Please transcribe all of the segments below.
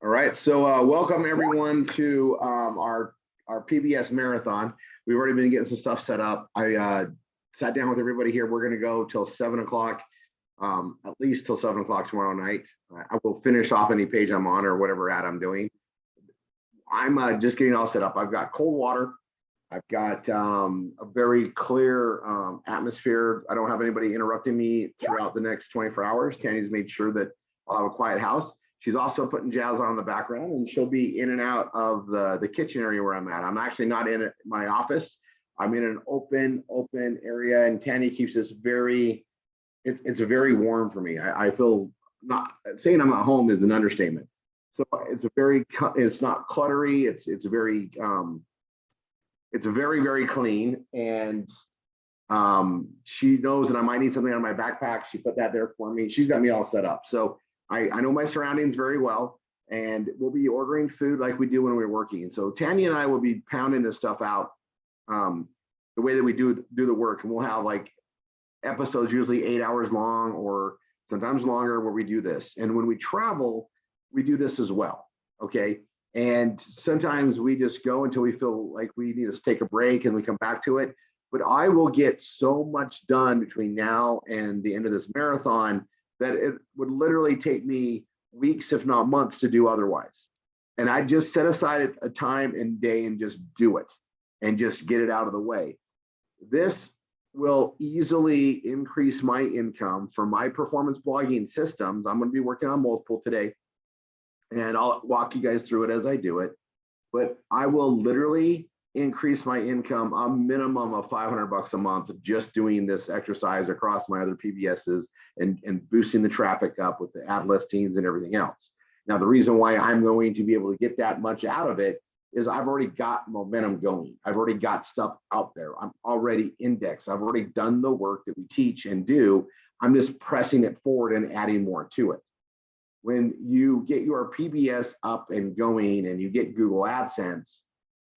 All right, so welcome everyone to our PBS marathon. We've already been getting some stuff set up. I sat down with everybody here. We're going to go till 7 o'clock, at least till 7 o'clock tomorrow night. I will finish off any page I'm on or whatever ad I'm doing. I'm just getting all set up. I've got cold water. I've got a very clear atmosphere. I don't have anybody interrupting me throughout the next 24 hours. Tanya's made sure that I'll have a quiet house. She's also putting jazz on in the background, and she'll be in and out of the kitchen area where I'm at. I'm actually not in my office. I'm in an open area, and Tanya keeps this very, it's very warm for me. I feel, not saying I'm at home is an understatement. So it's not cluttery. It's very very clean, and she knows that I might need something out of my backpack. She put that there for me. She's got me all set up. So I know my surroundings very well, and we'll be ordering food like we do when we're working. So Tanya and I will be pounding this stuff out the way that we do the work, and we'll have like episodes usually 8 hours long or sometimes longer where we do this. And when we travel, we do this as well, okay? And sometimes we just go until we feel like we need to take a break and we come back to it. But I will get so much done between now and the end of this marathon that it would literally take me weeks, if not months, to do otherwise. And I just set aside a time and day and just do it and just get it out of the way. This will easily increase my income for my performance blogging systems. I'm going to be working on multiple today, and I'll walk you guys through it as I do it. But I will literally increase my income a minimum of $500 a month just doing this exercise across my other PBSs and boosting the traffic up with the ad listings and everything else. Now, the reason why I'm going to be able to get that much out of it is I've already got momentum going. I've already got stuff out there. I'm already indexed. I've already done the work that we teach and do. I'm just pressing it forward and adding more to it. When you get your PBS up and going and you get Google AdSense,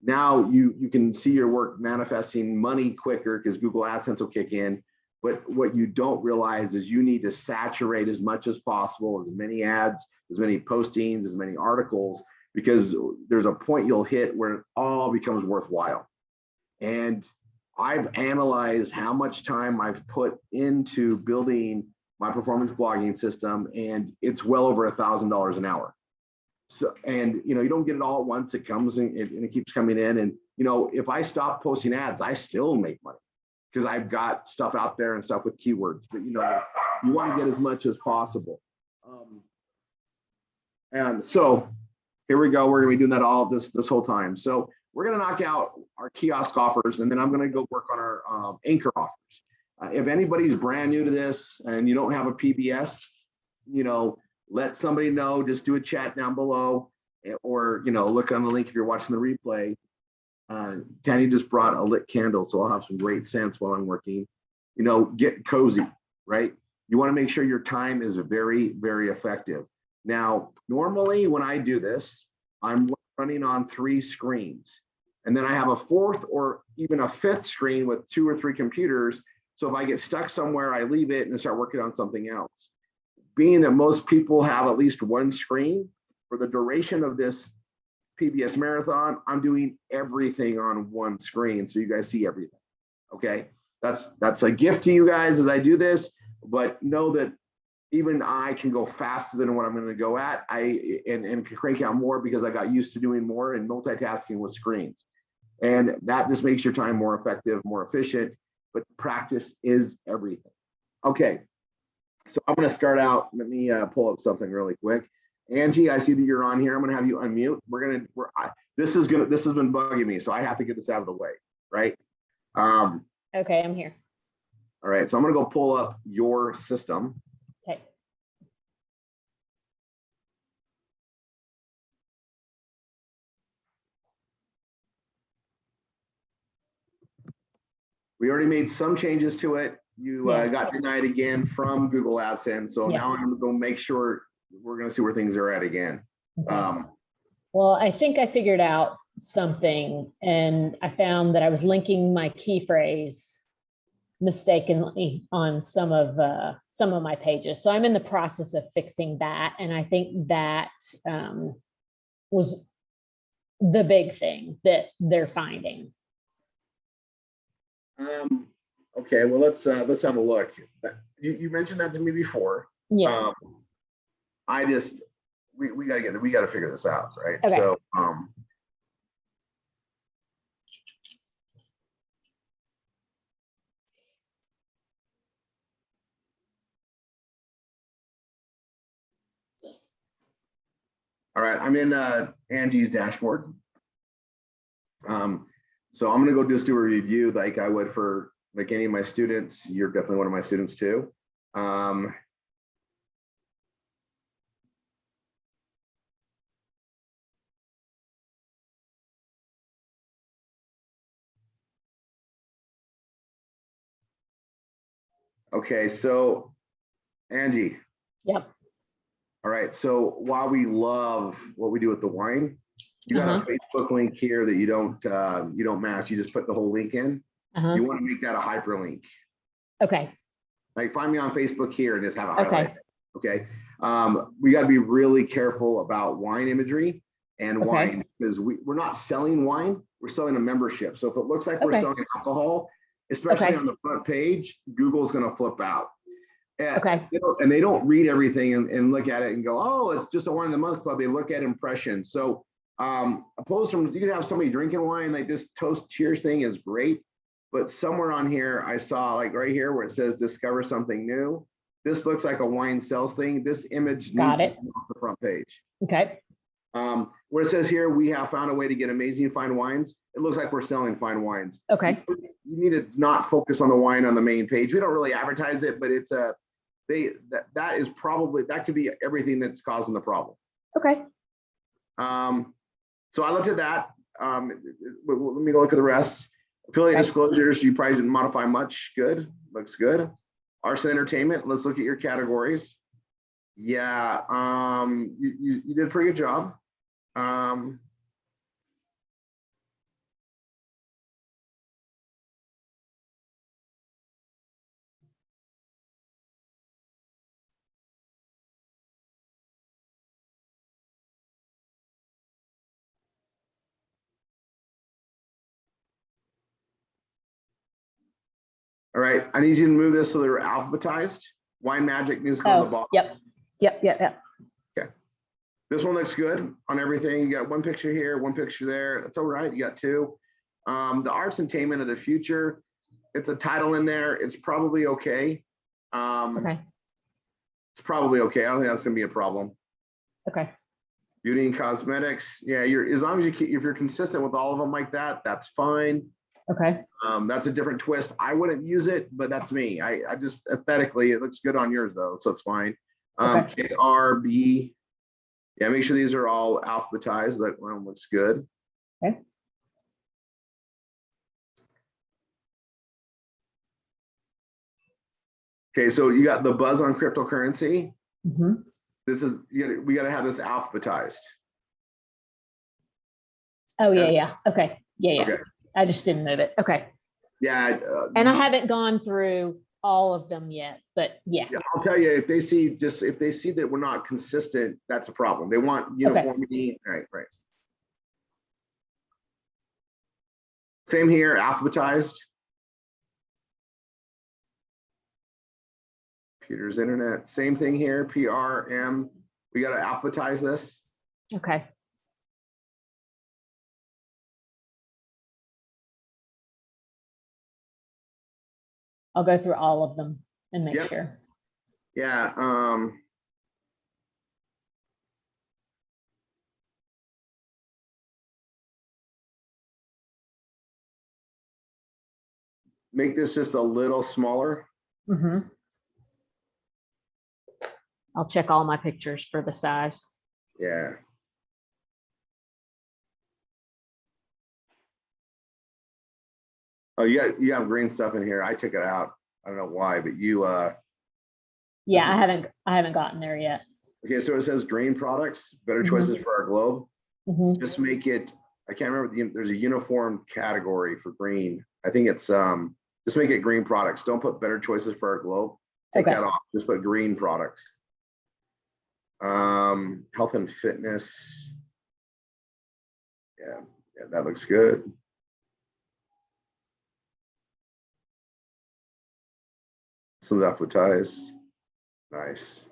now you can see your work manifesting money quicker because Google AdSense will kick in. But what you don't realize is you need to saturate as much as possible, as many ads, as many postings, as many articles, because there's a point you'll hit where it all becomes worthwhile. And I've analyzed how much time I've put into building my performance blogging system, and it's well over $1,000 an hour. So, and you don't get it all at once. It comes and it keeps coming in. And if I stop posting ads, I still make money because I've got stuff out there and stuff with keywords. But you want to get as much as possible. And so here we go. We're gonna be doing that all this whole time. So we're gonna knock out our kiosk offers, and then I'm gonna go work on our anchor offers. If anybody's brand new to this and you don't have a PBS, let somebody know. Just do a chat down below, or look on the link if you're watching the replay. Tanya just brought a lit candle, so I'll have some great scents while I'm working. Get cozy, right? You want to make sure your time is very, very effective. Now, normally when I do this, I'm running on 3 screens, and then I have a 4th or even a 5th screen with 2 or 3 computers. So if I get stuck somewhere, I leave it and start working on something else. Being that most people have at least 1 screen, for the duration of this PBS marathon, I'm doing everything on 1 screen so you guys see everything, okay? That's a gift to you guys as I do this, but know that even I can go faster than what I'm going to go at. And can crank out more because I got used to doing more and multitasking with screens. And that just makes your time more effective, more efficient, but practice is everything. Okay. So I'm going to start out. Let me pull up something really quick. Angie, I see that you're on here. I'm going to have you unmute. This has been bugging me, so I have to get this out of the way, right? Okay, I'm here. All right, so I'm going to go pull up your system. Okay. We already made some changes to it. You got denied again from Google AdSense. So now I'm going to make sure we're going to see where things are at again. Okay. Well, I think I figured out something, and I found that I was linking my key phrase mistakenly on some of my pages. So I'm in the process of fixing that. And I think that was the big thing that they're finding. Okay, well, let's have a look. You mentioned that to me before. Yeah. I just, we gotta figure this out, right? Okay. So, all right, I'm in Angie's dashboard. So I'm gonna go just do a review like I would for like any of my students. You're definitely one of my students too. Okay, so Angie. Yep. All right, so while we love what we do with the wine, you got a Facebook link here that you don't match. You just put the whole link in. You want to make that a hyperlink. Okay. Like find me on Facebook here and just have a highlight. Okay. We got to be really careful about wine imagery and wine because we're not selling wine, we're selling a membership. So if it looks like we're selling alcohol, especially on the front page, Google's going to flip out. And they don't read everything and look at it and go, oh, it's just a wine of the month club. They look at impressions. So opposed from, you can have somebody drinking wine, like this toast cheers thing is great. But somewhere on here, I saw like right here where it says discover something new. This looks like a wine sales thing. This image needs to come off the front page. Okay. Where it says here, we have found a way to get amazing fine wines. It looks like we're selling fine wines. Okay. You need to not focus on the wine on the main page. We don't really advertise it, but it's that is probably, that could be everything that's causing the problem. Okay. So I looked at that. Let me go look at the rest. Affiliate disclosures, you probably didn't modify much. Good, looks good. Arts and entertainment, let's look at your categories. Yeah, you did a pretty good job. All right, I need you to move this so they're alphabetized. Wine Magic needs to go on the bottom. Yep. Okay. This one looks good on everything. You got one picture here, one picture there. That's all right. You got two. The arts entertainment of the future. It's a title in there. It's probably okay. It's probably okay. I don't think that's gonna be a problem. Okay. Beauty and cosmetics. Yeah, as long as if you're consistent with all of them like that, that's fine. Okay. That's a different twist. I wouldn't use it, but that's me. I just aesthetically, it looks good on yours though, so it's fine. KRB. Yeah, make sure these are all alphabetized. That one looks good. Okay. Okay, so you got the buzz on cryptocurrency. Mm-hmm. This is we got to have this alphabetized. Oh yeah. Okay. Yeah. Okay. I just didn't move it. Okay. Yeah. And I haven't gone through all of them yet, but yeah. I'll tell you, if they see that we're not consistent, that's a problem. They want uniformity. Okay. Right. Same here, alphabetized. Peter's internet. Same thing here. PRM. We got to alphabetize this. Okay. I'll go through all of them and make sure. Yeah. Make this just a little smaller. Mm-hmm. I'll check all my pictures for the size. Yeah. Oh, you have green stuff in here. I took it out. I don't know why, but you yeah, I haven't gotten there yet. Okay, so it says green products, better choices for our globe. Just make it, I can't remember, there's a uniform category for green. I think it's just make it green products. Don't put better choices for our globe. Take that off. Just put green products. Health and fitness. Yeah, yeah, that looks good. Some left with ties. Nice.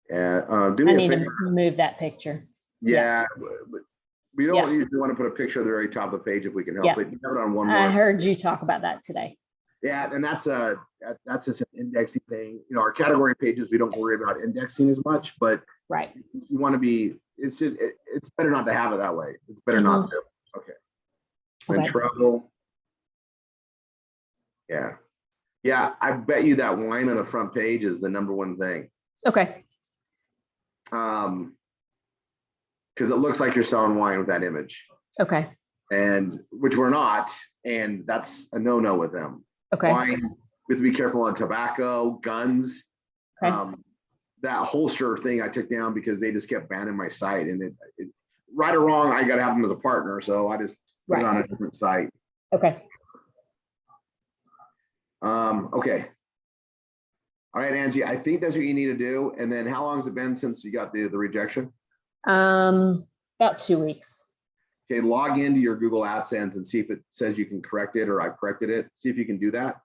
And do I me a need favor. to move that picture. Yeah, but we don't Yeah. usually want to put a picture at the very top of the page if we can help Yeah. it. You have it on one I more. heard you talk about that today. Yeah, and that's just an indexing thing. You know, our category pages, we don't worry about indexing as much, but Right. you want to be, it's just, it's better not to have it that way. It's better not to. Okay. Then Okay. travel. Yeah. Yeah, I bet you that wine on the front page is the number one thing. Okay. Because it looks like you're selling wine with that image, Okay. and which we're not, and that's a no-no with them. Okay. Wine, we have to be careful on tobacco, guns. Okay. That holster thing I took down because they just kept banning my site, and it right or wrong, I got to have them as a partner, so I just put it on a different site. Okay. Okay. All right, Angie, I think that's what you need to do. And then how long has it been since you got the rejection? About 2 weeks. Okay, log into your Google AdSense and see if it says you can correct it or I corrected it. See if you can do that.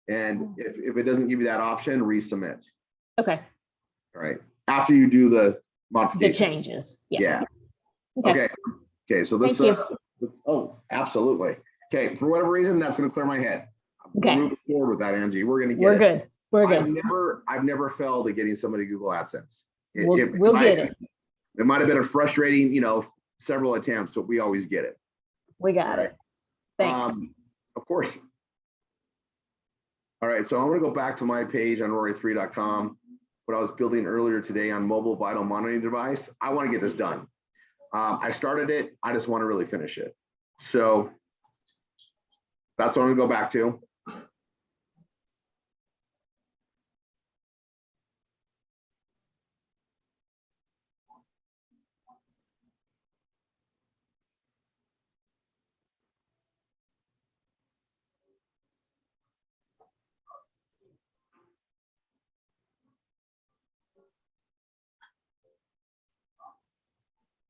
And if it doesn't give you that option, resubmit. Okay. All right. After you do the modification. The changes. Yeah. Okay. Okay. Okay. So this. Thank Oh, absolutely. Okay. For whatever reason, that's going to clear my head. Okay. We're moving forward with that, Angie. We're going to get We're it. good. We're good. I've never failed at getting somebody Google AdSense. We'll get it. It might have been a frustrating, several attempts, but we always get it. We got it. Thanks. Of course. All right, so I'm going to go back to my page on Rory3.com. What I was building earlier today on mobile vital monitoring device. I want to get this done. I started it. I just want to really finish it. So that's what I'm going to go back to.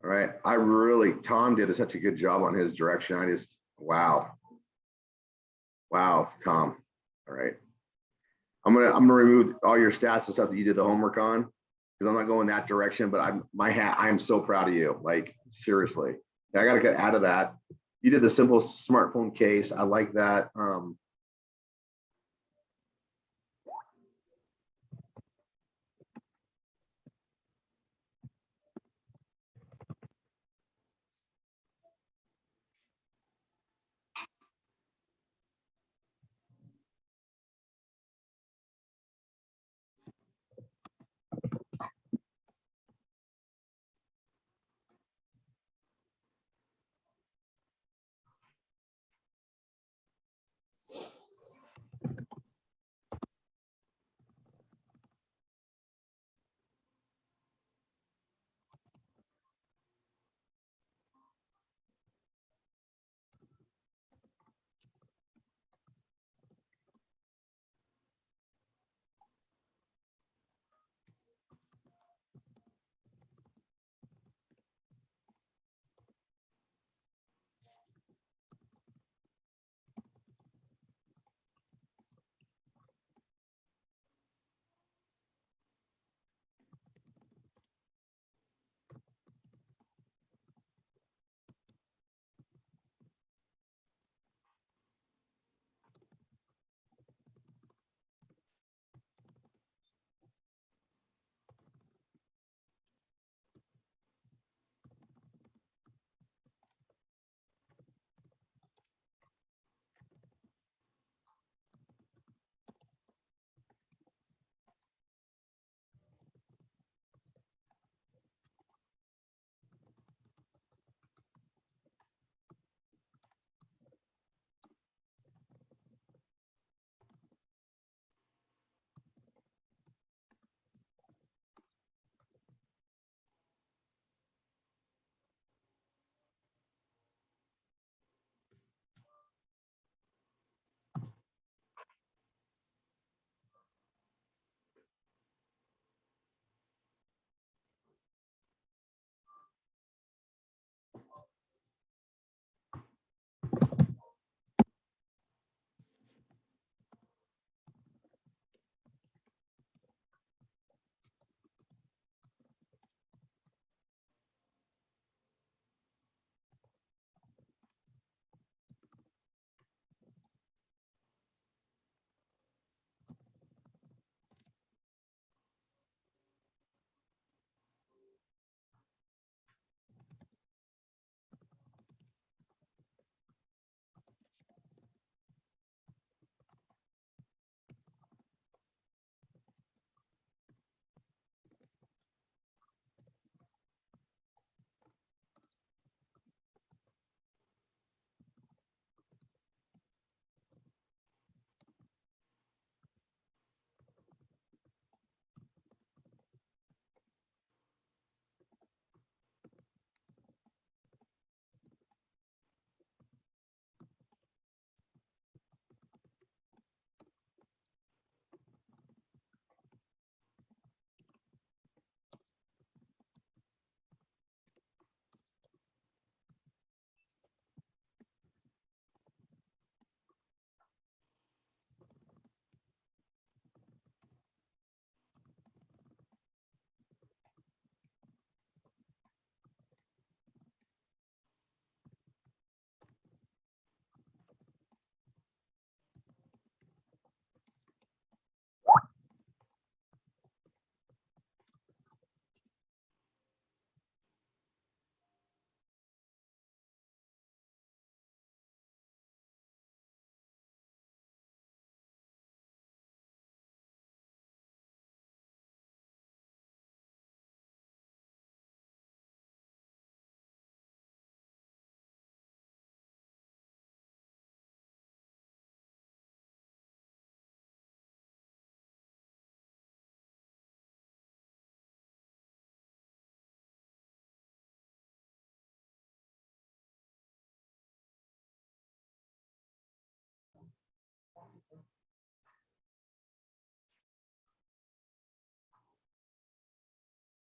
All right. Tom did such a good job on his direction. Wow. Wow, Tom. All right. I'm gonna remove all your stats and stuff that you did the homework on, because I'm not going that direction, but I am so proud of you. Like, seriously. I gotta get out of that. You did the simple smartphone case. I like that.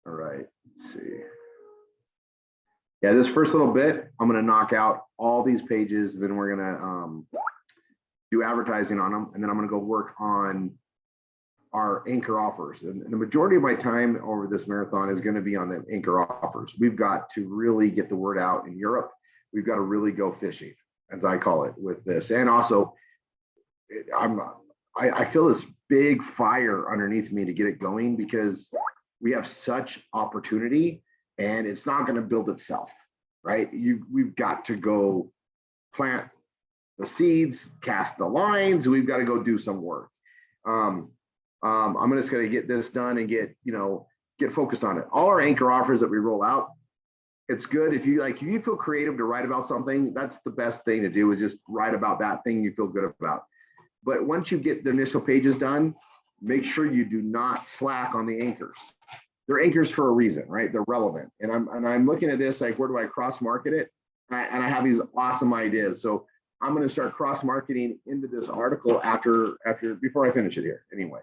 All right, let's see. Yeah, this first little bit, I'm gonna knock out all these pages, then we're gonna do advertising on them, and then I'm gonna go work on our anchor offers. And the majority of my time over this marathon is gonna be on the anchor offers. We've got to really get the word out in Europe. We've got to really go fishing, as I call it, with this. And also, I feel this big fire underneath me to get it going because we have such opportunity and it's not going to build itself, right? We've got to go plant the seeds, cast the lines. We've got to go do some work. I'm just going to get this done and get focused on it. All our anchor offers that we roll out, it's good if you feel creative to write about something. That's the best thing to do, is just write about that thing you feel good about. But once you get the initial pages done, make sure you do not slack on the anchors. They're anchors for a reason, right? They're relevant. And I'm looking at this like, where do I cross market it? And I have these awesome ideas. So I'm going to start cross marketing into this article before I finish it here. Anyway.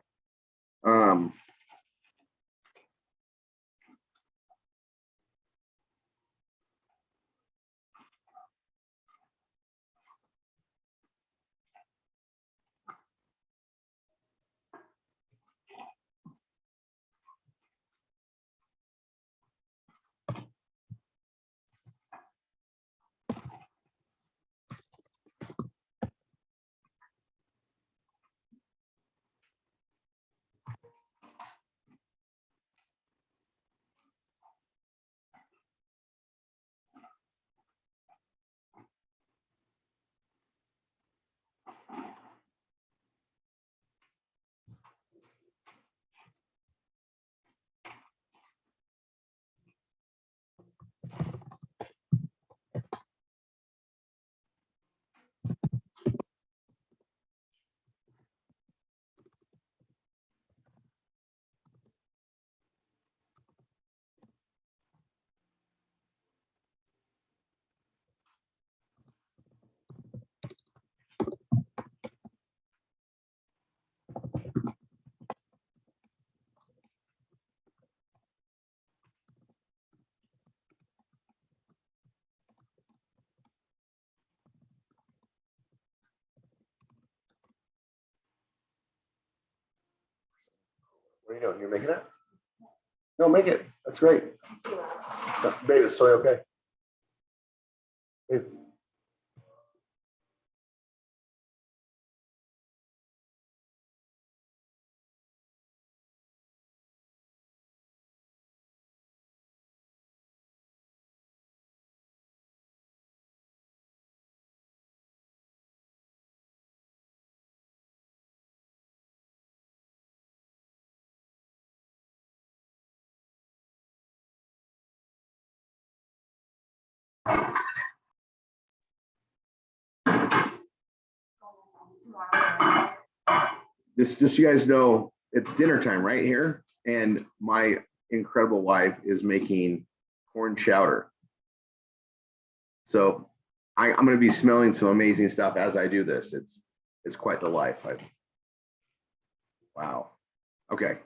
What are you doing? You're making it? No, make it. That's great. Babe, it's soy okay. Babe. Just so you guys know, it's dinner time right here, and my incredible wife is making corn chowder. So I'm going to be smelling some amazing stuff as I do this. It's quite the life. Wow. Okay.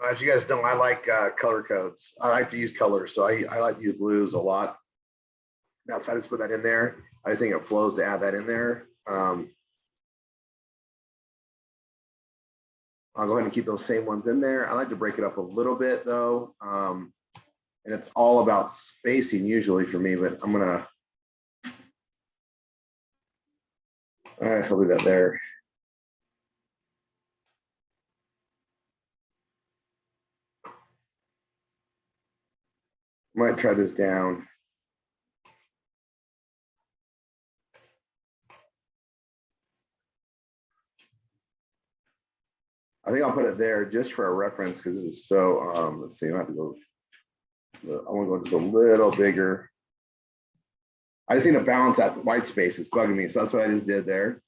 As you guys know, I like color codes. I like to use colors, so I like to use blues a lot. Now, so I just put that in there. I just think it flows to add that in there. I'll go ahead and keep those same ones in there. I like to break it up a little bit though. And it's all about spacing usually for me, but I'm gonna, all right, so I'll leave that there. Might try this down. I think I'll put it there just for a reference because this is so, let's see, I have to go, I want to go just a little bigger. I just need to balance that white space. It's bugging me. So that's what I just did there.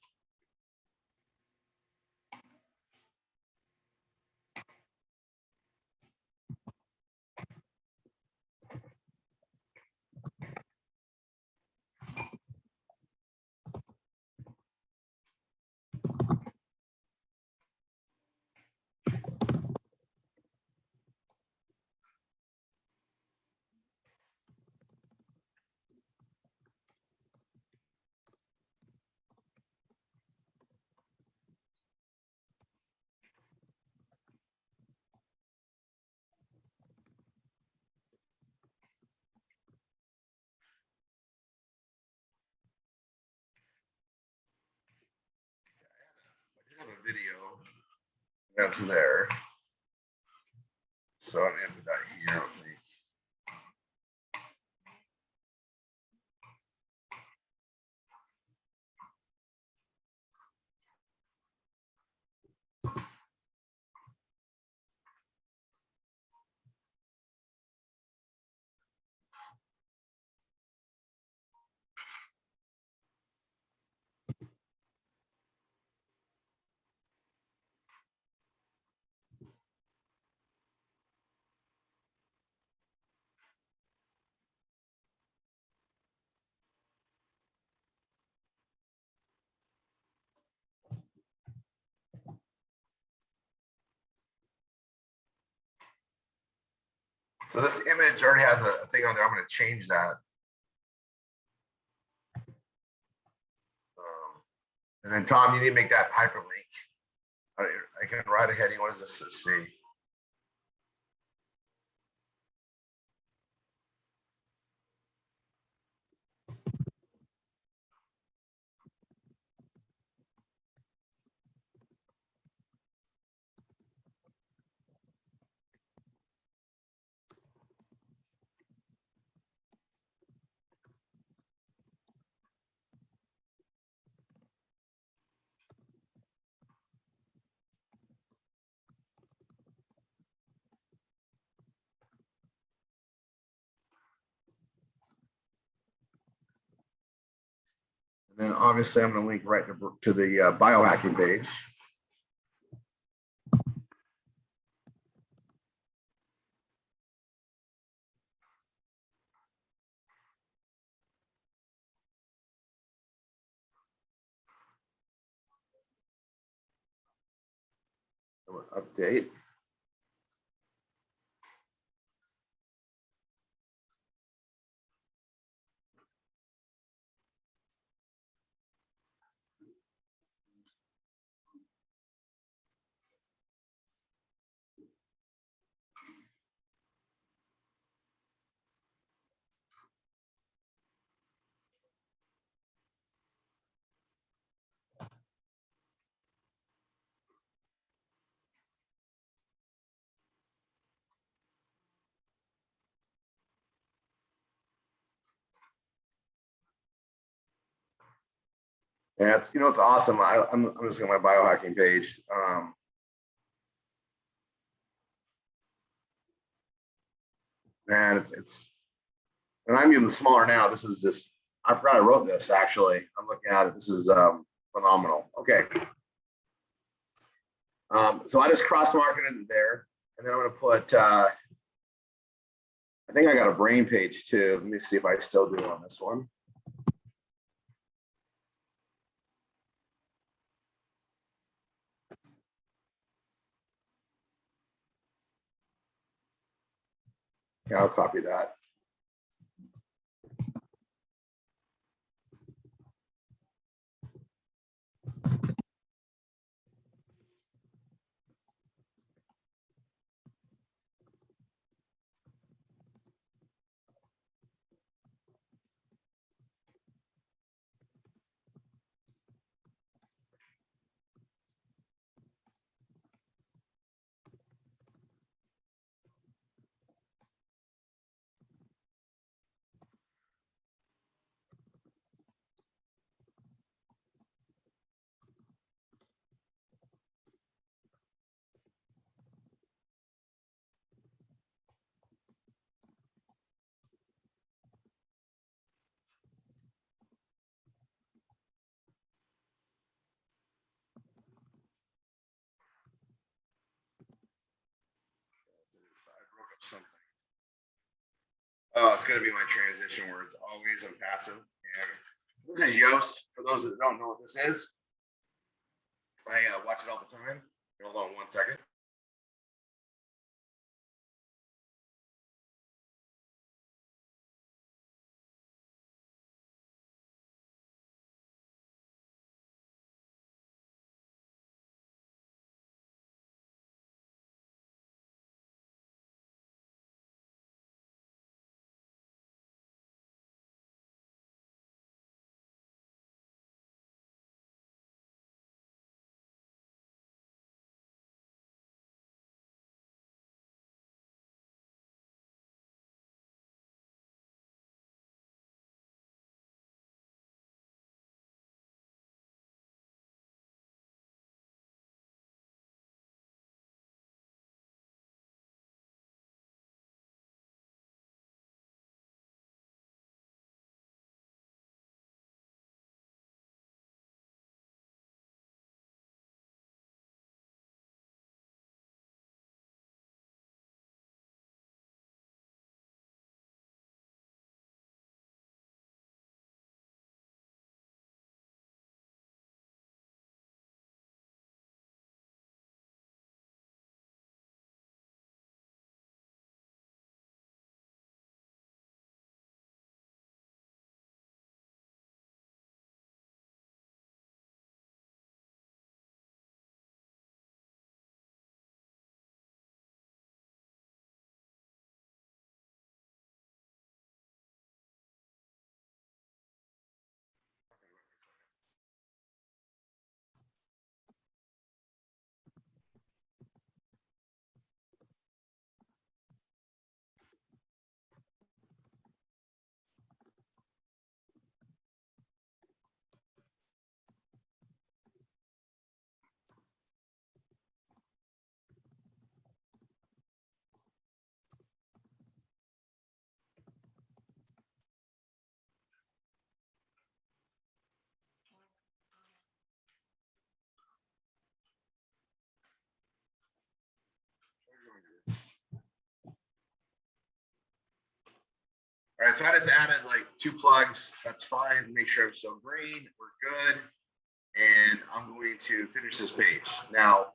I have a video that's there. So I'm gonna put that here. I think. So this image already has a thing on there. I'm going to change that. And then Tom, you need to make that hyperlink. I can write ahead. What does this see? And then obviously I'm going to link right to the biohacking page. Update. Yeah, it's awesome. I'm just on my biohacking page. Man, and I'm even smaller now. This is just, I forgot I wrote this actually. I'm looking at it. This is phenomenal. Okay. So I just cross-marketed it there, and then I'm going to put, I think I got a brain page too. Let me see if I still do on this one. Yeah, I'll copy that. I broke up something. Oh, it's gonna be my transition words. Always and passive. Yeah. This is Yoast. For those that don't know what this is, I watch it all the time. Hold on 1 second. All right, so I just added like 2 plugs. That's fine. Make sure I'm still green. We're good. And I'm going to finish this page. Now,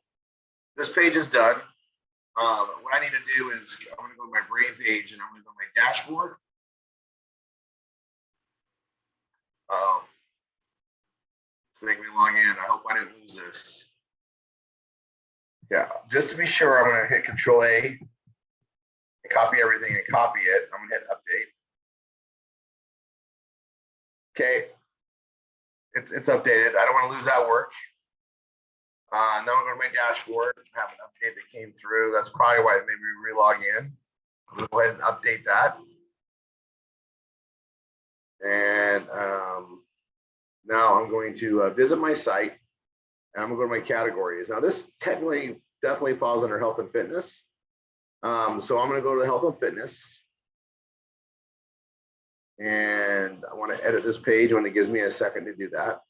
this page is done. What I need to do is I'm going to go to my brain page and I'm going to go to my dashboard. It's making me log in. I hope I didn't lose this. Yeah, just to be sure, I'm going to hit Control A and copy everything and copy it. I'm going to hit update. Okay, it's updated. I don't want to lose that work. Now I'm going to go to my dashboard. I have an update that came through. That's probably why it made me re-log in. I'm going to go ahead and update that. And now I'm going to visit my site. And I'm going to go to my categories. Now this technically definitely falls under health and fitness. So I'm going to go to health and fitness. And I want to edit this page when it gives me a second to do that.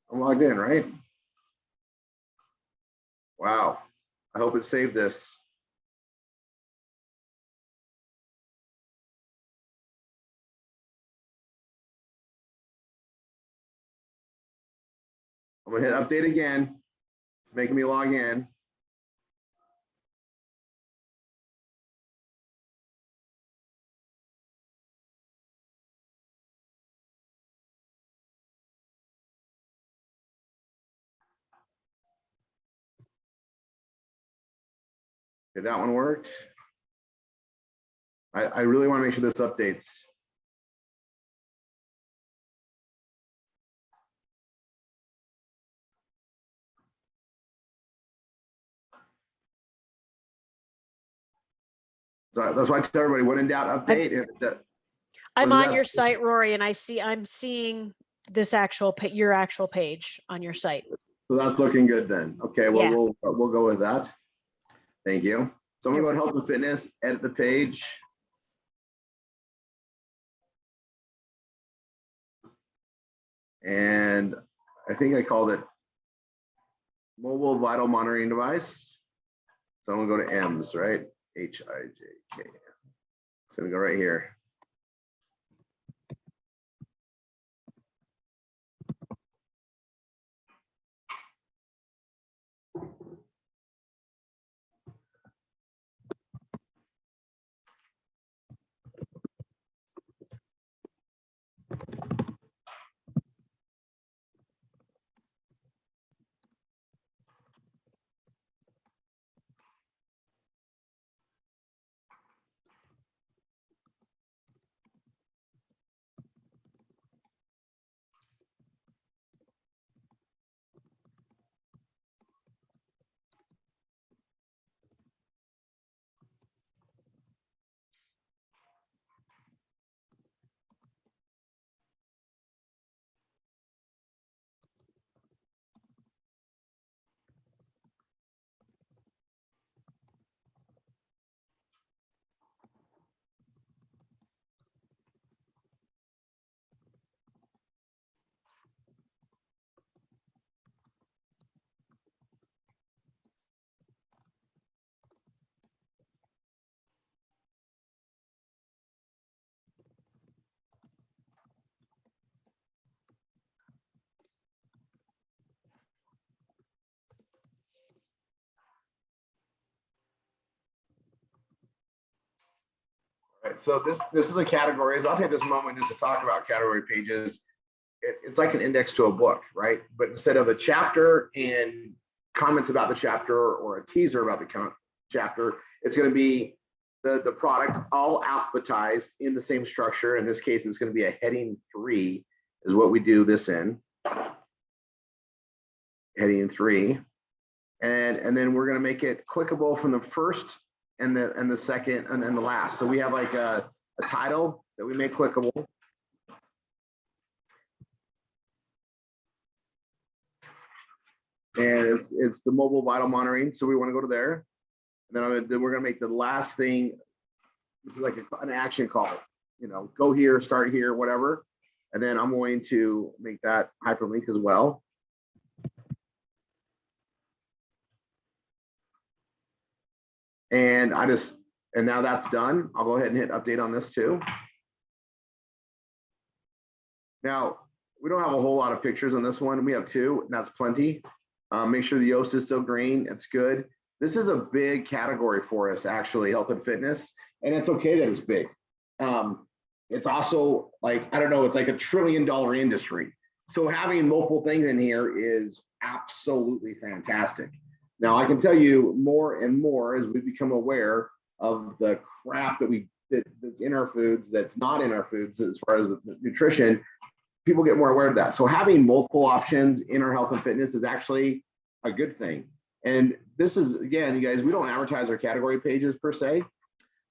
I'm logged in, right? Wow. I hope it saved this. I'm going to hit update again. It's making me log in. Okay, that one worked. I really want to make sure this updates. So that's why I tell everybody, when in doubt, update. I'm Was on that- your site, Rory, and I'm seeing this your actual page on your site. So that's looking good then. Okay, well, Yeah. we'll go with that. Thank you. So I'm gonna go to health and fitness, edit the page. And I think I called it mobile vital monitoring device. So I'm gonna go to M's, right? HIJK. So I'm gonna go right here. Right, so this is the categories. I'll take this moment just to talk about category pages. It's like an index to a book, right? But instead of a chapter and comments about the chapter or a teaser about the chapter, it's going to be the product all alphabetized in the same structure. In this case, it's going to be a heading 3 is what we do this in. Heading 3. And then we're going to make it clickable from the first and the second and then the last. So we have like a title that we make clickable. And it's the mobile vital monitoring. So we want to go to there. And then we're going to make the last thing like an action call, you know, go here, start here, whatever. And then I'm going to make that hyperlink as well. And now that's done. I'll go ahead and hit update on this too. Now, we don't have a whole lot of pictures on this one. We have 2, and that's plenty. Make sure the Yoast is still green. It's good. This is a big category for us, actually, health and fitness. And it's okay that it's big. It's also like, I don't know, it's like $1 trillion industry. So having multiple things in here is absolutely fantastic. Now, I can tell you more and more as we become aware of the crap that's in our foods, that's not in our foods as far as the nutrition, people get more aware of that. So having multiple options in our health and fitness is actually a good thing. And this is, again, you guys, we don't advertise our category pages per se.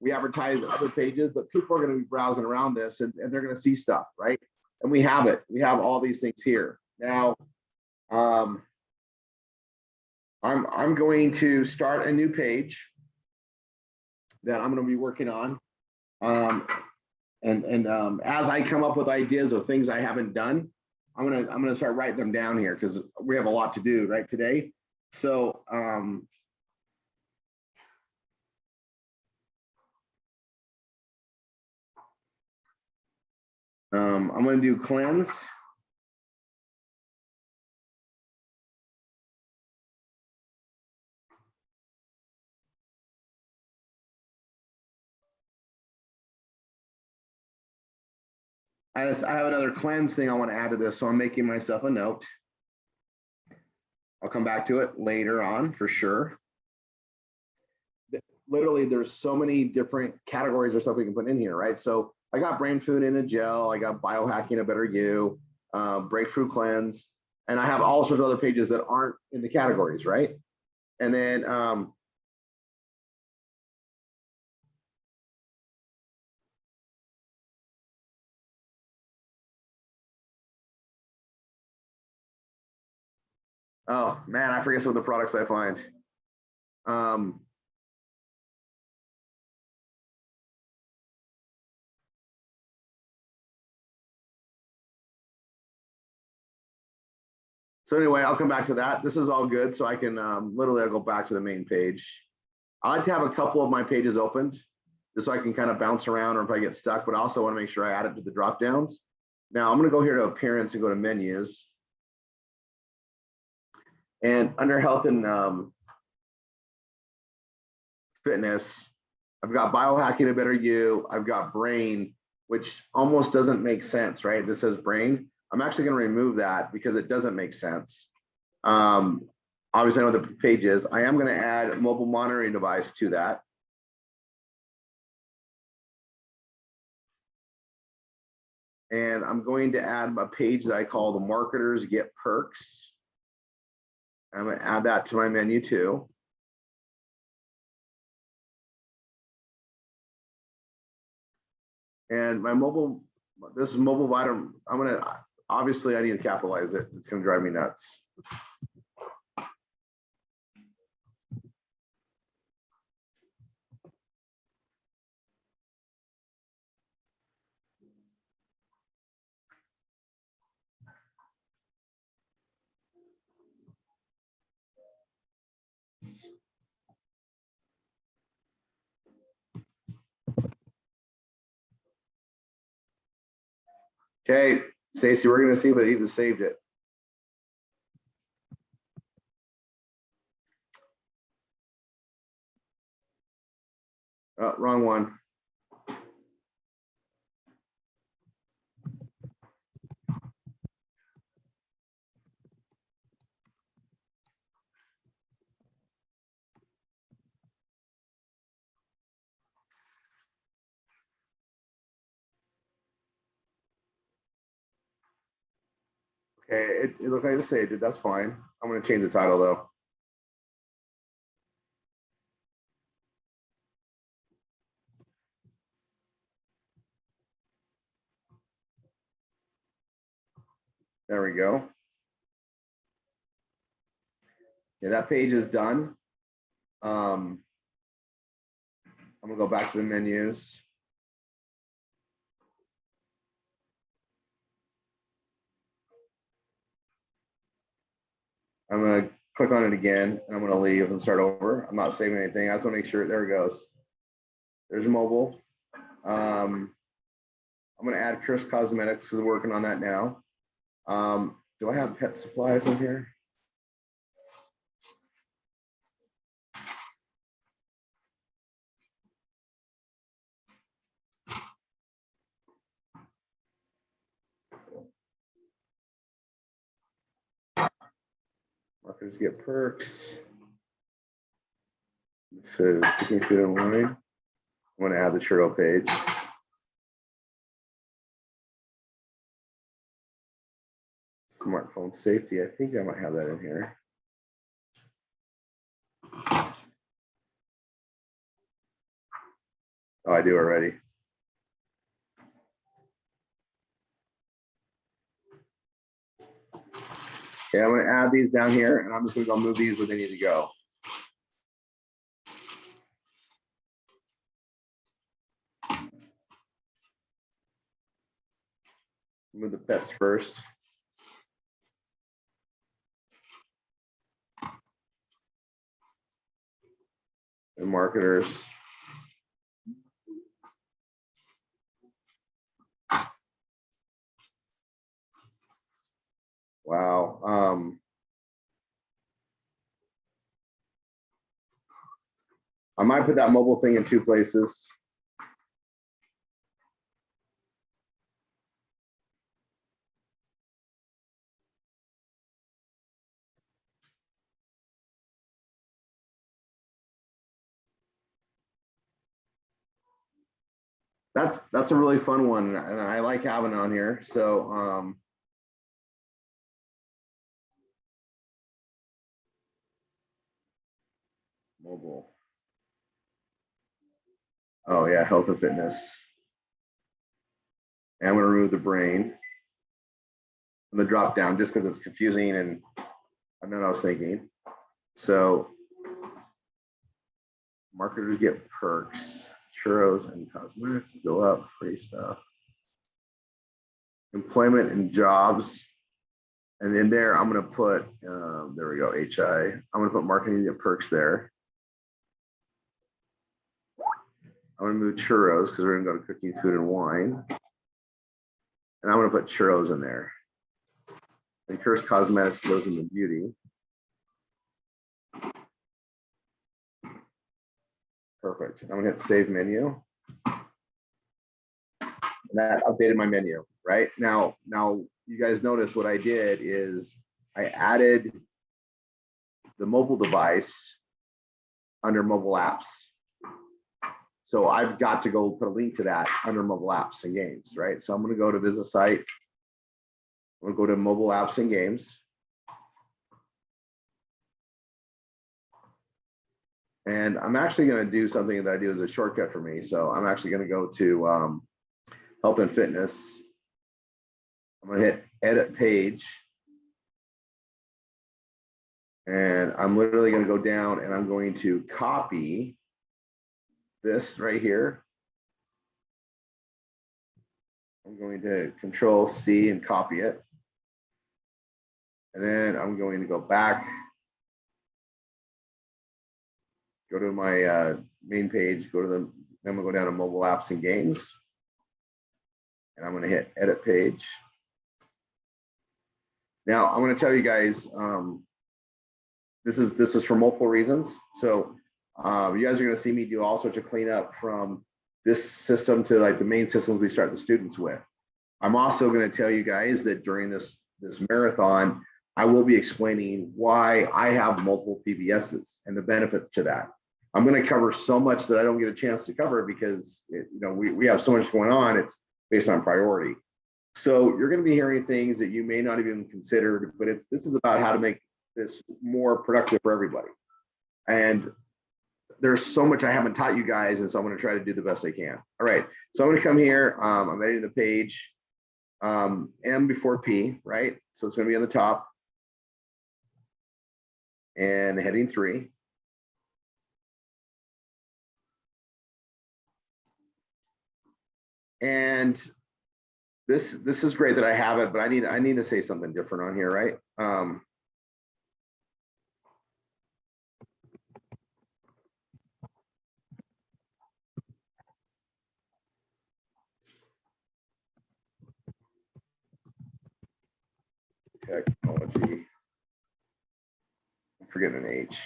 We advertise other pages, but people are going to be browsing around this and they're going to see stuff, right? And we have it. We have all these things here. Now, I'm going to start a new page that I'm going to be working on. As I come up with ideas of things I haven't done, I'm gonna start writing them down here because we have a lot to do right today. So I'm gonna do cleanse. I have another cleanse thing I want to add to this, so I'm making myself a note. I'll come back to it later on for sure. literally there's so many different categories or stuff we can put in here, right? So I got brain food in a gel, I got biohacking a better you, breakthrough cleanse, and I have all sorts of other pages that aren't in the categories, right? And then oh man, I forget some of the products I find. So anyway, I'll come back to that. This is all good. So I can literally I'll go back to the main page. I like to have a couple of my pages opened just so I can kind of bounce around or if I get stuck, but I also want to make sure I add it to the drop downs. Now I'm going to go here to appearance and go to menus. And under health and fitness, I've got biohacking a better you. I've got brain, which almost doesn't make sense, right? This says brain. I'm actually going to remove that because it doesn't make sense. Obviously, I know the page is. I am going to add a mobile monitoring device to that. And I'm going to add a page that I call the marketers get perks. I'm going to add that to my menu too. And my mobile, this is mobile vitamin. I'm going to, obviously I need to capitalize it. It's going to drive me nuts. Okay, Stacy, we're going to see if it even saved it. Oh, wrong one. Okay, it looks like it saved it. That's fine. I'm going to change the title though. There we go. Yeah, that page is done. I'm gonna go back to the menus. I'm gonna click on it again, and I'm gonna leave and start over. I'm not saving anything. I just wanna make sure, there it goes. There's mobile. I'm gonna add Chris Cosmetics because we're working on that now. Do I have pet supplies in here? Marketers get perks. Food, cooking food and wine. I'm gonna add the churro page. Smartphone safety, I think I might have that in here. Oh, I do already. Okay, I'm gonna add these down here and I'm just gonna go move these where they need to go. Move the pets first. And marketers. Wow. I might put that mobile thing in two places. that's a really fun one, and I like having it on here. So mobile. Oh yeah, health and fitness. And I'm going to remove the brain from the drop down just because it's confusing and I know what I was thinking. So marketers get perks, churros and cosmetics go up, free stuff. Employment and jobs. And in there, I'm going to put, there we go, HI. I'm going to put marketing get perks there. I'm going to move churros because we're going to go to cooking, food, and wine. And I'm going to put churros in there. And Curse Cosmetics goes into beauty. Perfect. I'm going to hit save menu. And that updated my menu, right? Now you guys notice what I did is I added the mobile device under mobile apps. So I've got to go put a link to that under mobile apps and games, right? So I'm going to go to visit site. I'm going to go to mobile apps and games. And I'm actually going to do something that I do as a shortcut for me. So I'm actually going to go to health and fitness. I'm going to hit edit page. And I'm literally going to go down and I'm going to copy this right here. I'm going to Control C and copy it. And then I'm going to go back, go to my main page, go to the, then I'm going to go down to mobile apps and games. And I'm going to hit edit page. Now I'm going to tell you guys, this is for multiple reasons. So you guys are going to see me do all sorts of cleanup from this system to like the main systems we start the students with. I'm also going to tell you guys that during this marathon, I will be explaining why I have multiple PBSs and the benefits to that. I'm going to cover so much that I don't get a chance to cover because we have so much going on. It's based on priority. So you're going to be hearing things that you may not even considered, but this is about how to make this more productive for everybody. And there's so much I haven't taught you guys, and so I'm going to try to do the best I can. All right, so I'm going to come here. I'm editing the page. M before P, right? So it's going to be on the top. And heading 3. And this is great that I have it, but I need to say something different on here, right? Technology. I'm forgetting an H.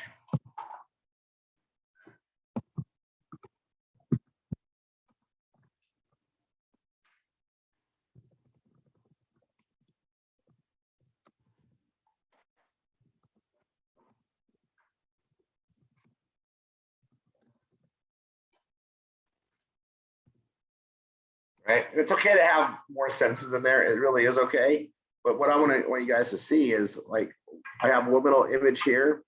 Right? And it's okay to have more sentences in there. It really is okay. But what I want you guys to see is like I have one little image here.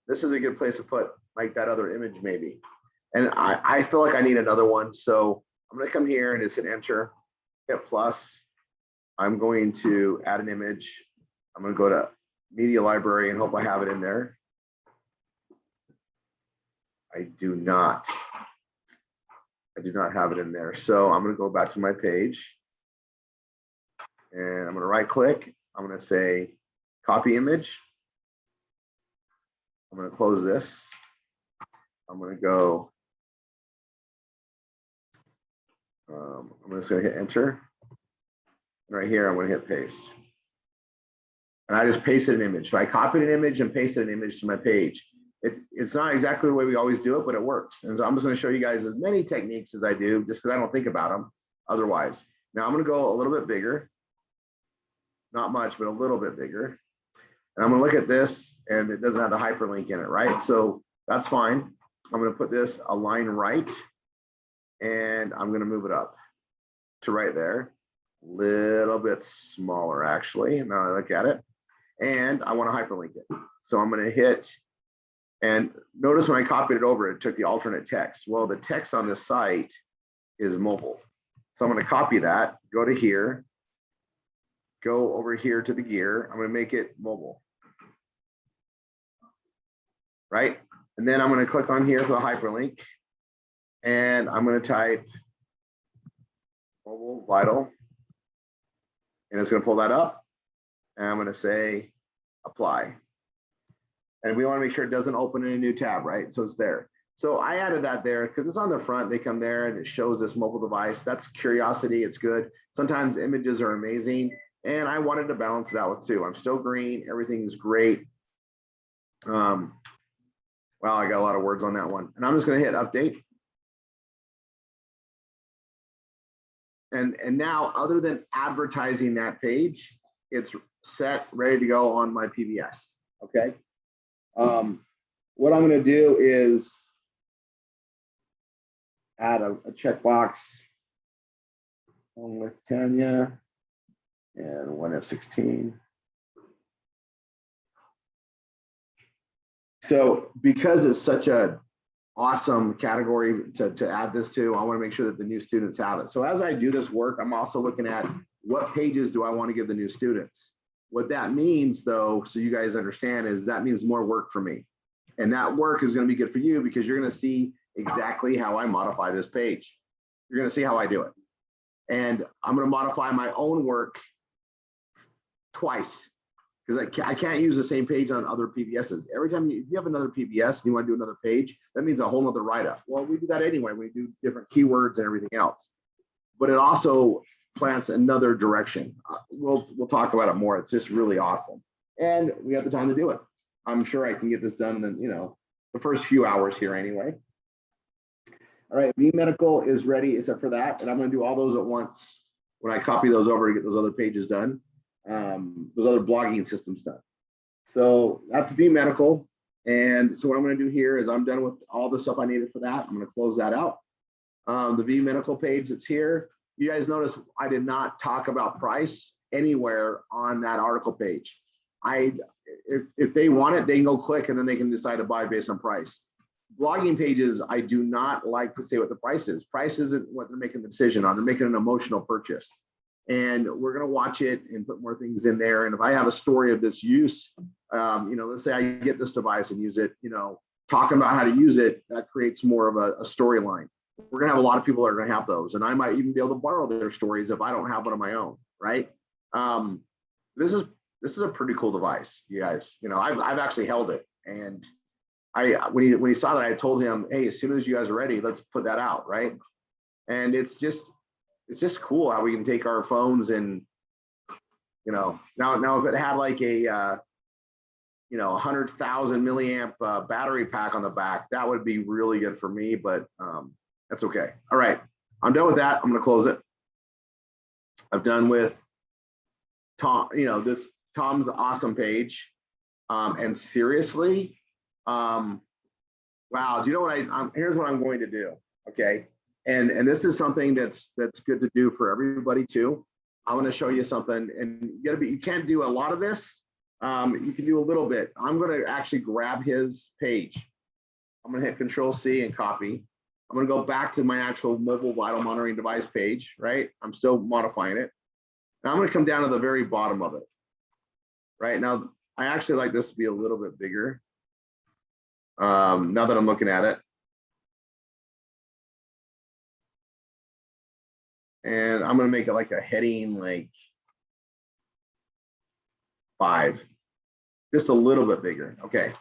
This is a good place to put like that other image maybe. And I feel like I need another one. So I'm going to come here and just hit enter, hit plus. I'm going to add an image. I'm going to go to media library and hope I have it in there. I do not have it in there. So I'm going to go back to my page and I'm going to right click. I'm going to say copy image. I'm going to close this. I'm going to go. I'm just going to hit enter. Right here, I'm going to hit paste. And I just pasted an image. So I copied an image and pasted an image to my page. It's not exactly the way we always do it, but it works. And so I'm just going to show you guys as many techniques as I do, just because I don't think about them otherwise. Now I'm going to go a little bit bigger. Not much, but a little bit bigger. And I'm going to look at this, and it doesn't have the hyperlink in it, right? So that's fine. I'm going to put this align right. and I'm going to move it up to right there. Little bit smaller, actually. Now I look at it, and I want to hyperlink it. So I'm going to hit, and notice when I copied it over, it took the alternate text. Well, the text on this site is mobile. So I'm going to copy that, go to here, go over here to the gear. I'm going to make it mobile. Right? And then I'm going to click on here for the hyperlink, and I'm going to type mobile vital, and it's going to pull that up, and I'm going to say apply. And we want to make sure it doesn't open in a new tab, right? So it's there. So I added that there because it's on the front. They come there and it shows this mobile device. That's curiosity. It's good. Sometimes images are amazing, and I wanted to balance it out with two. I'm still green. Everything's great. Wow, I got a lot of words on that one. And I'm just going to hit update. And now, other than advertising that page, it's set, ready to go on my PBS. Okay. What I'm going to do is add a checkbox, one with Tanya and one F16. So because it's such a awesome category to add this to, I want to make sure that the new students have it. So as I do this work, I'm also looking at what pages do I want to give the new students. What that means, though, so you guys understand, is that means more work for me. And that work is going to be good for you because you're going to see exactly how I modify this page. You're going to see how I do it. And I'm going to modify my own work twice because I can't use the same page on other PBSs. Every time you have another PBS and you want to do another page, that means a whole nother write-up. Well, we do that anyway. We do different keywords and everything else. But it also plants another direction. We'll talk about it more. It's just really awesome. And we have the time to do it. I'm sure I can get this done in, the first few hours here anyway. All right, V Medical is ready except for that. And I'm going to do all those at once when I copy those over to get those other pages done, those other blogging systems done. So that's V Medical. And so what I'm going to do here is I'm done with all the stuff I needed for that. I'm going to close that out. The V Medical page that's here. You guys notice I did not talk about price anywhere on that article page. If they want it, they can go click and then they can decide to buy based on price. Blogging pages, I do not like to say what the price is. Price isn't what they're making the decision on. They're making an emotional purchase. And we're going to watch it and put more things in there. And if I have a story of this use, let's say I get this device and use it, talking about how to use it, that creates more of a storyline. We're going to have a lot of people that are going to have those. And I might even be able to borrow their stories if I don't have one of my own, right? This is a pretty cool device, you guys. I've actually held it. And when he saw that, I told him, hey, as soon as you guys are ready, let's put that out, right? And it's just cool how we can take our phones and, now if it had like a 100,000 milliamp battery pack on the back, that would be really good for me, but that's okay. All right, I'm done with that. I'm going to close it. I'm done with Tom, this Tom's awesome page. And seriously, wow, do you know what here's what I'm going to do. Okay. And this is something that's good to do for everybody too. I want to show you something, and you can't do a lot of this. You can do a little bit. I'm going to actually grab his page. I'm going to hit Control-C and copy. I'm going to go back to my actual mobile vital monitoring device page, right? I'm still modifying it. Now I'm going to come down to the very bottom of it. Right now, I actually like this to be a little bit bigger. Now that I'm looking at it. And I'm going to make it like a heading, like 5, just a little bit bigger. Okay.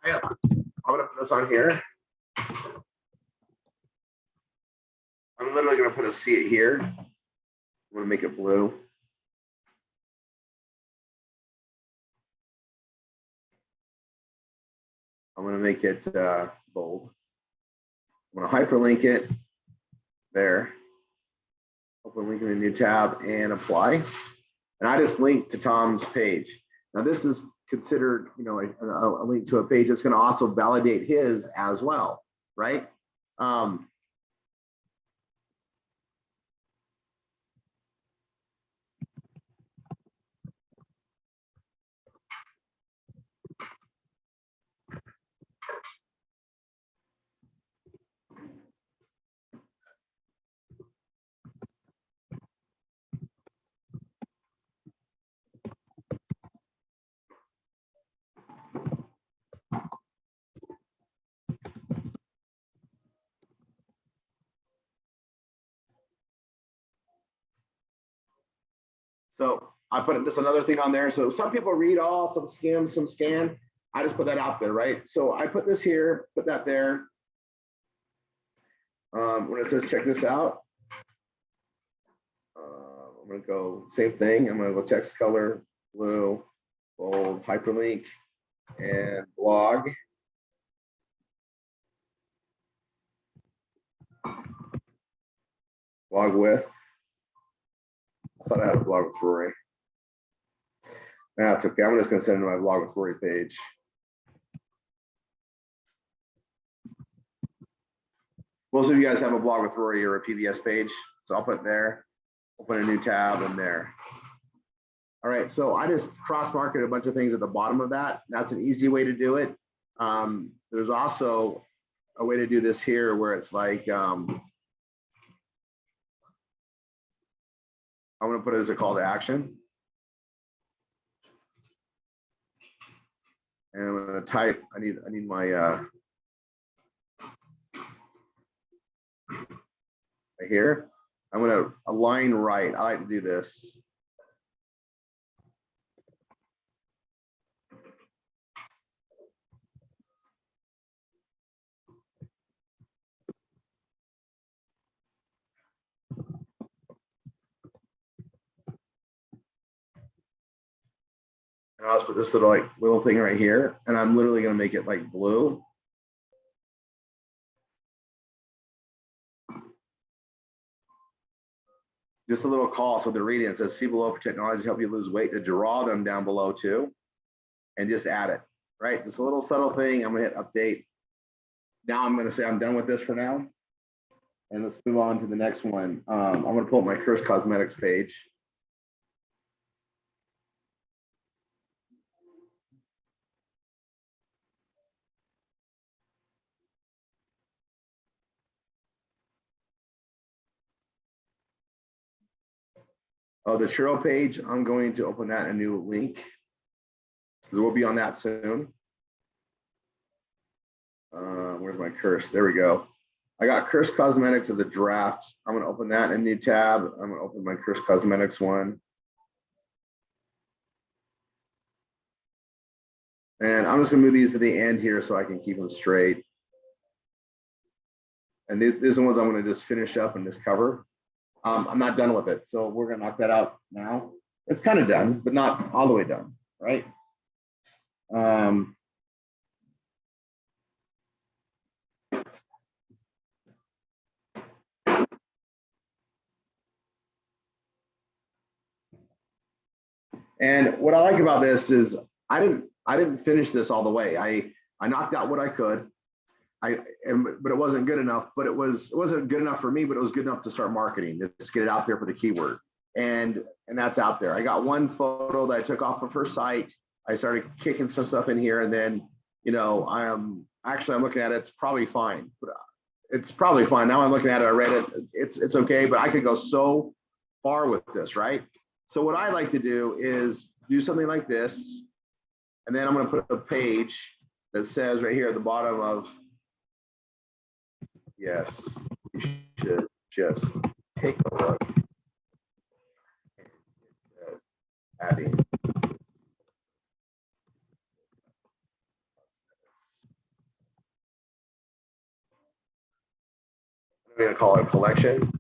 I'm gonna put this on here. I'm literally gonna put a C here. I'm gonna make it blue. I'm gonna make it bold. I'm gonna hyperlink it there. Open link in a new tab and apply. And I just linked to Tom's page. Now this is considered, you know, a link to a page that's going to also validate his as well, right? So I put just another thing on there. So some people read all, some skim, some scan. I just put that out there, right? So I put this here, put that there. When it says check this out, I'm gonna go same thing. I'm gonna go text color, blue, bold, hyperlink, and blog. Blog with. I thought I had a blog with Rory. That's okay. I'm just gonna send it to my blog with Rory page. Most of you guys have a blog with Rory or a PBS page, so I'll put it there. Open a new tab in there. All right, so I just cross-marketed a bunch of things at the bottom of that. That's an easy way to do it. There's also a way to do this here where it's like, I'm gonna put it as a call to action. And I'm gonna type, I need my, right here. I'm gonna align right. I like to do this. And I'll just put this little thing right here, and I'm literally gonna make it like blue. Just a little call, so they're reading it. It says, see below for technologies help you lose weight, to draw them down below too, and just add it, right? Just a little subtle thing. I'm gonna hit update. Now I'm gonna say I'm done with this for now. And let's move on to the next one. I'm gonna pull up my Curse Cosmetics page. Oh, the churro page, I'm going to open that in a new link, because we'll be on that soon. Where's my curse? There we go. I got Curse Cosmetics as a draft. I'm gonna open that in a new tab. I'm gonna open my Curse Cosmetics one. And I'm just gonna move these to the end here so I can keep them straight. And these are the ones I'm gonna just finish up and just cover. I'm not done with it, so we're gonna knock that out now. It's kind of done, but not all the way done, right? And what I like about this is I didn't finish this all the way. I knocked out what I could. But it wasn't good enough. But it wasn't good enough for me. But it was good enough to start marketing. Just get it out there for the keyword, and that's out there. I got one photo that I took off of her site. I started kicking some stuff in here, and then I'm looking at it. It's probably fine. But it's probably fine. Now I'm looking at it. I read it. It's okay. But I could go so far with this, right? So what I like to do is do something like this, and then I'm going to put a page that says right here at the bottom of, yes, you should just take a look. Adding. I'm gonna call it collection.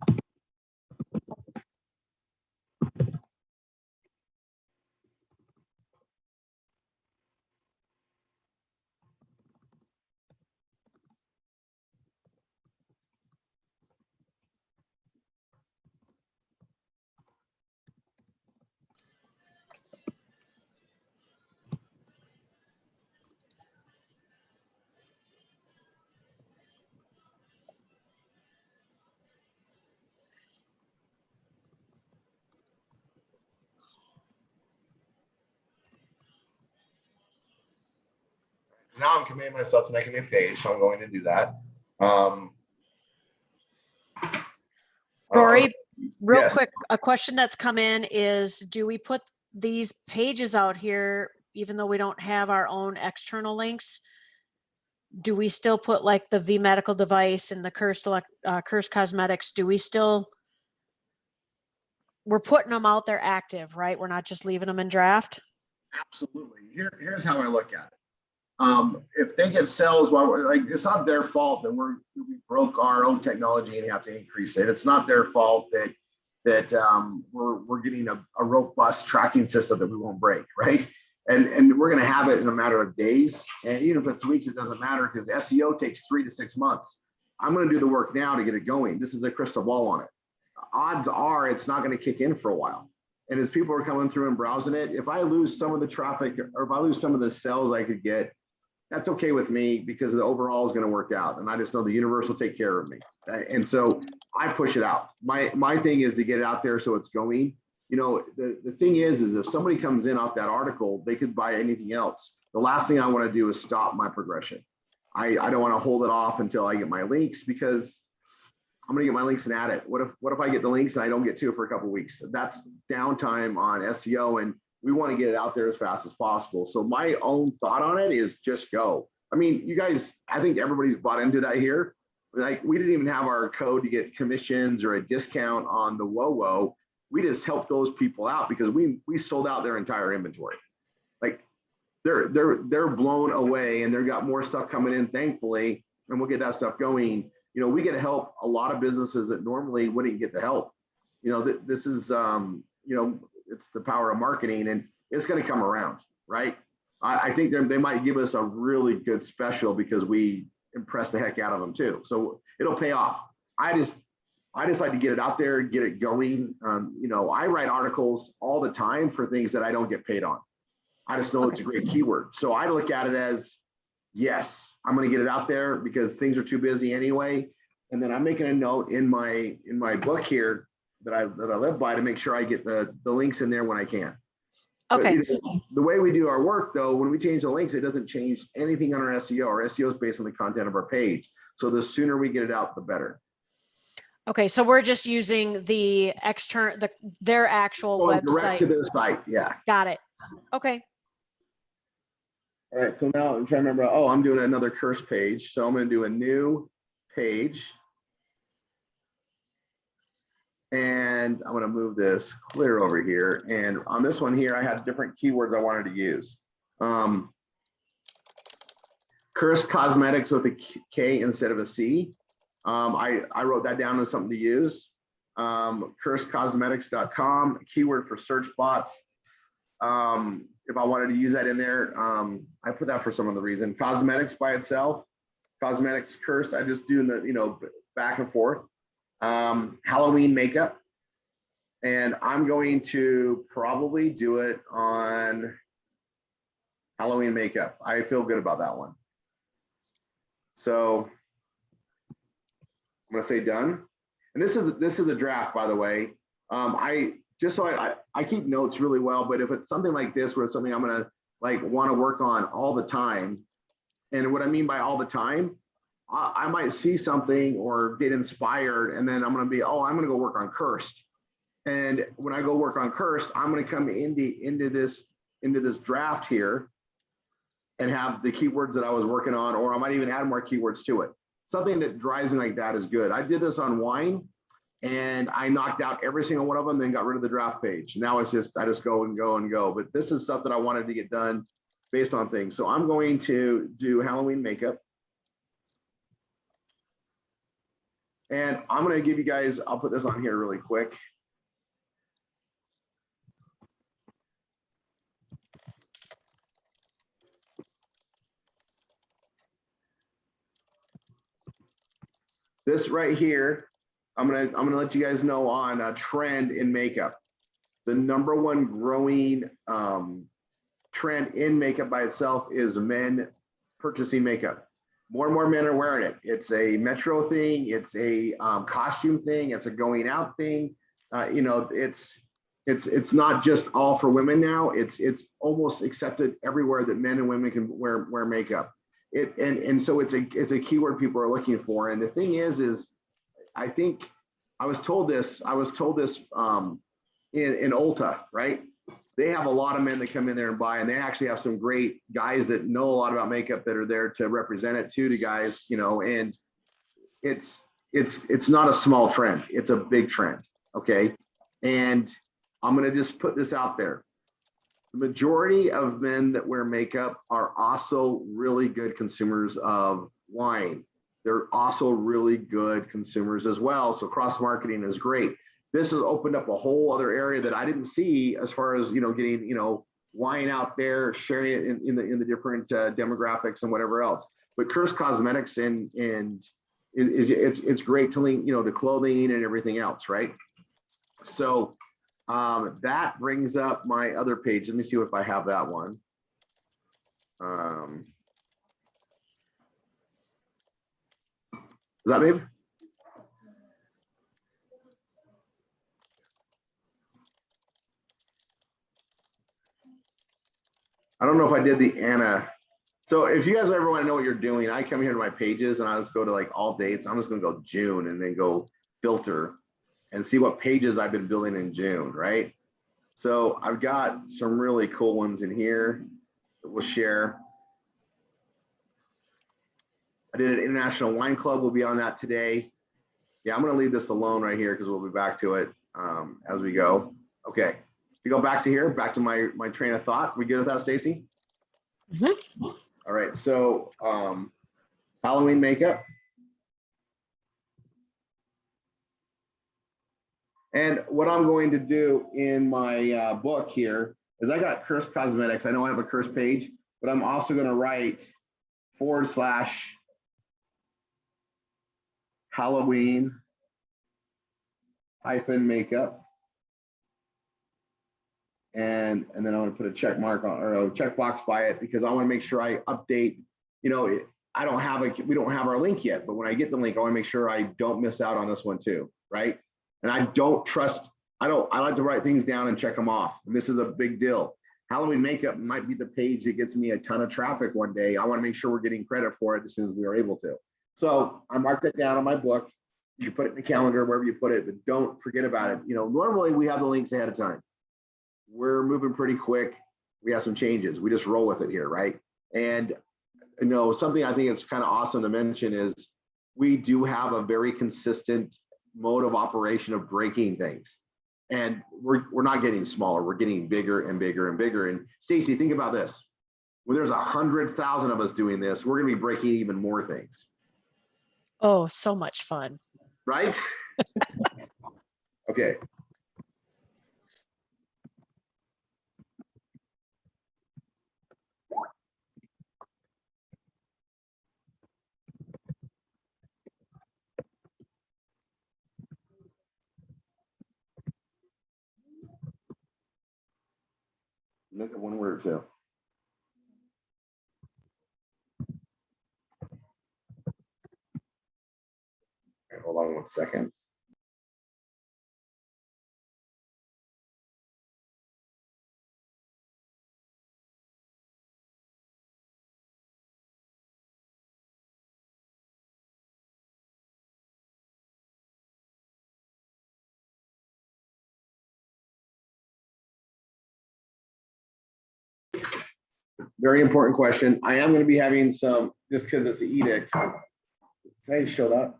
Now I'm committing myself to making a page, so I'm going to do that. Rory, real yes. quick, a question that's come in is, do we put these pages out here, even though we don't have our own external links? Do we still put like the V medical device and the cursed cosmetics? Do we still, we're putting them out there active, right? We're not just leaving them in draft? Absolutely. Here's how I look at it. If they get sales, while we're like, it's not their fault that we broke our own technology and have to increase it. It's not their fault that we're getting a robust tracking system that we won't break, right? And we're going to have it in a matter of days. And even if it's weeks, it doesn't matter because SEO takes 3 to 6 months. I'm going to do the work now to get it going. This is a crystal ball on it. Odds are it's not going to kick in for a while. And as people are coming through and browsing it, if I lose some of the traffic or if I lose some of the sales I could get, that's okay with me because the overall is going to work out. And I just know the universe will take care of me. And so I push it out. My thing is to get it out there so it's going. You know, the thing is if somebody comes in off that article, they could buy anything else. The last thing I want to do is stop my progression. I don't want to hold it off until I get my links because I'm going to get my links and add it. What if I get the links and I don't get to it for a couple of weeks? That's downtime on SEO, and we want to get it out there as fast as possible. So my own thought on it is just go. I mean, you guys, I think everybody's bought into that here. Like we didn't even have our code to get commissions or a discount on the WoWo. We just helped those people out because we sold out their entire inventory. Like they're blown away and they've got more stuff coming in, thankfully, and we'll get that stuff going. You know, we get to help a lot of businesses that normally wouldn't get the help. You know, this is, you know, it's the power of marketing and it's going to come around, right? I think they might give us a really good special because we impressed the heck out of them too. So it'll pay off. I just like to get it out there, get it going. You know, I write articles all the time for things that I don't get paid on. I just know it's a great keyword. So I look at it as, yes, I'm going to get it out there because things are too busy anyway. And then I'm making a note in my book here that I live by to make sure I get the links in there when I can. Okay. But, you know, the way we do our work though, when we change the links, it doesn't change anything on our SEO. Our SEO is based on the content of our page. So the sooner we get it out, the better. Okay. So we're just using the external, their actual Going website. direct to their site. Yeah. Got it. Okay. All right, so now I'm trying to remember, oh, I'm doing another curse page. So I'm going to do a new page. And I'm going to move this clear over here. And on this one here, I had different keywords I wanted to use. Cursed cosmetics with a K instead of a C. I wrote that down as something to use. Cursedcosmetics.com, keyword for search bots. If I wanted to use that in there, I put that for some other reason. Cosmetics by itself, cosmetics curse, I just do the, you know, back and forth. Halloween makeup, and I'm going to probably do it on Halloween makeup. I feel good about that one. So I'm going to say done. And this is a draft, by the way. I keep notes really well, but if it's something like this where it's something I'm going to like want to work on all the time, and what I mean by all the time, I might see something or get inspired, and then I'm going to be, oh, I'm going to go work on cursed. And when I go work on cursed, I'm going to come into this draft here and have the keywords that I was working on, or I might even add more keywords to it. Something that drives me like that is good. I did this on wine, and I knocked out every single one of them, then got rid of the draft page. Now it's just, I just go and go and go. But this is stuff that I wanted to get done based on things. So I'm going to do Halloween makeup. And I'm going to give you guys, I'll put this on here really quick. This right here, I'm gonna let you guys know on a trend in makeup. The #1 growing trend in makeup by itself is men purchasing makeup. More and more men are wearing it. It's a metro thing. It's a costume thing. It's a going out thing. You know, it's not just all for women now. It's almost accepted everywhere that men and women can wear makeup. And so it's a keyword people are looking for. And the thing is I think I was told this in Ulta, right? They have a lot of men that come in there and buy, and they actually have some great guys that know a lot about makeup that are there to represent it to guys, you know, and it's not a small trend. It's a big trend. Okay. And I'm going to just put this out there. The majority of men that wear makeup are also really good consumers of wine. They're also really good consumers as well. So cross marketing is great. This has opened up a whole other area that I didn't see as far as, you know, getting, you know, wine out there, sharing it in the different demographics and whatever else. But Curse Cosmetics and it's great to link, you know, to clothing and everything else, right? So that brings up my other page. Let me see if I have that one. Is that babe? I don't know if I did the Anna. So if you guys ever want to know what you're doing, I come here to my pages and I just go to like all dates. I'm just going to go June and then go filter and see what pages I've been building in June, right? So I've got some really cool ones in here that we'll share. I did an International Wine Club. We'll be on that today. Yeah, I'm going to leave this alone right here because we'll be back to it as we go. Okay. We go back to here, back to my train of thought. We good with that, Stacy? Mm-hmm. All right. So Halloween makeup. And what I'm going to do in my book here is I got Curse Cosmetics. I know I have a Curse page, but I'm also going to write / Halloween -makeup. And then I want to put a check mark on or a checkbox by it because I want to make sure I update, you know, we don't have our link yet, but when I get the link, I want to make sure I don't miss out on this one too, right? And I like to write things down and check them off. And this is a big deal. Halloween makeup might be the page that gets me a ton of traffic one day. I want to make sure we're getting credit for it as soon as we are able to. So I marked it down on my book. You can put it in the calendar, wherever you put it, but don't forget about it. You know, normally we have the links ahead of time. We're moving pretty quick. We have some changes. We just roll with it here, right? And you know, something I think it's kind of awesome to mention is we do have a very consistent mode of operation of breaking things. And we're not getting smaller. We're getting bigger and bigger and bigger. And Stacy, think about this. When there's 100,000 of us doing this, we're going to be breaking even more things. Oh, so much fun. Right? Okay. Make it one word too. Okay, hold on 1 second. Very important question. I am going to be having some, just because it's the edict. Can I show that?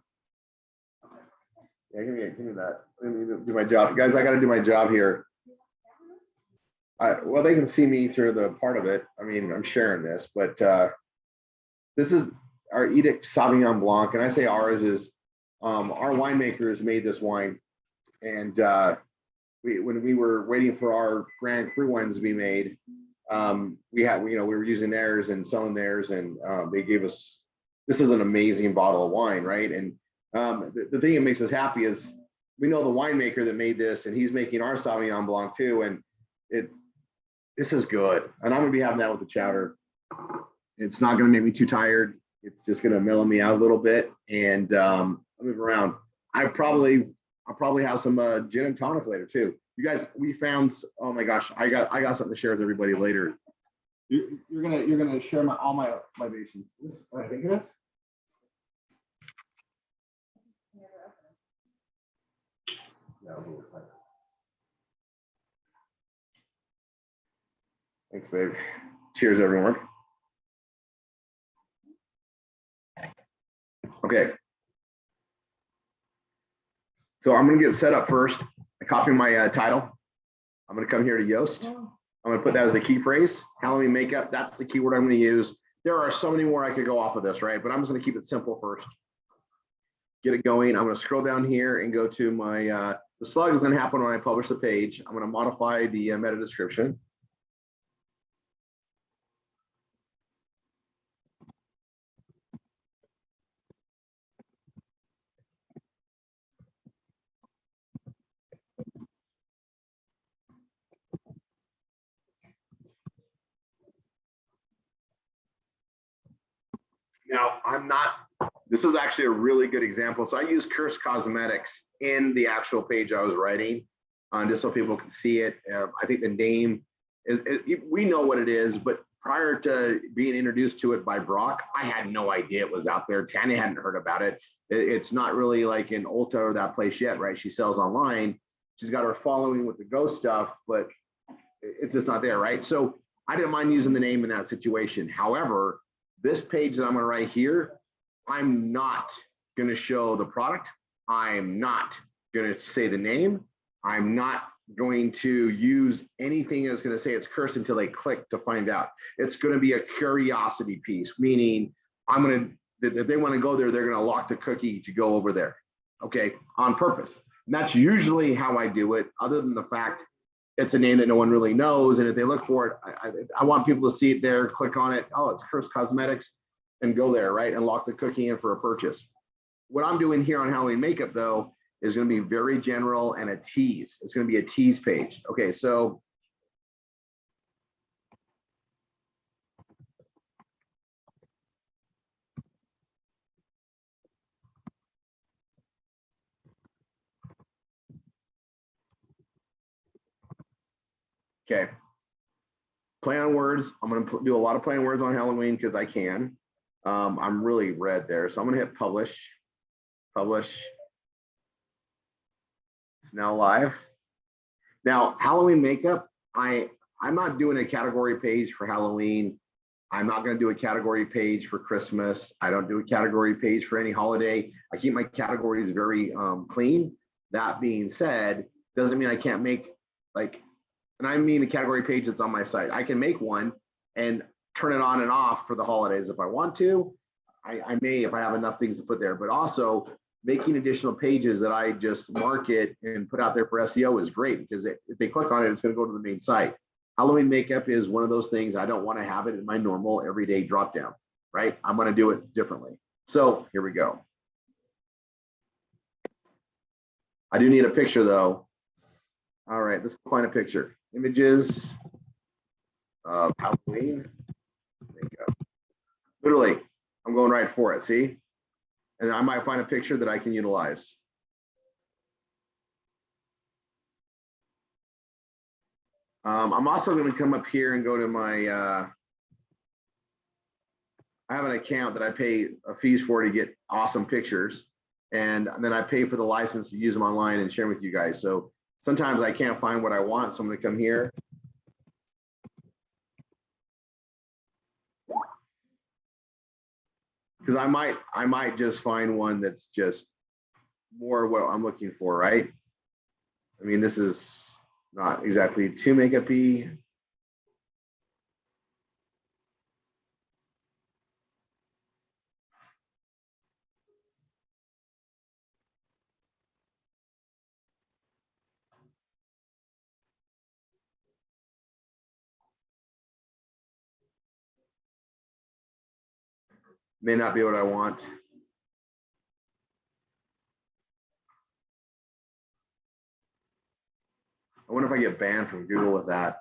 Yeah, give me that. Let me do my job. Guys, I got to do my job here. Well, they can see me through the part of it. I mean, I'm sharing this, but this is our Edict Sauvignon Blanc. And I say ours is our winemakers made this wine, and when we were waiting for our Grand Cru wines to be made, we were using theirs and selling theirs, and they gave us, this is an amazing bottle of wine, right? And the thing that makes us happy is we know the winemaker that made this, and he's making our Sauvignon Blanc too, and this is good. And I'm gonna be having that with the chowder. It's not gonna make me too tired. It's just gonna mellow me out a little bit, and I'll move around. I'll probably have some gin and tonic later too. You guys, we found, oh my gosh, I got something to share with everybody later. You're gonna share all my libations. This, I think it is. Yeah, a little tight. Thanks, babe. Cheers, everyone. Okay. So I'm going to get set up first. I copy my title. I'm going to come here to Yoast. I'm going to put that as a key phrase. Halloween makeup. That's the keyword I'm going to use. There are so many more I could go off of this, right? But I'm just going to keep it simple first. Get it going. I'm going to scroll down here and go to my, the slug is going to happen when I publish the page. I'm going to modify the meta description. Now, this is actually a really good example. So I use Curse Cosmetics in the actual page I was writing, just so people can see it. I think the name we know what it is, but prior to being introduced to it by Brock, I had no idea it was out there. Tanya hadn't heard about it. It's not really like in Ulta or that place yet, right? She sells online. She's got her following with the ghost stuff, but it's just not there, right? So I didn't mind using the name in that situation. However, this page that I'm gonna write here, I'm not gonna show the product. I'm not gonna say the name. I'm not going to use anything that's gonna say it's cursed until they click to find out. It's gonna be a curiosity piece, meaning if they wanna go there, they're gonna lock the cookie to go over there, okay, on purpose. And that's usually how I do it, other than the fact it's a name that no one really knows. And if they look for it, I want people to see it there, click on it. Oh, it's Curse Cosmetics, and go there, right? And lock the cookie in for a purchase. What I'm doing here on Halloween makeup, though, is going to be very general and a tease. It's going to be a tease page. Okay, so okay. Play on words. I'm going to do a lot of play on words on Halloween because I can. I'm really red there. So I'm going to hit publish. Publish. It's now live. Now, Halloween makeup, I'm not doing a category page for Halloween. I'm not going to do a category page for Christmas. I don't do a category page for any holiday. I keep my categories very clean. That being said, doesn't mean I can't make and I mean a category page that's on my site. I can make one and turn it on and off for the holidays if I want to. I may if I have enough things to put there, but also making additional pages that I just market and put out there for SEO is great because if they click on it, it's going to go to the main site. Halloween makeup is one of those things I don't want to have it in my normal everyday drop down, right? I'm going to do it differently. So here we go. I do need a picture though. All right, let's find a picture. Images of Halloween makeup. Literally, I'm going right for it, see? And I might find a picture that I can utilize. I'm also going to come up here and go to my, I have an account that I pay fees for to get awesome pictures. And then I pay for the license to use them online and share them with you guys. So sometimes I can't find what I want. So I'm going to come here. Because I might just find one that's just more what I'm looking for, right? I mean, this is not exactly too makeup-y. May not be what I want. I wonder if I get banned from Google with that.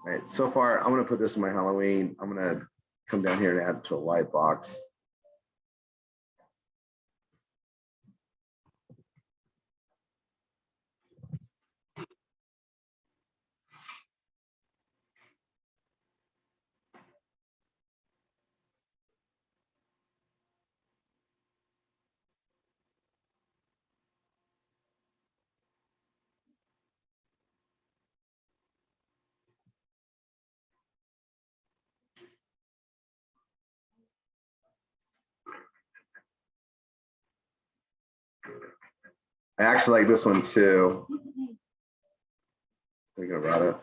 All right, so far, I'm gonna put this in my Halloween. I'm gonna come down here and add it to a light box. I actually like this one too. Thinking about it.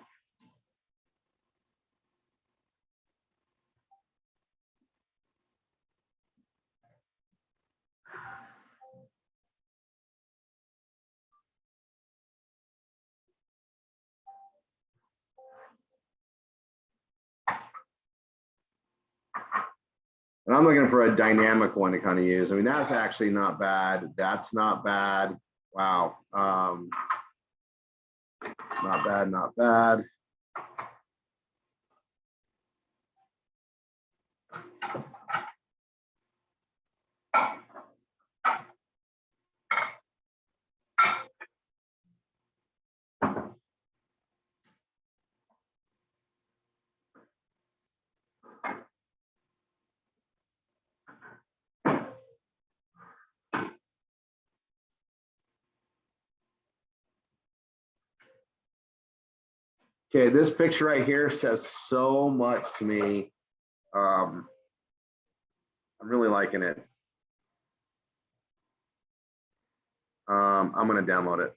And I'm looking for a dynamic one to kind of use. I mean, that's actually not bad. That's not bad. Wow. Not bad, not bad. Okay, this picture right here says so much to me. I'm really liking it. I'm gonna download it.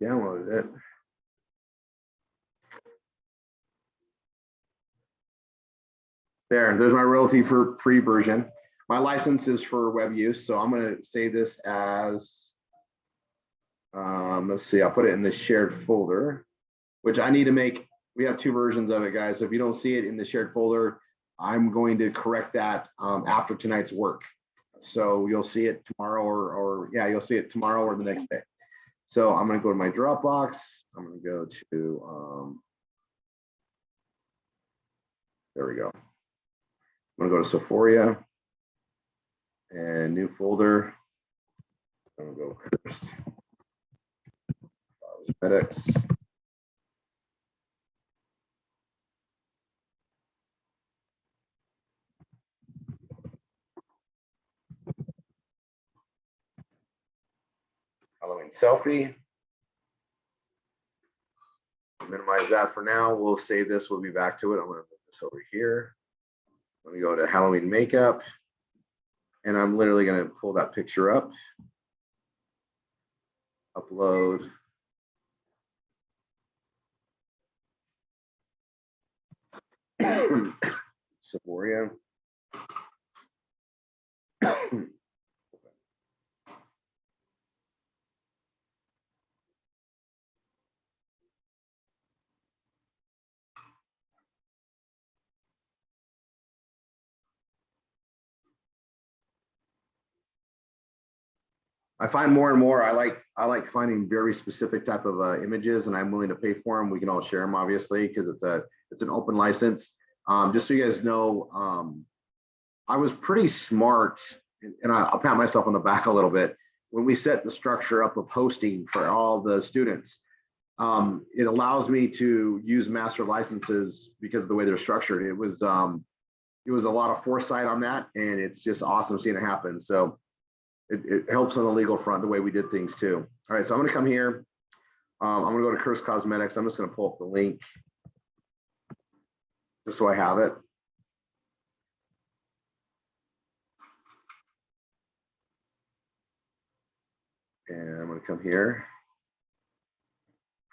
Downloaded it. There's my royalty for free version. My license is for web use, so I'm going to save this as, let's see, I'll put it in the shared folder, which I need to make. We have two versions of it, guys. So if you don't see it in the shared folder, I'm going to correct that after tonight's work. So you'll see it tomorrow or yeah, you'll see it tomorrow or the next day. So I'm going to go to my Dropbox. I'm going to go to, there we go. I'm going to go to Sephoria and new folder. I'm going to go first. Cosmetics. Halloween selfie. Minimize that for now. We'll save this. We'll be back to it. I'm going to move this over here. Let me go to Halloween makeup. And I'm literally going to pull that picture up. Upload. Sephoria. I find more and more I like finding very specific type of images, and I'm willing to pay for them. We can all share them, obviously, because it's an open license. Just so you guys know, I was pretty smart, and I'll pat myself on the back a little bit when we set the structure up of hosting for all the students. It allows me to use master licenses because of the way they're structured. It was it was a lot of foresight on that, and it's just awesome seeing it happen. So it helps on the legal front, the way we did things too. All right, so I'm gonna come here. I'm gonna go to Curse Cosmetics. I'm just gonna pull up the link just so I have it. And I'm gonna come here,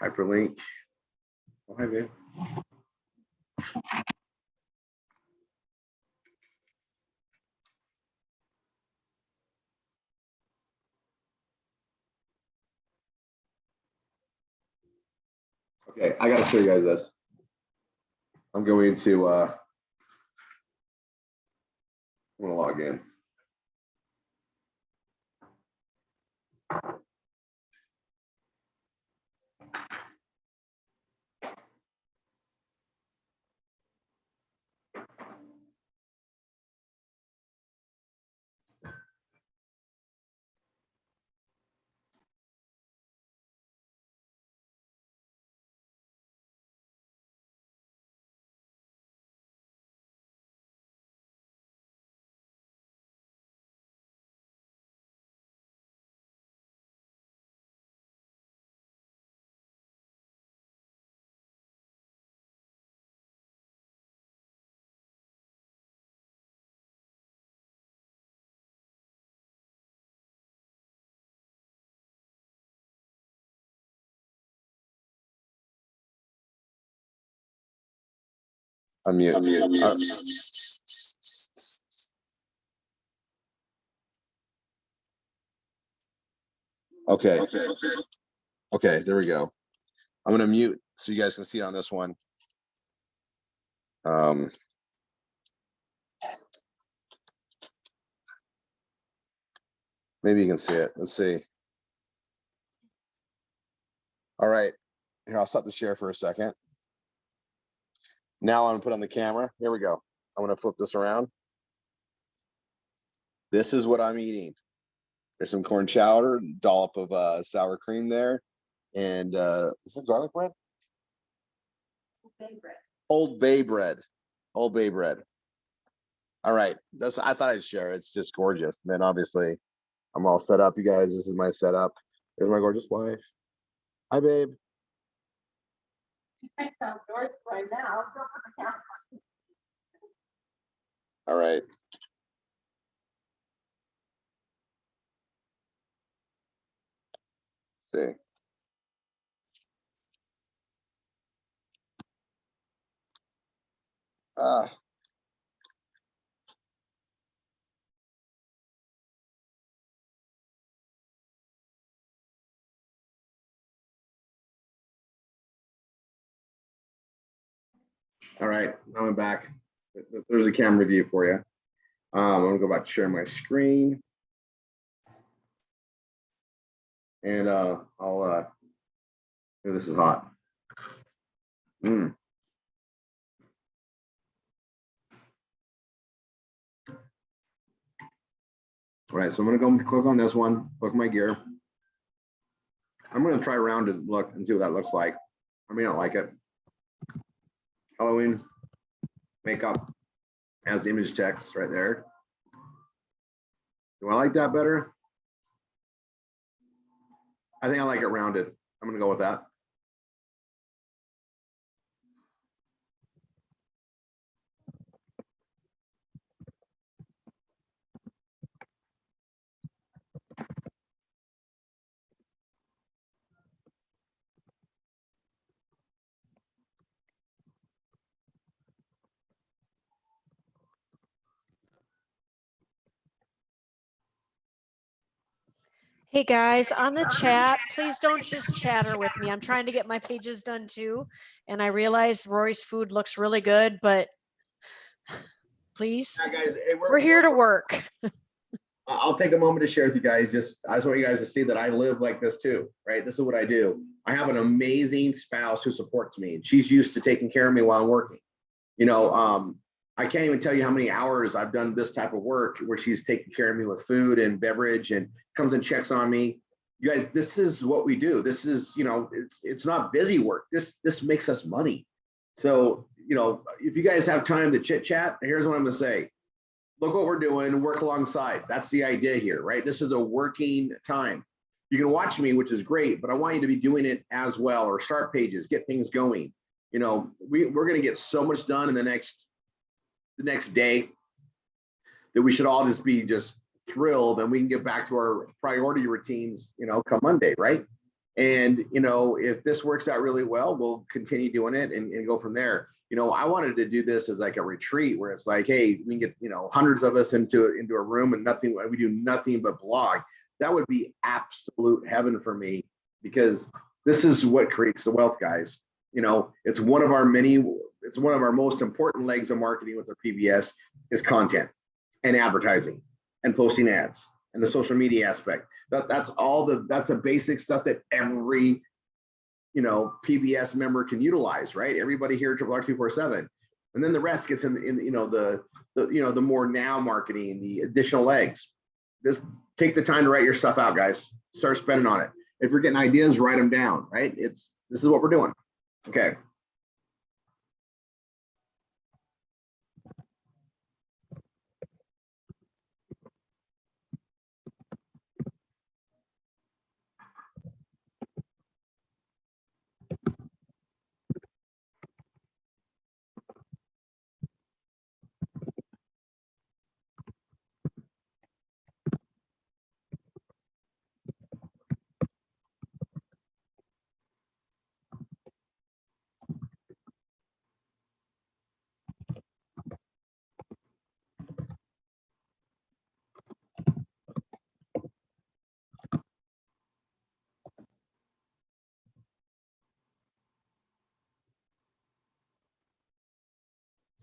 hyperlink. Oh, hi, babe. Okay, I gotta show you guys this. I'm going to I'm gonna log in. Unmute. Okay. Okay, there we go. I'm gonna mute so you guys can see on this one. Maybe you can see it. Let's see. All right. Here, I'll stop the share for a second. Now I'm gonna put on the camera. Here we go. I'm gonna flip this around. This is what I'm eating. There's some corn chowder, dollop of sour cream there, and is it garlic bread? Old Bay bread. Old Bay bread. All right. That's, I thought I'd share. It's just gorgeous. And then obviously I'm all set up, you guys. This is my setup. There's my gorgeous wife. Hi, babe. All right. Let's see. All right, now I'm back. There's a camera view for you. I'm gonna go back to share my screen. And I'll this is hot. All right, so I'm gonna go click on this one, book my gear. I'm gonna try around and look and see what that looks like. I may not like it. Halloween makeup as image text right there. Do I like that better? I think I like it rounded. I'm gonna go with that. Hey guys, on the chat, please don't just chatter with me. I'm trying to get my pages done too. And I realize Rory's food looks really good, but please, Yeah, guys, we're here to work. I'll take a moment to share with you guys. I just want you guys to see that I live like this too, right? This is what I do. I have an amazing spouse who supports me, and she's used to taking care of me while I'm working. You know, I can't even tell you how many hours I've done this type of work where she's taking care of me with food and beverage and comes and checks on me. You guys, this is what we do. This is, you know, it's not busy work. This makes us money. So you know, if you guys have time to chit chat, here's what I'm gonna say. Look what we're doing, work alongside. That's the idea here, right? This is a working time. You can watch me, which is great, but I want you to be doing it as well, or start pages, get things going. You know, we're gonna get so much done in the next day that we should all just be thrilled, and we can get back to our priority routines, you know, come Monday, right? And, you know, if this works out really well, we'll continue doing it and go from there. You know, I wanted to do this as like a retreat where it's like, hey, we can get, you know, hundreds of us into a room and we do nothing but blog. That would be absolute heaven for me, because this is what creates the wealth, guys. You know, it's one of our most important legs of marketing with our PBS is content and advertising and posting ads and the social media aspect. That's the basic stuff that every, you know, PBS member can utilize, right? Everybody here at RRR247, and then the rest gets in you know, the more now marketing, the additional legs. Take the time to write your stuff out, guys. Start spending on it. If you're getting ideas, write them down, right? This is what we're doing. Okay.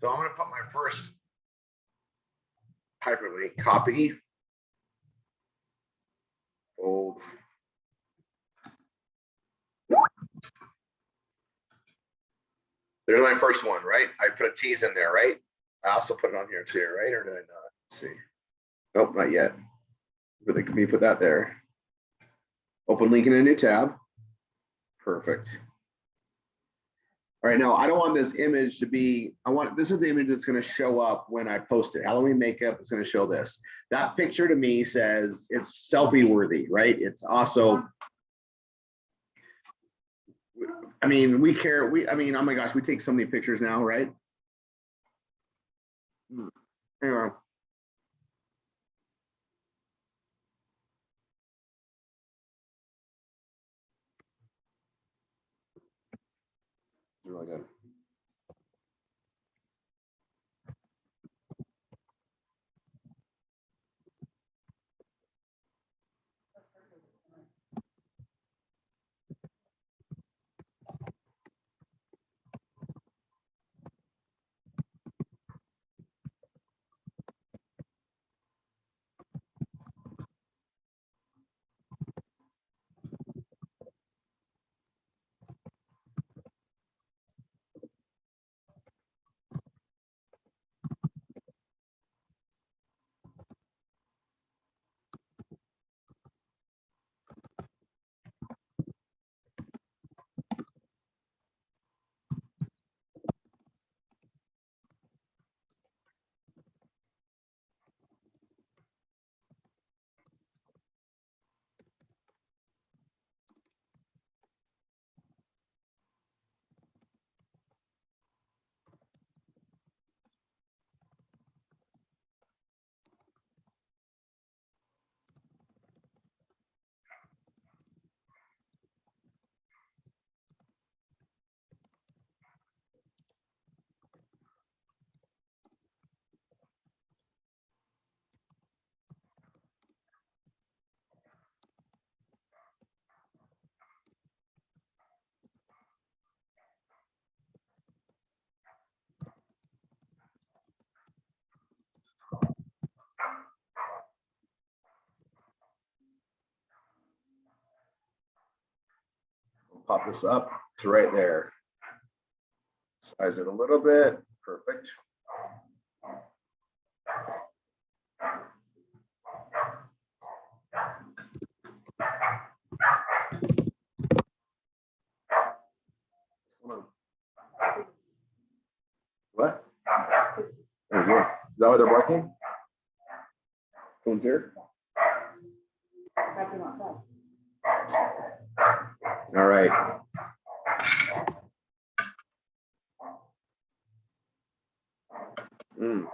So I'm going to put my first hyperlink, copy, fold. There's my first one, right? I put a tease in there, right? I also put it on here too, right? Or did I not? Let's see. Nope, not yet. Let me put that there. Open link in a new tab. Perfect. All right, now I don't want this image to be, this is the image that's going to show up when I post it. Halloween makeup is going to show this. That picture to me says it's selfie worthy, right? It's also, I mean, we care. Oh my gosh, we take so many pictures now, right? Anyway. Really good. Pop this up to right there. Size it a little bit. Perfect. bathroom outside. All right. Mm.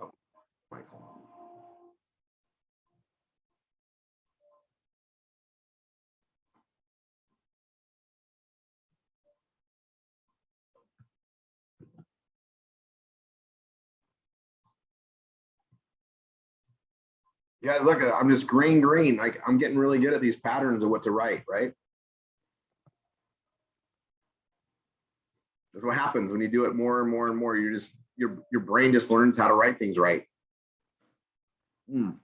Oh, Michael. You guys, look, I'm just green. Like I'm getting really good at these patterns of what to write, right? That's what happens when you do it more and more and more. You're just your brain just learns how to write things right. Mm.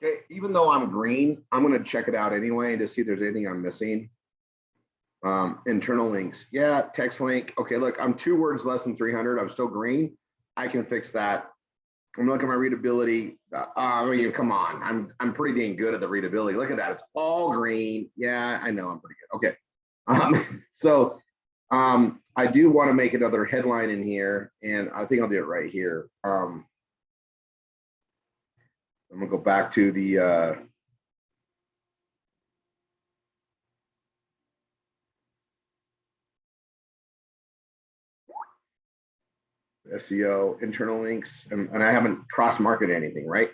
Okay, even though I'm green, I'm going to check it out anyway to see if there's anything I'm missing. Internal links. Yeah, text link. Okay, look, I'm 2 words less than 300. I'm still green. I can fix that. I'm looking at my readability. I mean, come on. I'm pretty dang good at the readability. Look at that. It's all green. Yeah, I know I'm pretty good. Okay. So I do want to make another headline in here, and I think I'll do it right here. I'm gonna go back to the SEO internal links, and I haven't cross-marketed anything, right?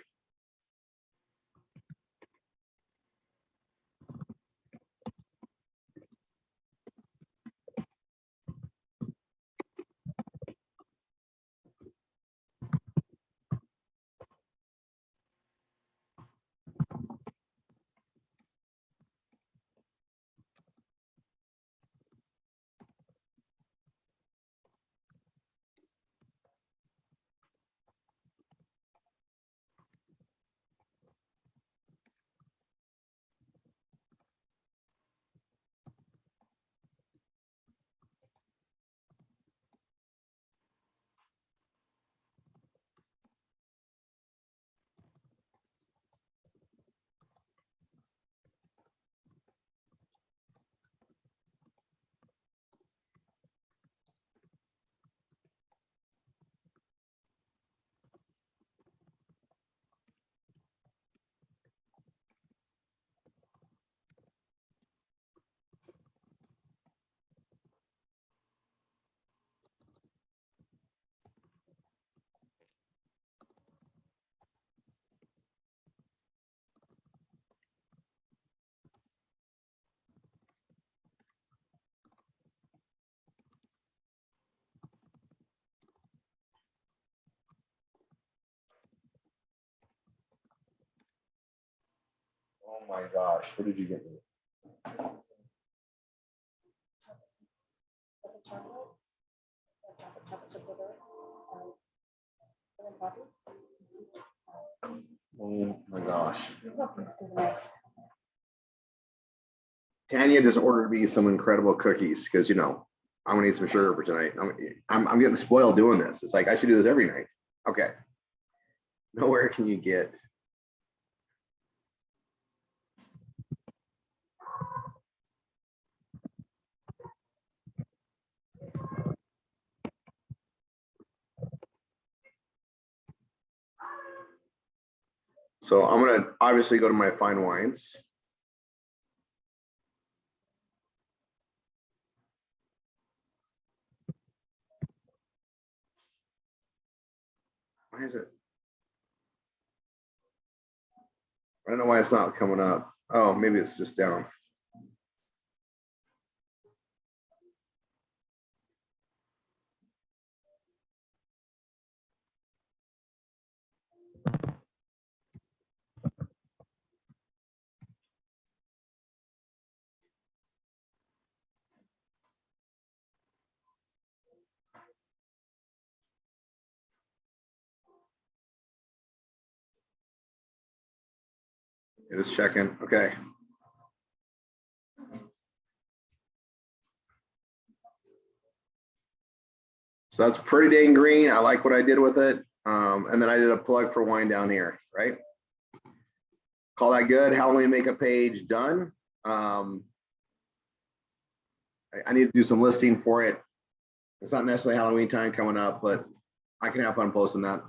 Oh my gosh, what did you get me? Oh my gosh. Tanya just ordered me some incredible cookies because, you know, I'm gonna eat some sugar for tonight. I'm getting spoiled doing this. It's like I should do this every night. Okay. Nowhere can you get. So I'm gonna obviously go to my fine wines. Why is it? I don't know why it's not coming up. Oh, maybe it's just down. It is checking. Okay. So that's pretty dang green. I like what I did with it. And then I did a plug for wine down here, right? Call that good. Halloween makeup page done. I need to do some listing for it. It's not necessarily Halloween time coming up, but I can have fun posting that.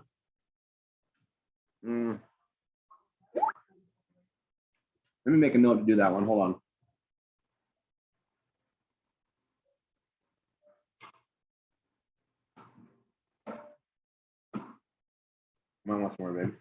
Let me make a note to do that one. Hold on. Come on, once more, baby.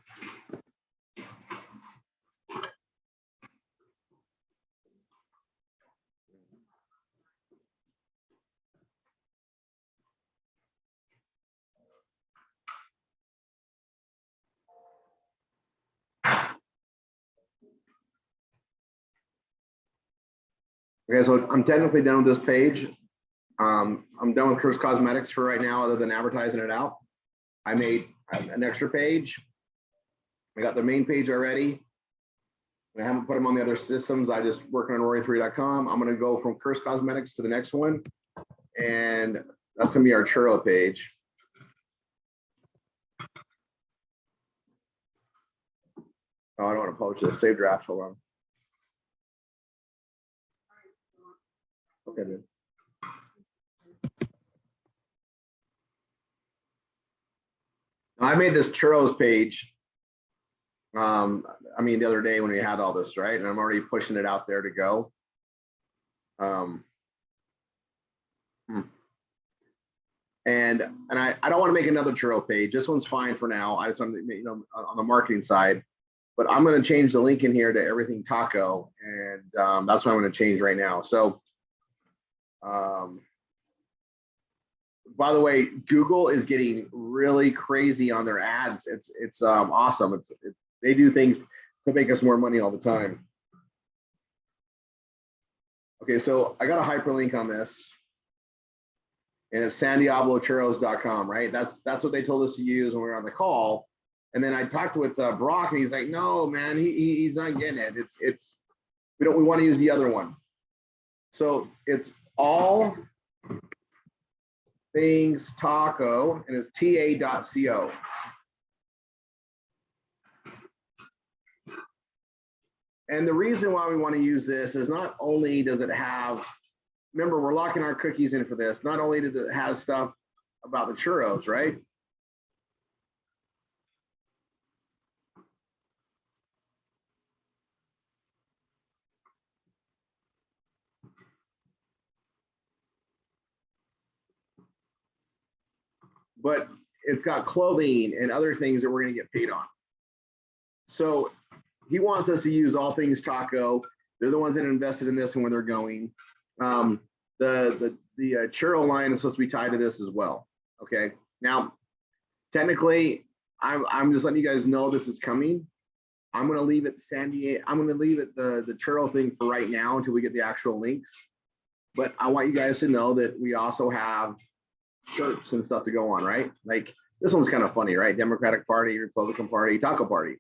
Okay, so I'm technically done with this page. I'm done with Curse Cosmetics for right now, other than advertising it out. I made an extra page. I got the main page already. I haven't put them on the other systems. I just working on Rory3.com. I'm going to go from Curse Cosmetics to the next one. And that's going to be our churro page. Oh, I don't want to publish this. Save draft. Hold on. Okay, dude. I made this churros page. I mean, the other day when we had all this, right? And I'm already pushing it out there to go. And I don't want to make another churro page. This one's fine for now. I just want to, you know, on the marketing side, but I'm going to change the link in here to everything taco, and that's what I'm going to change right now. So, by the way, Google is getting really crazy on their ads. It's awesome. They do things to make us more money all the time. Okay, so I got a hyperlink on this, and it's sandiablochurros.com, right? That's what they told us to use when we were on the call. And then I talked with Brock, and he's like, "No, man, he's not getting it. We want to use the other one." So it's all things taco, and it's ta.co. And the reason why we want to use this is not only does it have, remember, we're locking our cookies in for this. Not only does it have stuff about the churros, right? But it's got clothing and other things that we're going to get paid on. So he wants us to use all things taco. They're the ones that invested in this and where they're going. The churro line is supposed to be tied to this as well. Okay. Now, technically, I'm just letting you guys know this is coming. I'm going to leave it I'm going to leave it the churro thing for right now until we get the actual links. But I want you guys to know that we also have shirts and stuff to go on, right? Like this one's kind of funny, right? Democratic Party, Republican Party, Taco Party,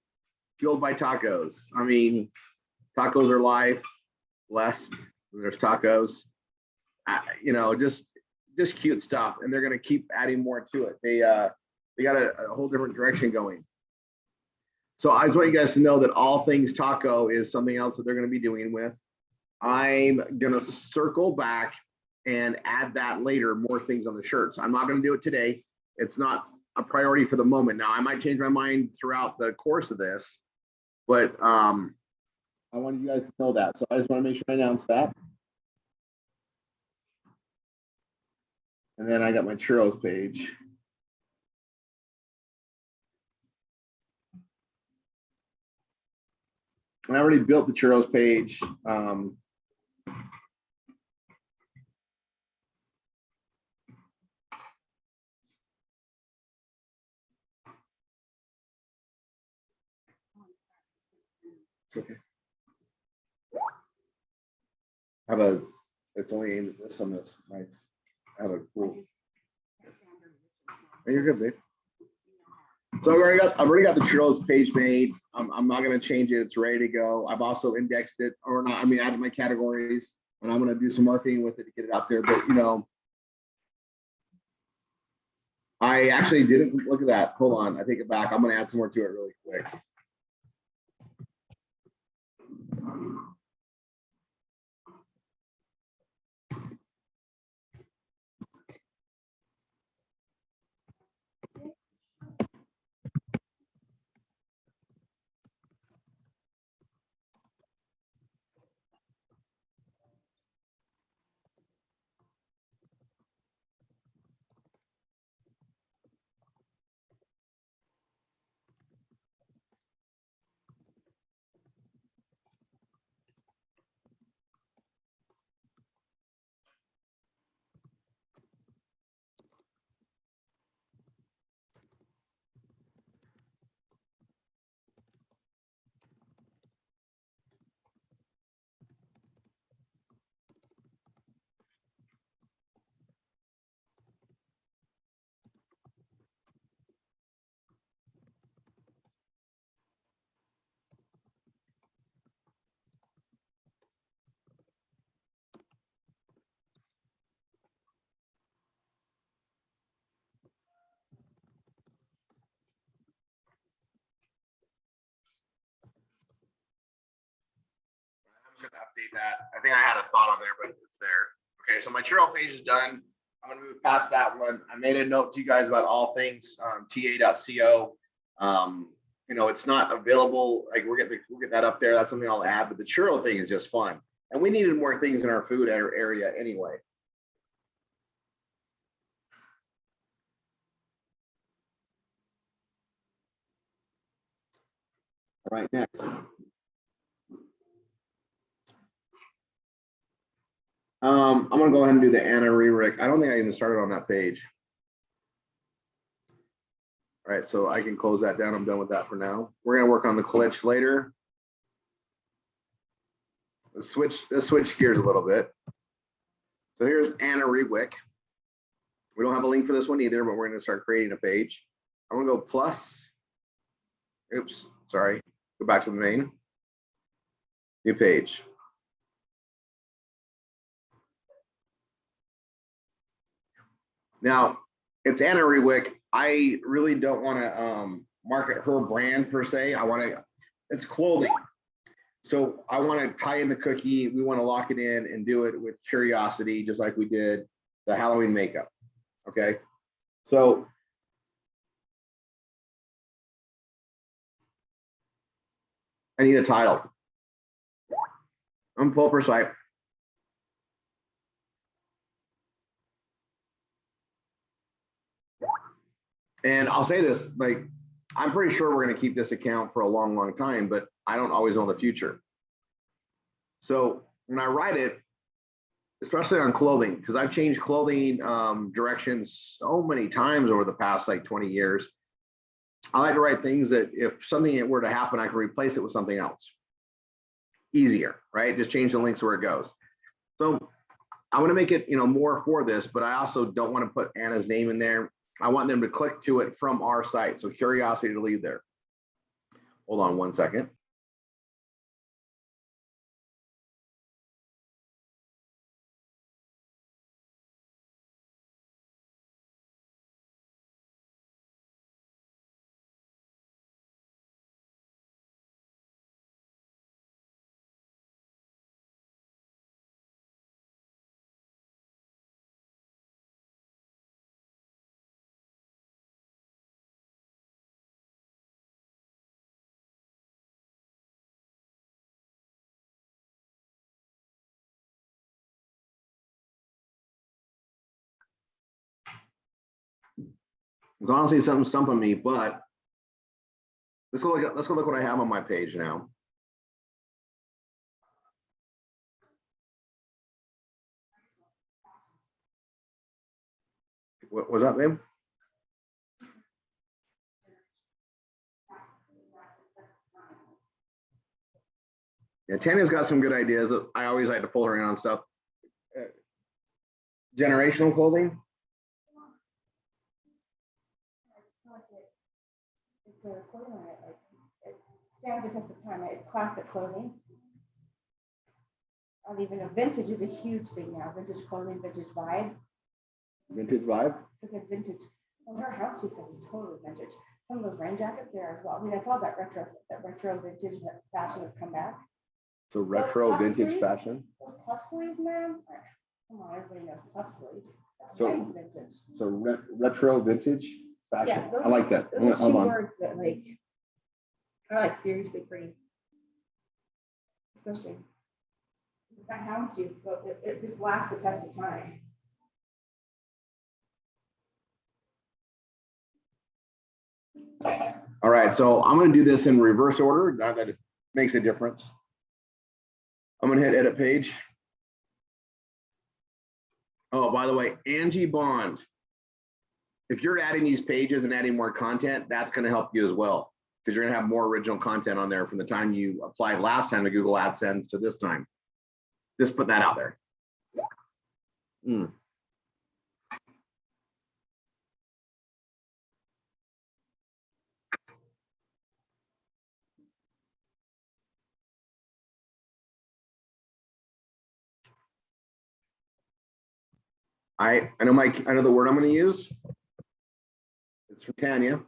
fueled by tacos. I mean, tacos are life. Blessed. There's tacos. You know, just cute stuff, and they're going to keep adding more to it. They got a whole different direction going. So I just want you guys to know that all things taco is something else that they're going to be doing with. I'm going to circle back and add that later, more things on the shirts. I'm not going to do it today. It's not a priority for the moment. Now, I might change my mind throughout the course of this, but I wanted you guys to know that. So I just want to make sure I announce that. And then I got my churros page. And I already built the churros page. It's okay. It's only aimed at this on this. Nice. I have a cool. Oh, you're good, babe. So I've already got the churros page made. I'm not going to change it. It's ready to go. I've also indexed it, or not. I mean, added my categories, and I'm going to do some marketing with it to get it out there. But you know, I actually didn't look at that. Hold on, I take it back. I'm going to add some more to it really quick. just gonna update that. I think I had a thought on there, but it's there. Okay, so my churro page is done. I'm gonna move past that one. I made a note to you guys about all things ta.co. You know, it's not available. Like we'll get that up there. That's something I'll add. But the churro thing is just fun, and we needed more things in our food area anyway. All right, next. I'm gonna go ahead and do the Anna Rerick. I don't think I even started on that page. All right, so I can close that down. I'm done with that for now. We're gonna work on the glitch later. Let's switch gears a little bit. So here's Anna Rewick. We don't have a link for this one either, but we're gonna start creating a page. I'm gonna go plus. Oops, sorry. Go back to the main. New page. Now, it's Anna Rewick. I really don't want to market her brand per se. It's clothing. So I want to tie in the cookie. We want to lock it in and do it with curiosity, just like we did the Halloween makeup. Okay. So I need a title. I'm pull per site. And I'll say this, like, I'm pretty sure we're going to keep this account for a long, long time, but I don't always know the future. So when I write it, especially on clothing, because I've changed clothing directions so many times over the past like 20 years, I like to write things that if something were to happen, I can replace it with something else. Easier, right? Just change the links where it goes. So I want to make it, more for this, but I also don't want to put Anna's name in there. I want them to click to it from our site. So curiosity to leave there. Hold on one second. It's honestly something stumping me, but let's go look what I have on my page now. What was that, babe? Yeah, Tanya's got some good ideas. I always like to pull her in on stuff. Generational clothing. It's a clothing line, it stands the test of time. It's classic clothing. Or even a vintage is a huge thing now. Vintage clothing, vintage vibe. Vintage vibe. It's like a vintage. Well, her house, she said, is totally vintage. Some of those rain jackets there as well. I mean, that's all that retro vintage fashion has come back. So retro vintage sleeves, fashion. Those puff sleeves, man. Come on, everybody knows puff sleeves. That's So- right vintage. So retro vintage fashion. Yeah, those I like that. Those are Hold two on. words that are like seriously pretty. Especially if that houndstooth, but it just lasts the test of time. All right, so I'm going to do this in reverse order. Not that it makes a difference. I'm going to hit edit page. Oh, by the way, Angie Bond. If you're adding these pages and adding more content, that's going to help you as well, because you're going to have more original content on there from the time you applied last time to Google AdSense to this time. Just put that out there. I know the word I'm going to use. It's from Tanya.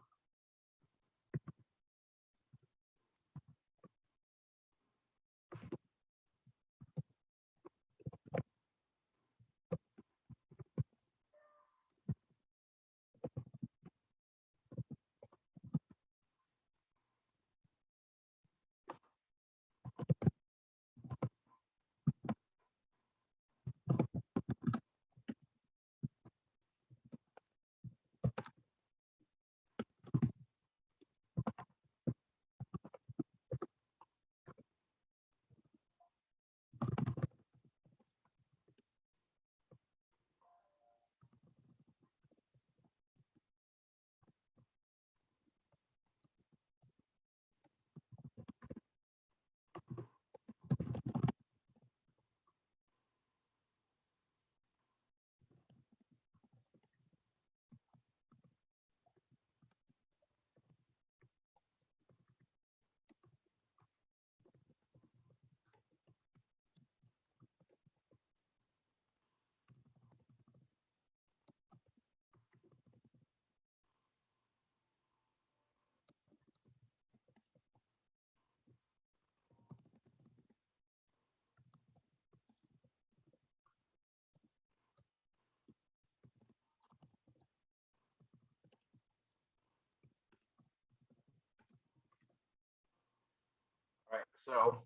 So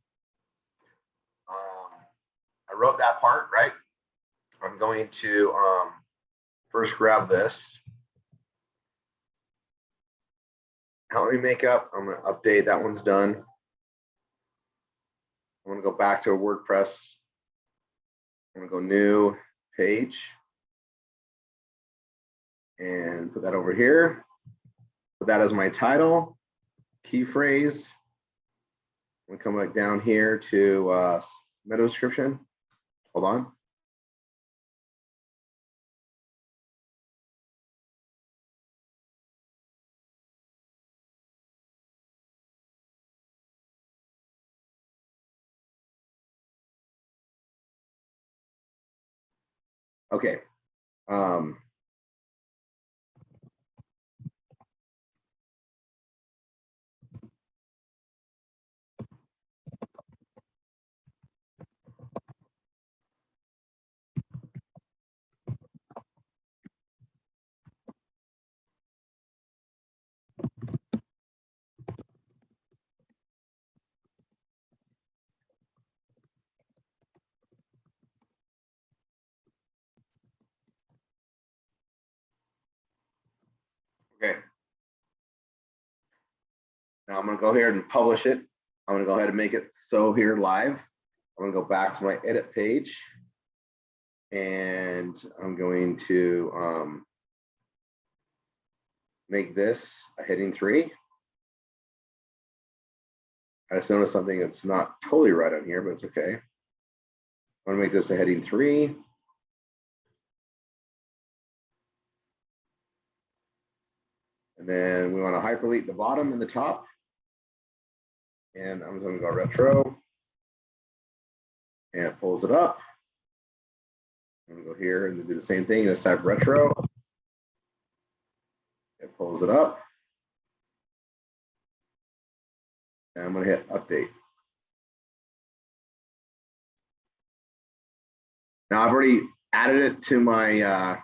I wrote that part, right? I'm going to first grab this. Help me make up. I'm going to update. That one's done. I'm going to go back to WordPress. I'm going to go new page and put that over here. Put that as my title, key phrase. I'm going to come back down here to meta description. Hold on. Okay. Okay. Now I'm going to go here and publish it. I'm going to go ahead and make it so here live. I'm going to go back to my edit page. And I'm going to make this a heading 3. I just noticed something that's not totally right on here, but it's okay. I'm going to make this a heading 3. And then we want to hyperlink the bottom and the top. And I'm just going to go retro. And it pulls it up. I'm going to go here and do the same thing. Just type retro. It pulls it up. And I'm going to hit update. Now I've already added it to my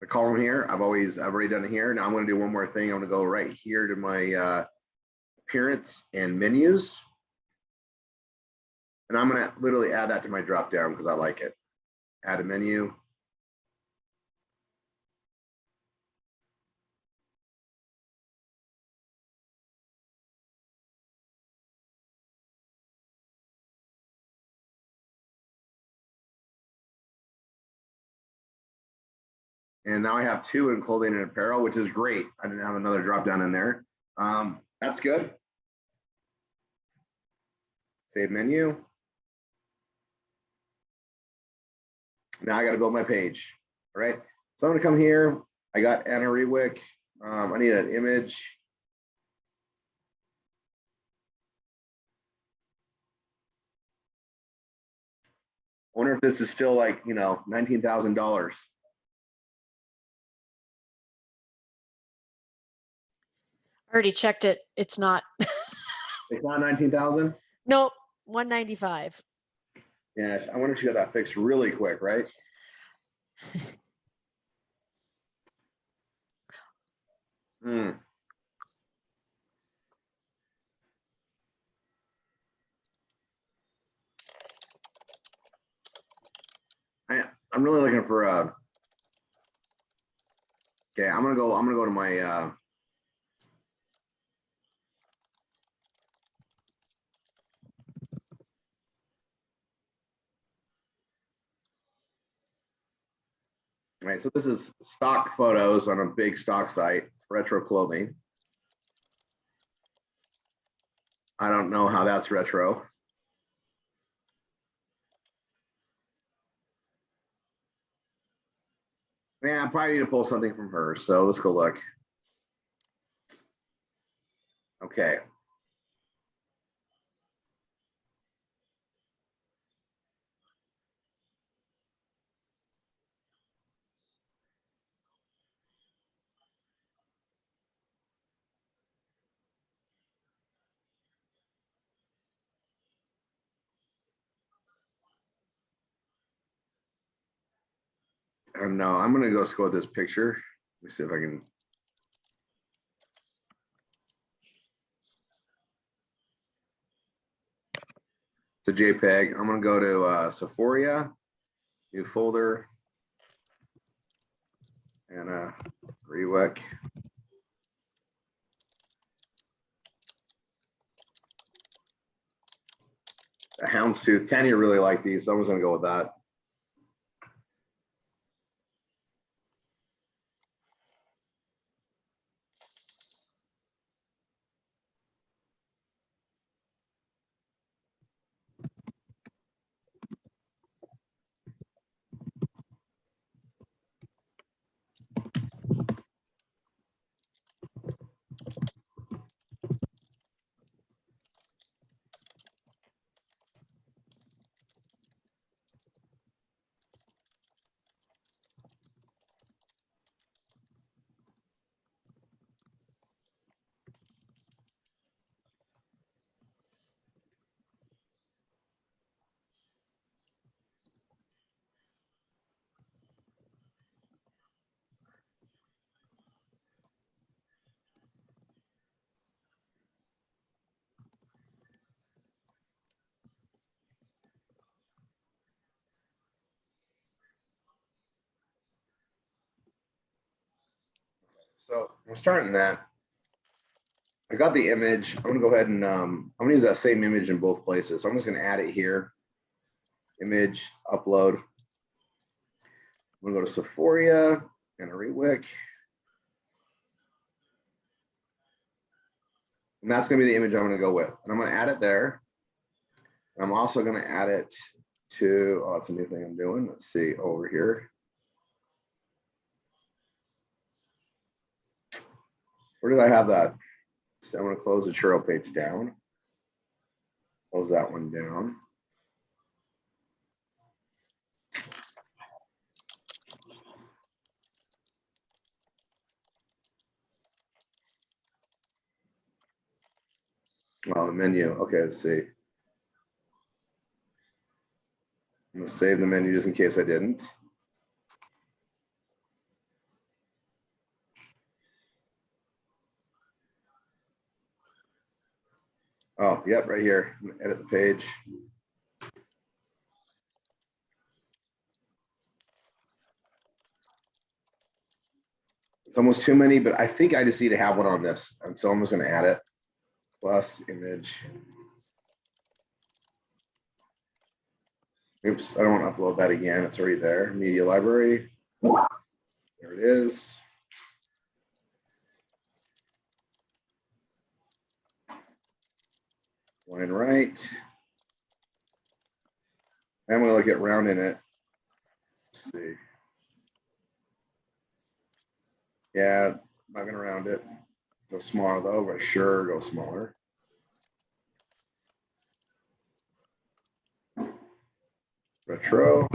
the column here. I've already done it here. Now I'm going to do one more thing. I'm going to go right here to my appearance and menus. And I'm going to literally add that to my drop down because I like it. Add a menu. And now I have 2 in clothing and apparel, which is great. I didn't have another drop down in there. That's good. Save menu. Now I got to build my page. All right. So I'm going to come here. I got Anna Rewick. I need an image. I wonder if this is still like, you know, $19,000. Already checked it. It's not. It's not 19,000. Nope. 195. Yes. I wonder if she got that fixed really quick, right? I'm really looking for a. Okay, I'm gonna go to my all right, so this is stock photos on a big stock site, retro clothing. I don't know how that's retro. Yeah, I probably need to pull something from her. So let's go look. Okay. No, I'm gonna go score this picture. Let me see if I can. a JPEG. I'm gonna go to Sephora, new folder, and rework. A houndstooth. Tanya really liked these, so I was gonna go with that. So I'm starting that. I got the image. I'm gonna go ahead and I'm gonna use that same image in both places. So I'm just gonna add it here. Image, upload. I'm gonna go to Sephora and a rewick. And that's gonna be the image I'm gonna go with. And I'm gonna add it there. And I'm also gonna add it to, oh, it's a new thing I'm doing. Let's see over here. Where did I have that? So I'm gonna close the churro page down. Close that one down. Well, the menu. Okay, let's see. I'm gonna save the menu just in case I didn't. Oh, yep, right here. Edit the page. It's almost too many, but I think I just need to have one on this. And so I'm just gonna add it. Plus image. Oops, I don't want to upload that again. It's already there. Media library. There it is. Line right. I'm gonna look at rounding it. Let's see. Yeah, I'm not gonna round it. Go smaller though, but sure, go smaller. Retro.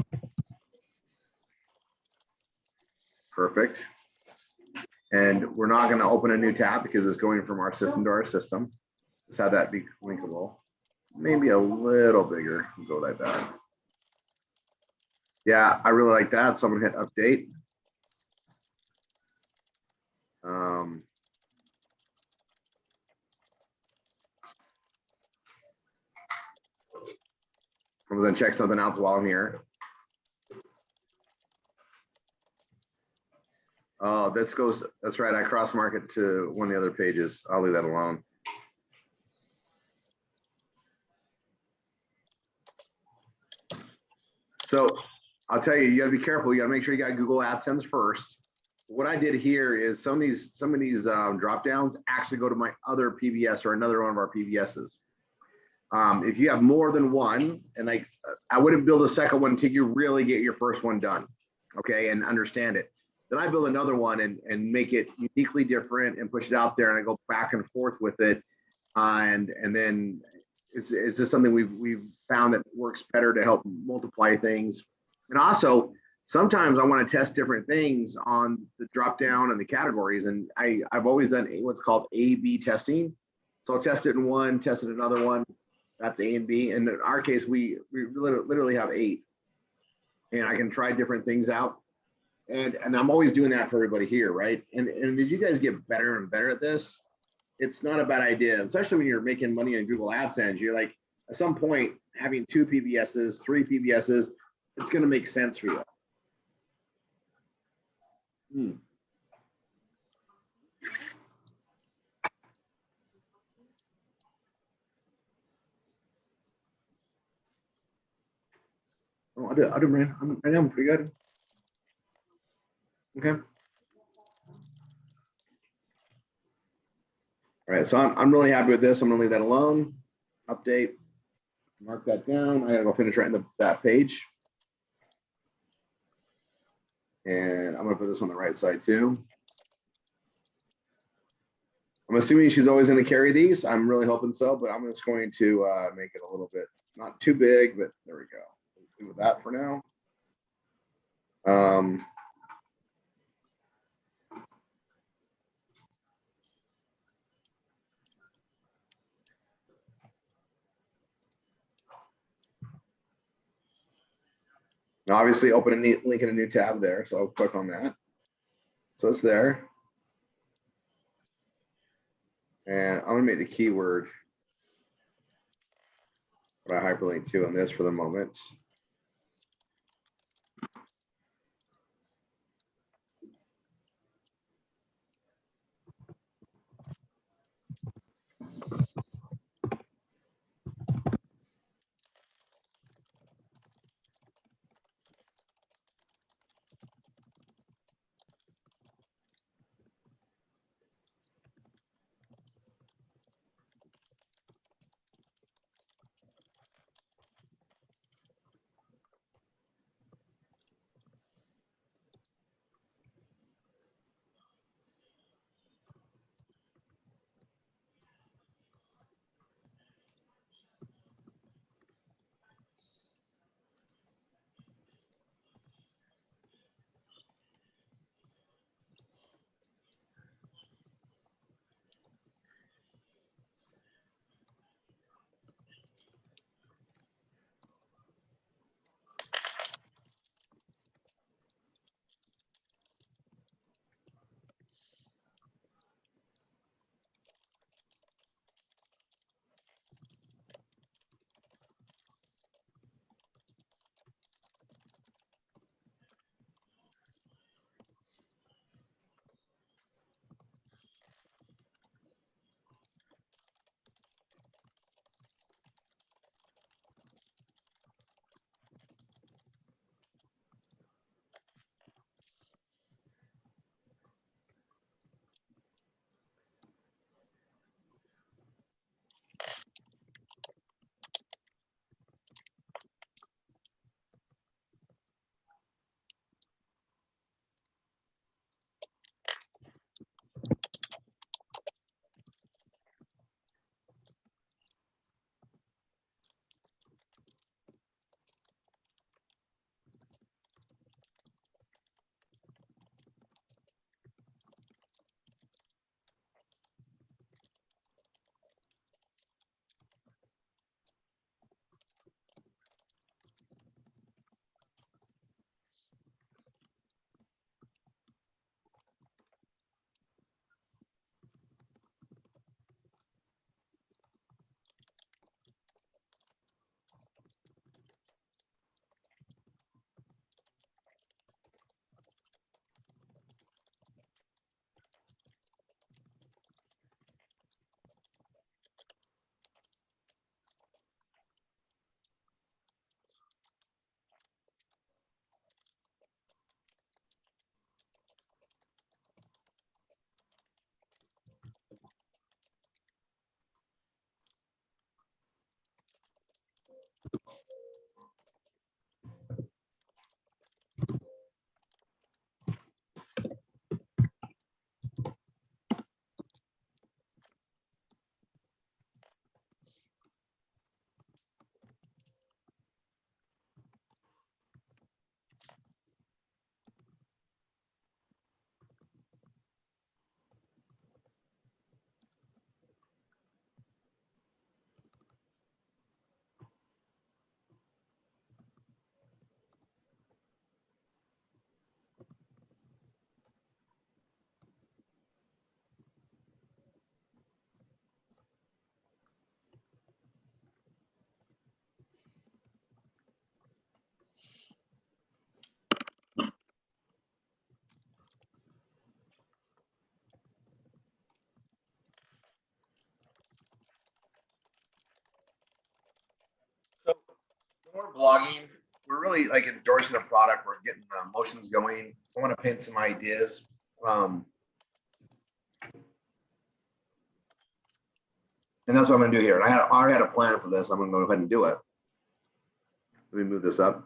Perfect. And we're not going to open a new tab because it's going from our system to our system. Let's have that be linkable. Maybe a little bigger. We'll go like that. Yeah, I really like that. So I'm going to hit update. I'm going to check something out while I'm here. Oh, this goes, that's right. I cross mark it to one of the other pages. I'll leave that alone. So I'll tell you, you gotta be careful. You gotta make sure you got Google AdSense first. What I did here is some of these drop downs actually go to my other PBS or another one of our PBSs. If you have more than one, and like I wouldn't build a second one until you really get your first one done, okay, and understand it. Then I build another one and make it uniquely different and push it out there, and I go back and forth with it, and then it's just something we've found that works better to help multiply things. And also sometimes I want to test different things on the drop down and the categories, and I've always done what's called A/B testing. So I'll test it in one, test it in another one. That's A and B. And in our case, we literally have 8, and I can try different things out. And I'm always doing that for everybody here, right? And as you guys get better and better at this, it's not a bad idea, especially when you're making money on Google AdSense. You're like, at some point, having 2 PBSs, 3 PBSs, it's going to make sense for you. Oh, I do, man. I'm pretty good. Okay. All right, so I'm really happy with this. I'm gonna leave that alone. Update, mark that down. I gotta go finish writing that page. And I'm gonna put this on the right side too. I'm assuming she's always gonna carry these. I'm really hoping so, but I'm just going to make it a little bit, not too big, but there we go. Do with that for now. Now obviously open a new link in a new tab there. So I'll click on that. So it's there. And I'm gonna make the keyword what I hyperlink to on this for the moment. we're blogging, we're really like endorsing a product. We're getting motions going. I want to pin some ideas. And that's what I'm going to do here. And I already had a plan for this. I'm going to go ahead and do it. Let me move this up.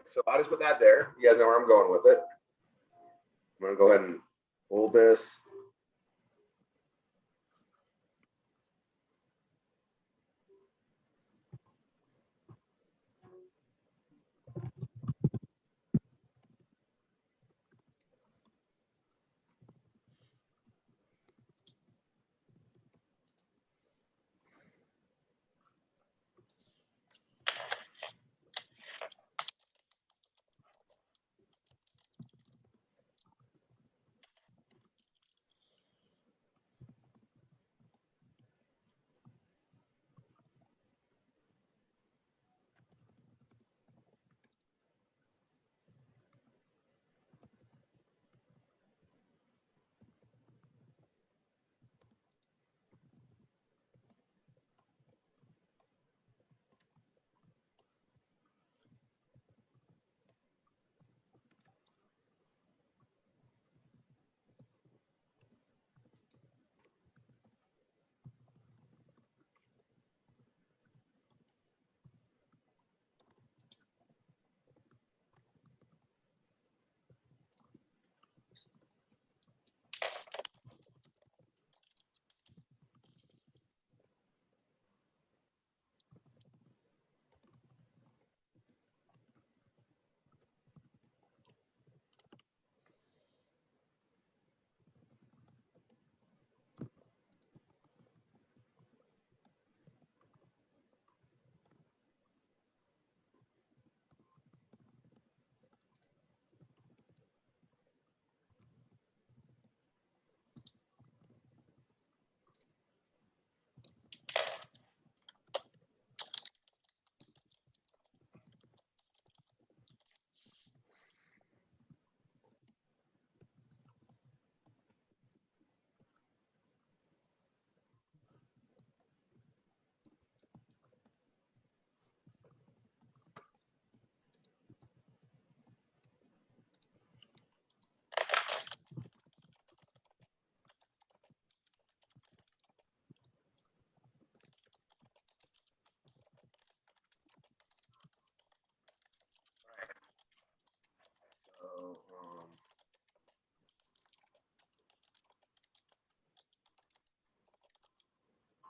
So I just put that there. You guys know where I'm going with it. I'm going to go ahead and hold this.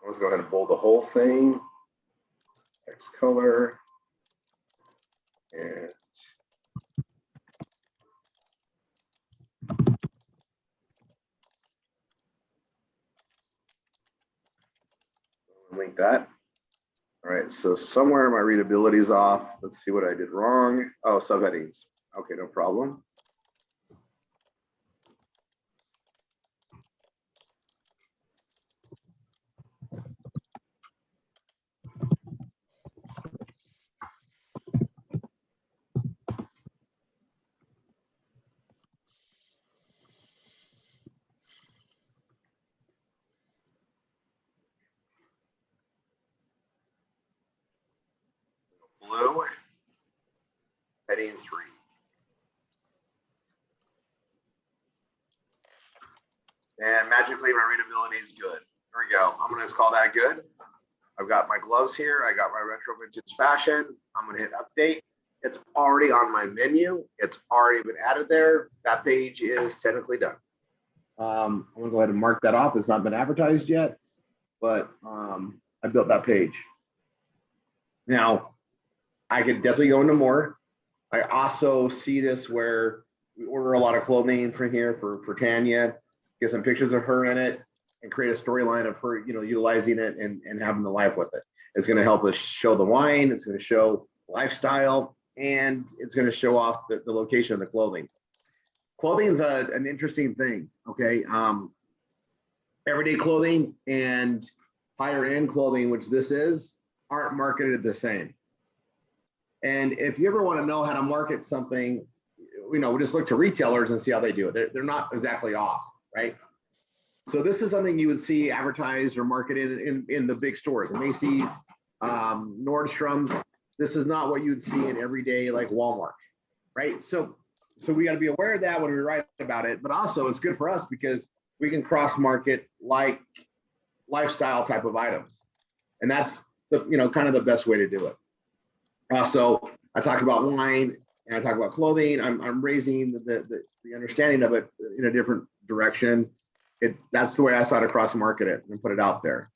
Let's go ahead and bold the whole thing. X color. And link that. All right, so somewhere my readability is off. Let's see what I did wrong. Oh, subheadings. Okay, no problem. Blue, heading 3. And magically my readability is good. There we go. I'm gonna just call that good. I've got my gloves here. I got my retro vintage fashion. I'm gonna hit update. It's already on my menu. It's already been added there. That page is technically done. I'm gonna go ahead and mark that off. It's not been advertised yet, but I built that page. Now, I could definitely go into more. I also see this where we order a lot of clothing from here for Tanya, get some pictures of her in it, and create a storyline of her, utilizing it and having the life with it. It's going to help us show the wine. It's going to show lifestyle, and it's going to show off the location of the clothing. Clothing is an interesting thing. Okay, everyday clothing and higher end clothing, which this is, aren't marketed the same. And if you ever want to know how to market something, we just look to retailers and see how they do it. They're not exactly off, right? So this is something you would see advertised or marketed in the big stores, Macy's, Nordstrom's. This is not what you'd see in everyday like Walmart, right? So we got to be aware of that when we write about it, but also it's good for us because we can cross market like lifestyle type of items, and that's the kind of the best way to do it. So I talk about wine and I talk about clothing. I'm raising the understanding of it in a different direction. That's the way I saw to cross market it and put it out there.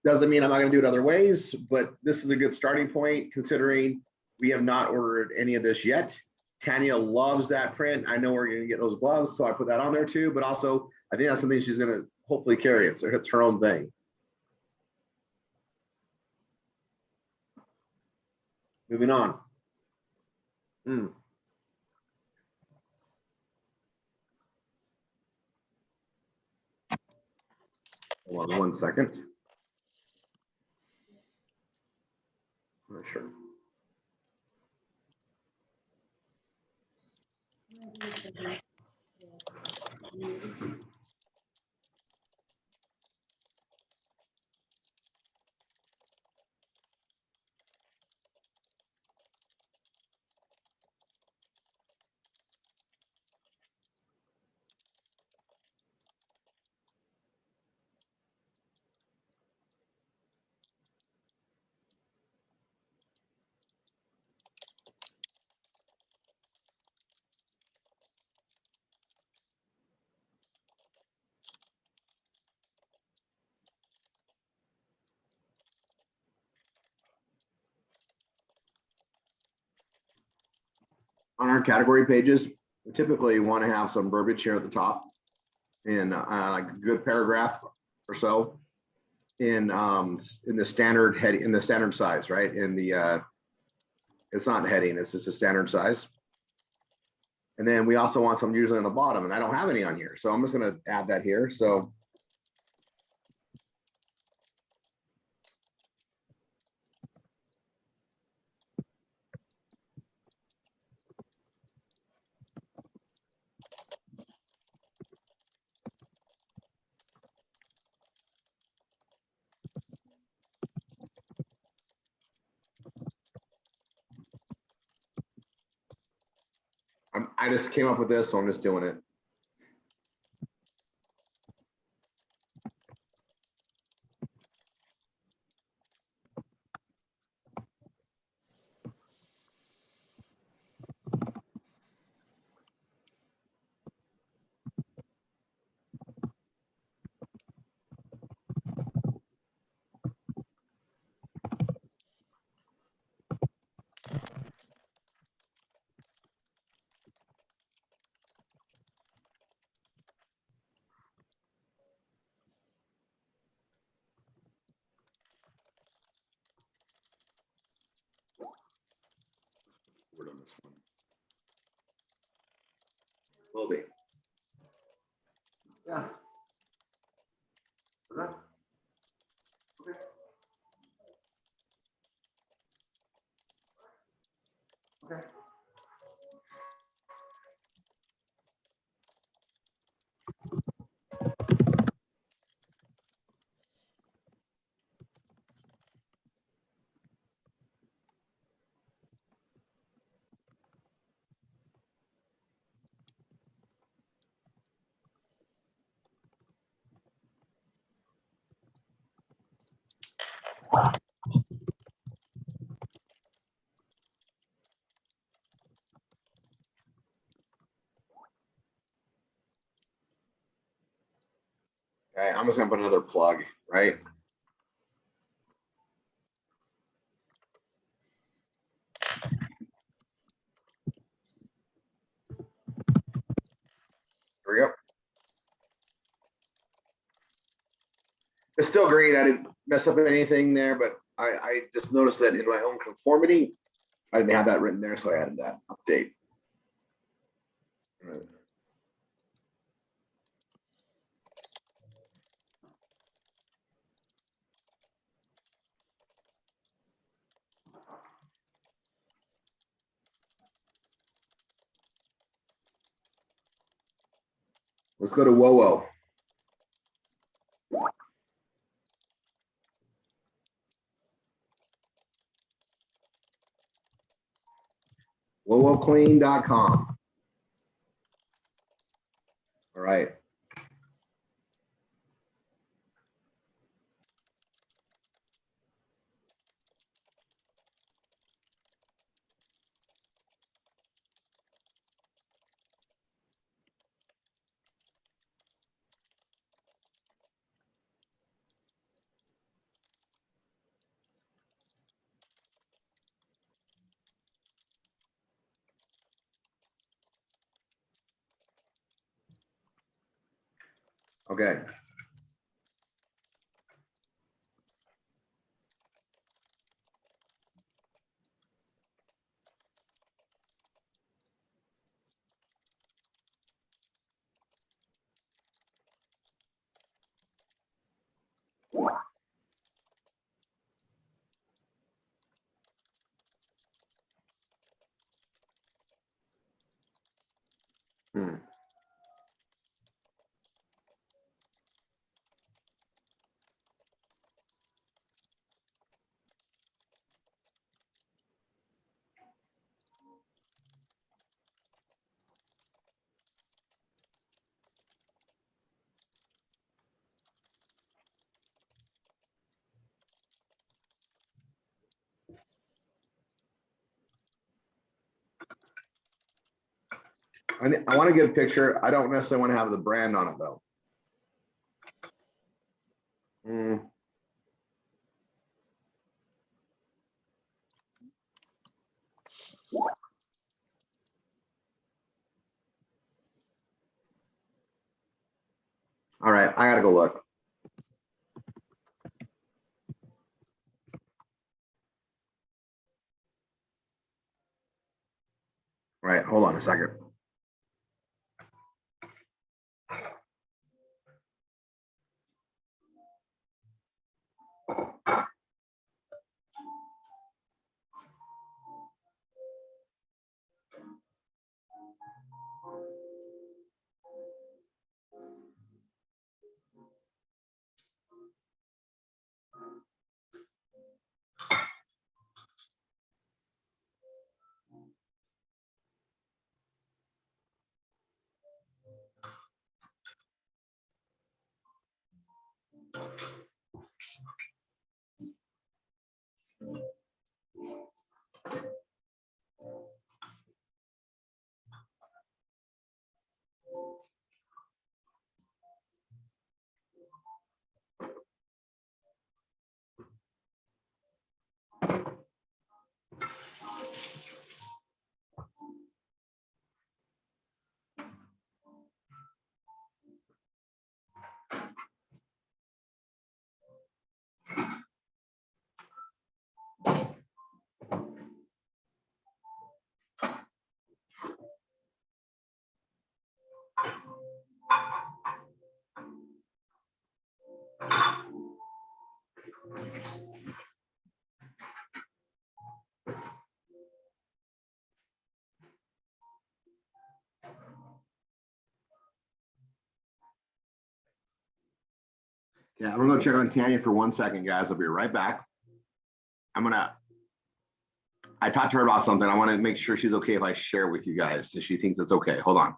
Doesn't mean I'm not going to do it other ways, but this is a good starting point considering we have not ordered any of this yet. Tanya loves that print. I know we're going to get those gloves, so I put that on there too. But also, I think that's something she's going to hopefully carry it. So it's her own thing. Moving on. Hold on 1 second. I'm not sure. On our category pages, we typically want to have some verbiage here at the top in like a good paragraph or so in the standard heading, in the standard size, right? In the it's not heading, it's just a standard size. And then we also want some usually on the bottom, and I don't have any on here, so I'm just going to add that here. So I just came up with this, so I'm just doing it. Will be. Yeah. Okay. Okay. Okay. Okay, I'm just gonna put another plug, right? Here we go. It's still great. I didn't mess up anything there, but I just noticed that in my own conformity, I didn't have that written there, so I added that update. Let's go to WoWo. WoWoClean.com. All right. Okay. Hmm. I want to get a picture. I don't necessarily want to have the brand on it though. Hmm. All right, I gotta go look. All right, hold on a second. Yeah, I'm gonna go check on Tanya for 1 second, guys. I'll be right back. I talked to her about something. I want to make sure she's okay if I share with you guys, if she thinks it's okay. Hold on.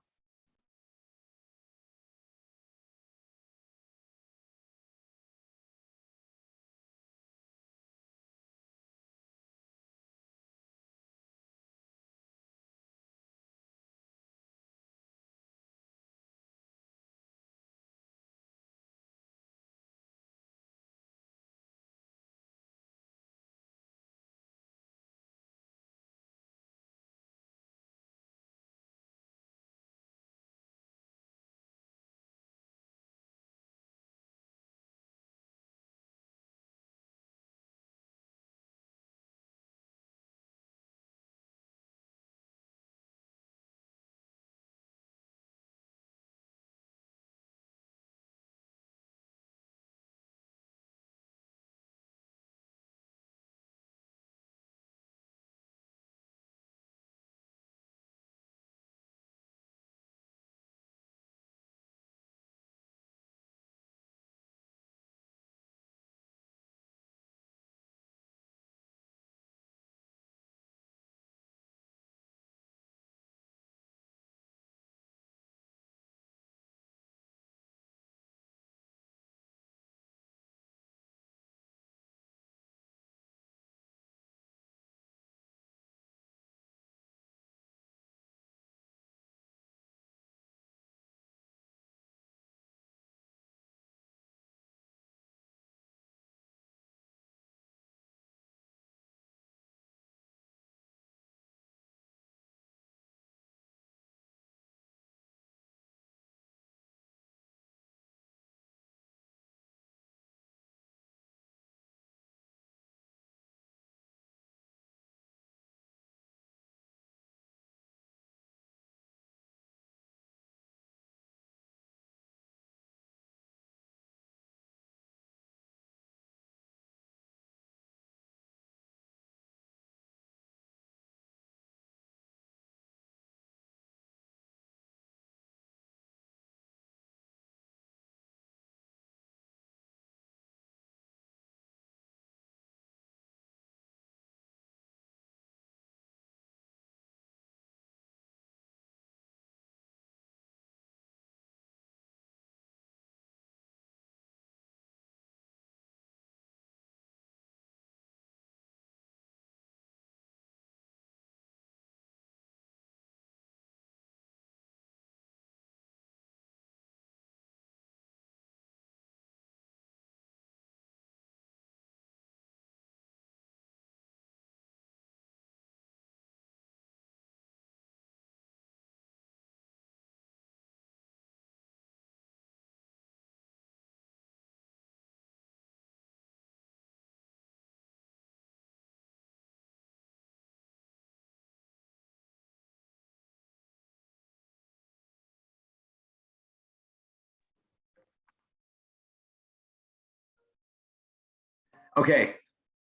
Okay,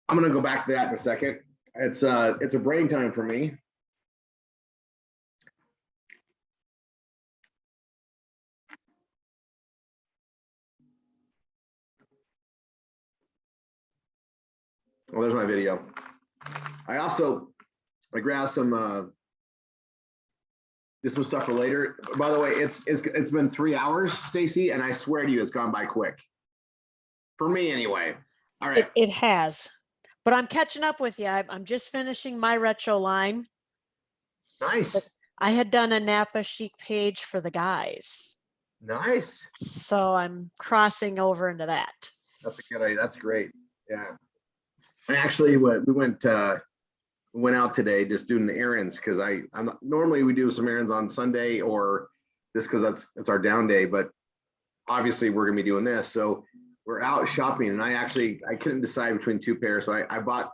I'm gonna go back to that in a second. It's a brain time for me. Oh, there's my video. I grabbed some just some stuff for later. By the way, it's been 3 hours, Stacy, and I swear to you, it's gone by quick. For me, anyway. All right. It has, but I'm catching up with you. I'm just finishing my retro line. Nice. I had done a Napa Chic page for the guys, Nice. so I'm crossing over into that. That's a good idea. That's great. Yeah. And actually, we went out today just doing the errands because I'm normally we do some errands on Sunday or just because it's our down day, but obviously we're gonna be doing this. So we're out shopping, and I couldn't decide between two pairs. So I bought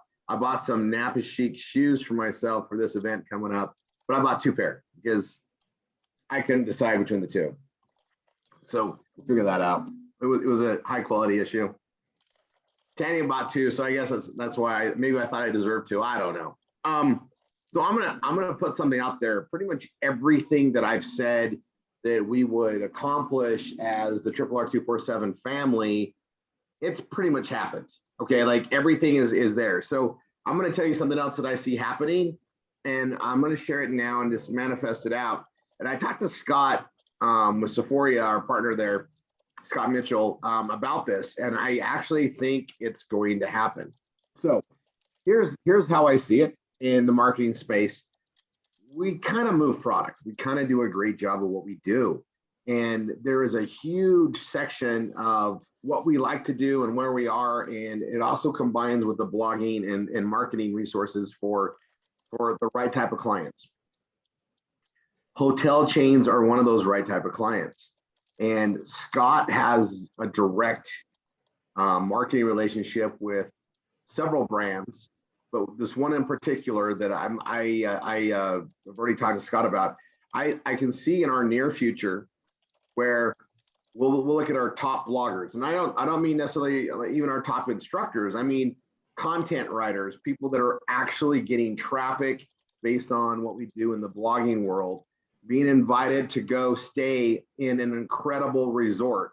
some Napa Chic shoes for myself for this event coming up, but I bought 2 pair because I couldn't decide between the two. So we'll figure that out. It was a high quality issue. Tanya bought 2, so I guess that's why maybe I thought I deserved 2. I don't know. So I'm gonna put something out there. Pretty much everything that I've said that we would accomplish as the RRR247 family it's pretty much happened. Okay, like everything is there. So I'm going to tell you something else that I see happening, and I'm going to share it now and just manifest it out. And I talked to Scott with Sephoria, our partner there, Scott Mitchell, about this, and I actually think it's going to happen. So here's how I see it in the marketing space. We kind of move product. We kind of do a great job of what we do. And there is a huge section of what we like to do and where we are. And it also combines with the blogging and marketing resources for the right type of clients. Hotel chains are one of those right type of clients. And Scott has a direct marketing relationship with several brands, but this one in particular that I've already talked to Scott about. I can see in our near future where we'll look at our top bloggers, and I don't mean necessarily even our top instructors. I mean content writers, people that are actually getting traffic based on what we do in the blogging world, being invited to go stay in an incredible resort,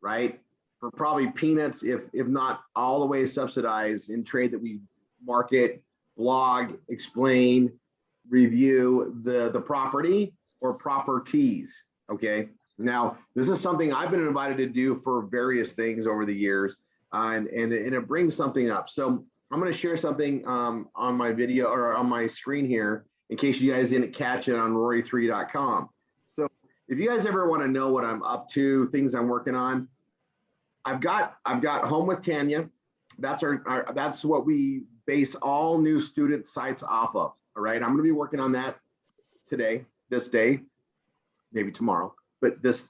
right? For probably peanuts, if not all the way subsidized, in trade that we market, blog, explain, review the property or properties. Okay. Now, this is something I've been invited to do for various things over the years, and it brings something up. So I'm going to share something on my video or on my screen here in case you guys didn't catch it on rory3.com. So if you guys ever want to know what I'm up to, things I'm working on, I've got Home with Tanya. That's that's what we base all new student sites off of. All right, I'm going to be working on that today, this day, maybe tomorrow, but this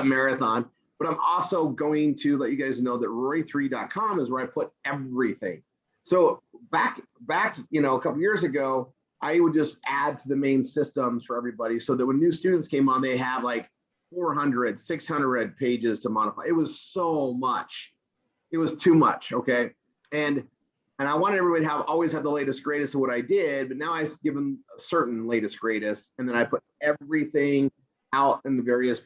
marathon. But I'm also going to let you guys know that rory3.com is where I put everything. So back, a couple years ago, I would just add to the main systems for everybody so that when new students came on, they have like 400, 600 pages to modify. It was so much. It was too much. Okay. And I wanted everybody to always have the latest, greatest of what I did, but now I give them a certain latest, greatest, and then I put everything out in the various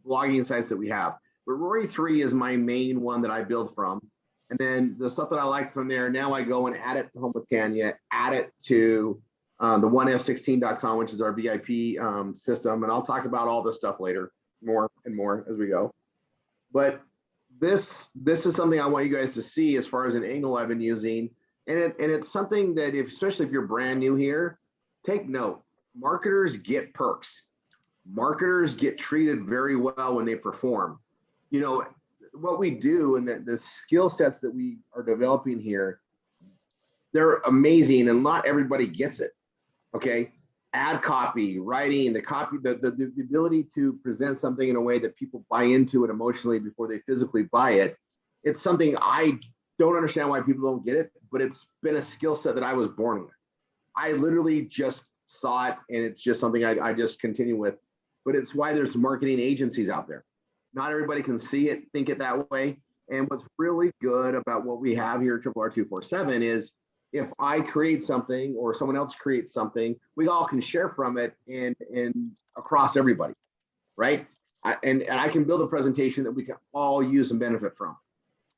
blogging sites that we have. But Rory 3 is my main one that I build from. And then the stuff that I like from there, now I go and add it to Home with Tanya, add it to the 1f16.com, which is our VIP system. And I'll talk about all this stuff later, more and more as we go. But this is something I want you guys to see as far as an angle I've been using. And it's something that, especially if you're brand new here, take note. Marketers get perks. Marketers get treated very well when they perform. What we do and the skill sets that we are developing here, they're amazing, and not everybody gets it. Okay, ad copy, writing, the copy, the ability to present something in a way that people buy into it emotionally before they physically buy it. It's something I don't understand why people don't get it, but it's been a skill set that I was born with. I literally just saw it, and it's just something I just continue with. But it's why there's marketing agencies out there. Not everybody can see it, think it that way. And what's really good about what we have here at RRR247 is if I create something or someone else creates something, we all can share from it and across everybody, right? And I can build a presentation that we can all use and benefit from.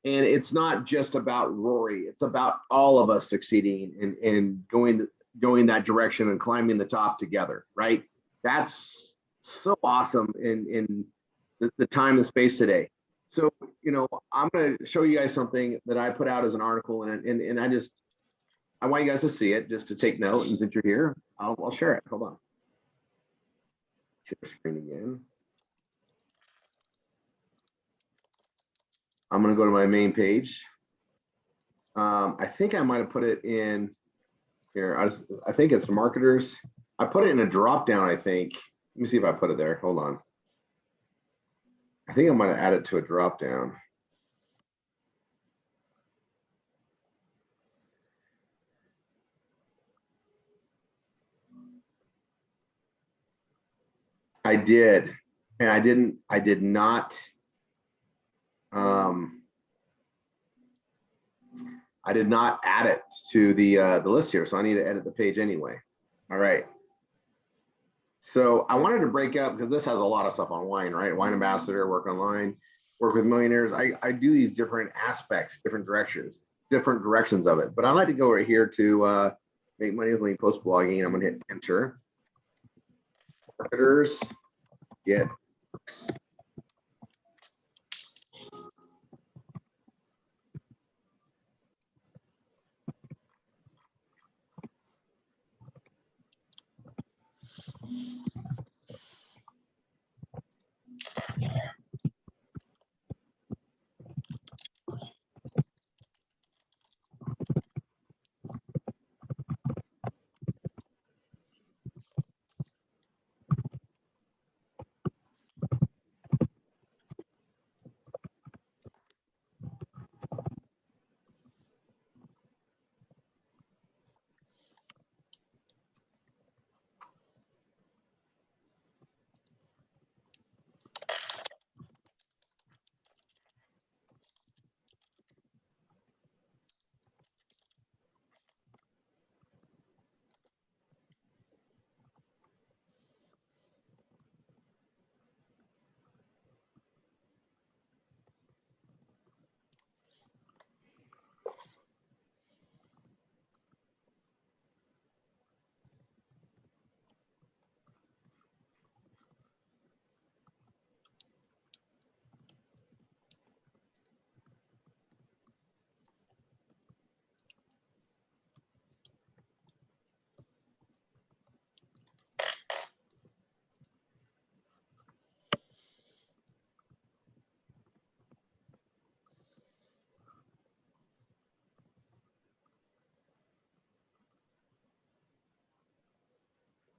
And it's not just about Rory, it's about all of us succeeding and going that direction and climbing the top together, right? That's so awesome in the time and space today. So, I'm going to show you guys something that I put out as an article, and I want you guys to see it just to take note. And since you're here, I'll share it. Hold on. Share screen again. I'm going to go to my main page. I think I might have put it in here. I think it's marketers. I put it in a drop down, I think. Let me see if I put it there. Hold on. I think I might have added to a drop down. I did, and I did not. I did not add it to the list here, so I need to edit the page anyway. All right. So I wanted to break up because this has a lot of stuff on wine, right? Wine ambassador, work online. work with millionaires. I do these different aspects, different directions of it. But I like to go right here to make money with link post blogging. I'm going to hit enter. Marketers get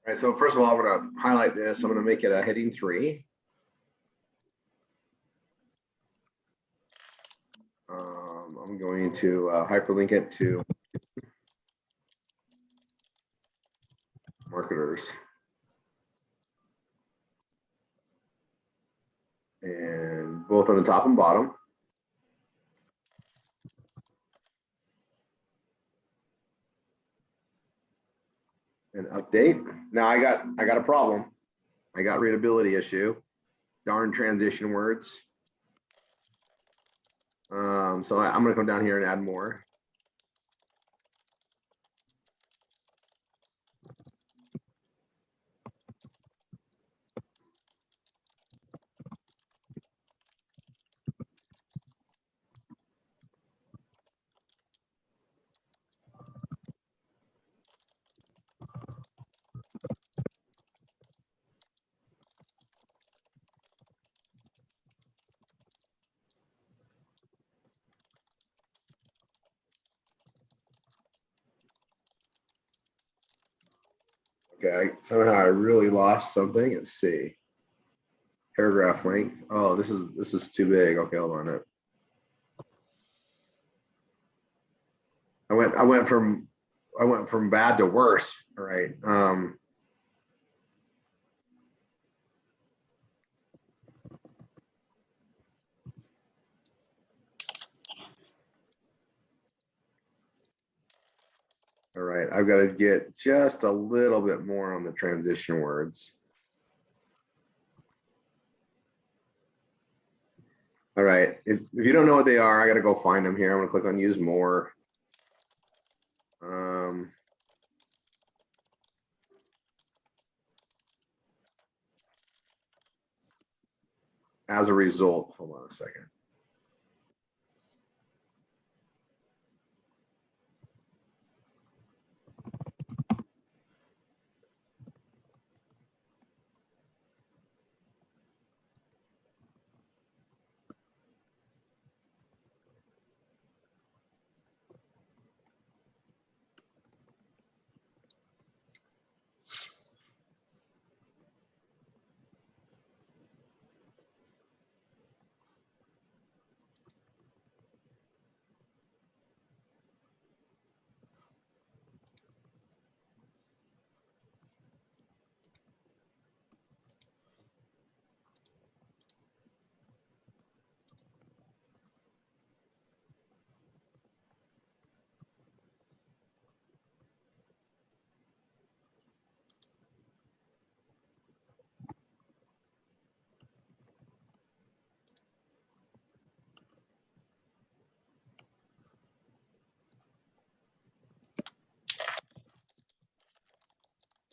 All right, so first of all, I'm going to highlight this. I'm going to make it a heading 3. I'm going to hyperlink it to marketers. And both on the top and bottom. And update. Now I got a problem. I got readability issue. Darn transition words. So I'm going to come down here and add more. Okay, somehow I really lost something. Let's see. Paragraph length. Oh, this is too big. Okay, hold on. I went from bad to worse. All right. All right, I've got to get just a little bit more on the transition words. All right, if you don't know what they are, I got to go find them here. I'm going to click on use more. As a result, hold on a second.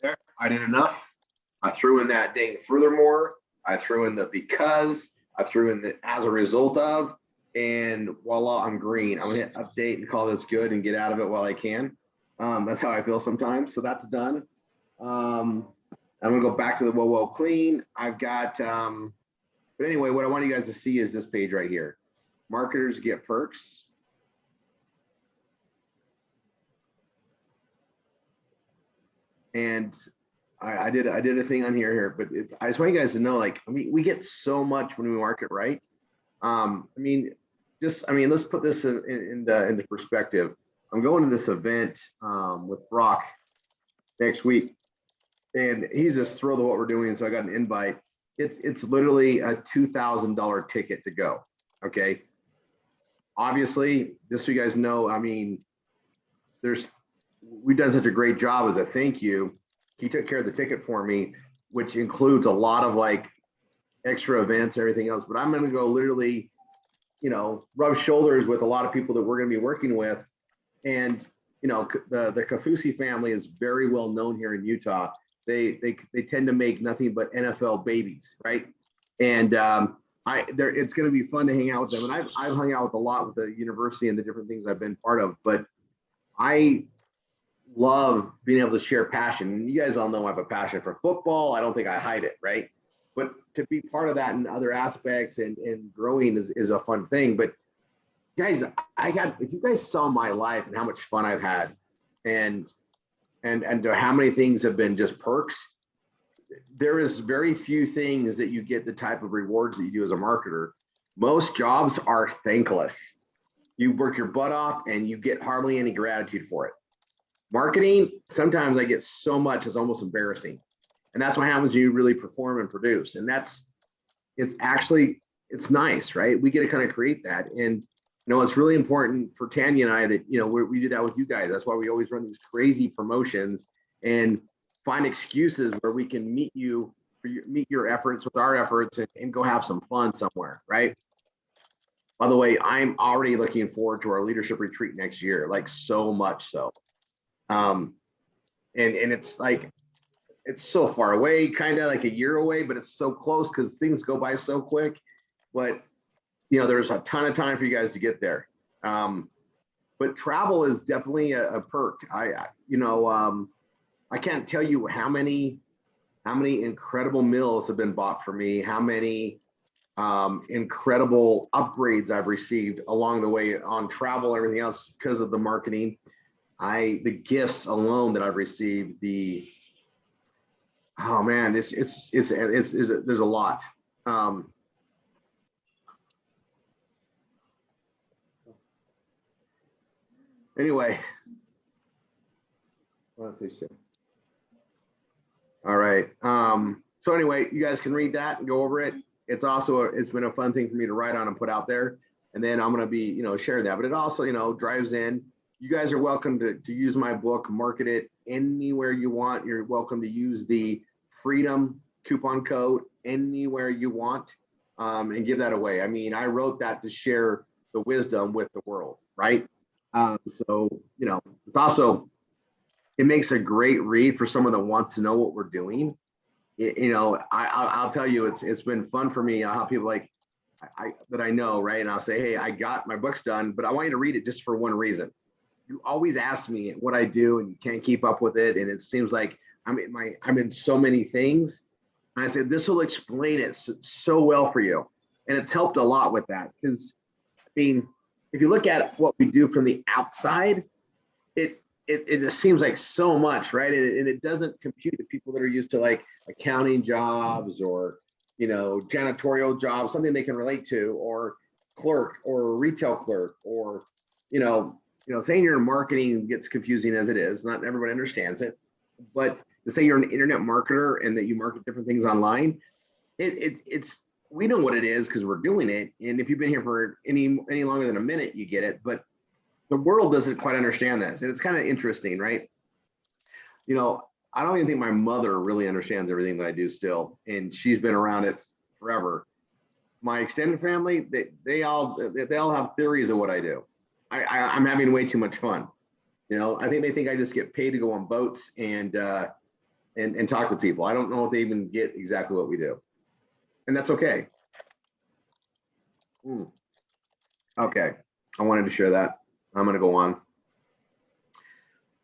There, I did enough. I threw in that dang furthermore. I threw in the because. I threw in the as a result of, and voila, I'm green. I'm gonna hit update and call this good and get out of it while I can. That's how I feel sometimes. So that's done. I'm gonna go back to the whoa clean. I've got, but anyway, what I want you guys to see is this page right here. Marketers get perks. And I did a thing on here, but I just want you guys to know, like, I mean, we get so much when we market right. Let's put this into perspective. I'm going to this event with Brock next week, and he's just thrilled at what we're doing. So I got an invite. It's literally a $2,000 ticket to go. Okay. Obviously, just so you guys know, I mean, we've done such a great job as a thank you. He took care of the ticket for me, which includes a lot of like extra events, everything else. But I'm going to go literally, rub shoulders with a lot of people that we're going to be working with. And, the Kafusi family is very well known here in Utah. They tend to make nothing but NFL babies, right? And it's going to be fun to hang out with them. And I've hung out with a lot with the university and the different things I've been part of. But I love being able to share passion. And you guys all know I have a passion for football. I don't think I hide it, right? But to be part of that in other aspects and growing is a fun thing. But guys, if you guys saw my life and how much fun I've had and how many things have been just perks, there is very few things that you get the type of rewards that you do as a marketer. Most jobs are thankless. You work your butt off and you get hardly any gratitude for it. Marketing, sometimes I get so much, it's almost embarrassing. And that's what happens when you really perform and produce. And it's nice, right? We get to kind of create that. And, it's really important for Tanya and I that, we do that with you guys. That's why we always run these crazy promotions and find excuses where we can meet your efforts with our efforts and go have some fun somewhere, right? By the way, I'm already looking forward to our leadership retreat next year, like so much so. And it's like, it's so far away, kind of like a year away, but it's so close because things go by so quick. But, there's a ton of time for you guys to get there. But travel is definitely a perk. I can't tell you how many incredible meals have been bought for me, how many incredible upgrades I've received along the way on travel, everything else because of the marketing. The gifts alone that I've received, oh man, there's a lot. Anyway, all right. So anyway, you guys can read that and go over it. It's been a fun thing for me to write on and put out there. And then I'm going to be, share that, but it also, drives in. You guys are welcome to use my book, market it anywhere you want. You're welcome to use the Freedom coupon code anywhere you want and give that away. I mean, I wrote that to share the wisdom with the world, right? So, it's also, it makes a great read for someone that wants to know what we're doing. I'll tell you, it's been fun for me. I'll have people like that I know, right? And I'll say, hey, I got my book's done, but I want you to read it just for one reason. You always ask me what I do and you can't keep up with it. And it seems like I'm in so many things. And I said, this will explain it so well for you. And it's helped a lot with that. Because if you look at what we do from the outside, it just seems like so much, right? And it doesn't compute to people that are used to like accounting jobs or, janitorial jobs, something they can relate to, or clerk or retail clerk, or, saying you're in marketing gets confusing as it is. Not everybody understands it, but to say you're an internet marketer and that you market different things online, we know what it is because we're doing it. And if you've been here for any longer than a minute, you get it. But the world doesn't quite understand this. And it's kind of interesting, right? I don't even think my mother really understands everything that I do still. And she's been around it forever. My extended family, they all have theories of what I do. I'm having way too much fun. I think they think I just get paid to go on boats and and talk to people. I don't know if they even get exactly what we do. And that's okay. Okay, I wanted to share that. I'm gonna go on.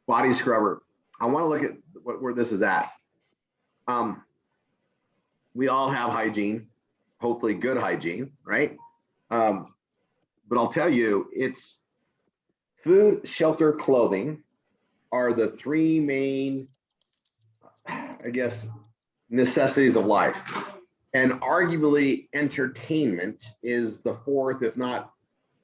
Body scrubber. I wanna look at where this is at. We all have hygiene, hopefully good hygiene, right? But I'll tell you, it's food, shelter, clothing are the three main, I guess, necessities of life. And arguably entertainment is the fourth, if not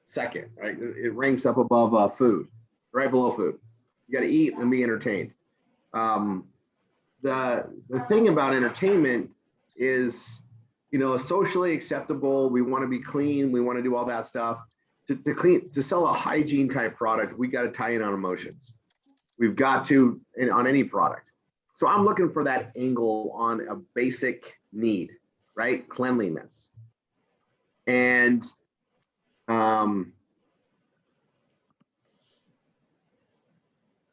second, right? It ranks up above food, right below food. You got to eat and be entertained. The thing about entertainment is, you know, socially acceptable. We want to be clean. We want to do all that stuff. To sell a hygiene type product, we got to tie in on emotions. We've got to on any product. So I'm looking for that angle on a basic need, right? Cleanliness. And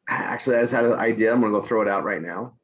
actually, I just had an idea. I'm gonna go throw it out right now.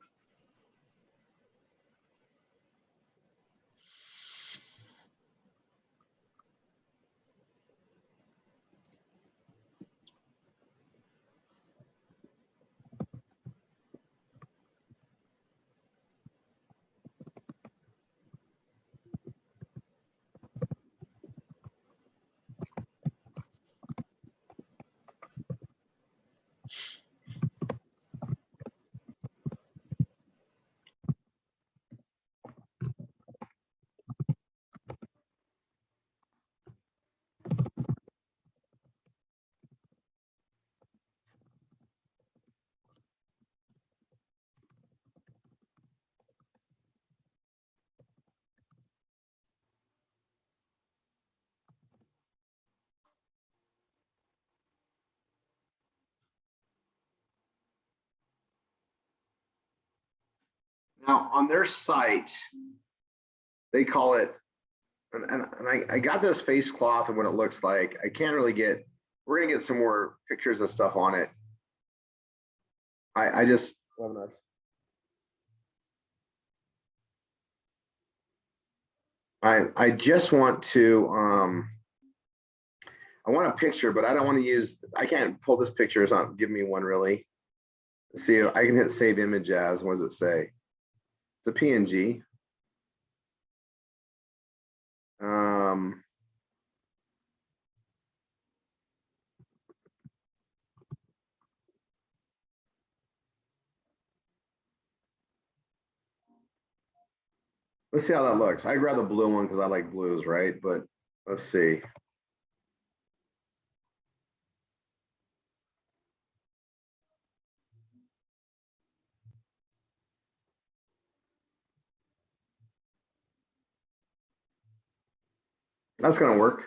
Now on their site, they call it, and I got this face cloth and what it looks like. I can't really get, we're gonna get some more pictures and stuff on it. I just, I just want to, I want a picture, but I don't want to use, I can't pull this picture. It's not giving me one really. Let's see, I can hit save image as, what does it say? It's a PNG. Let's see how that looks. I'd rather blue one because I like blues, right? But let's see. That's gonna work.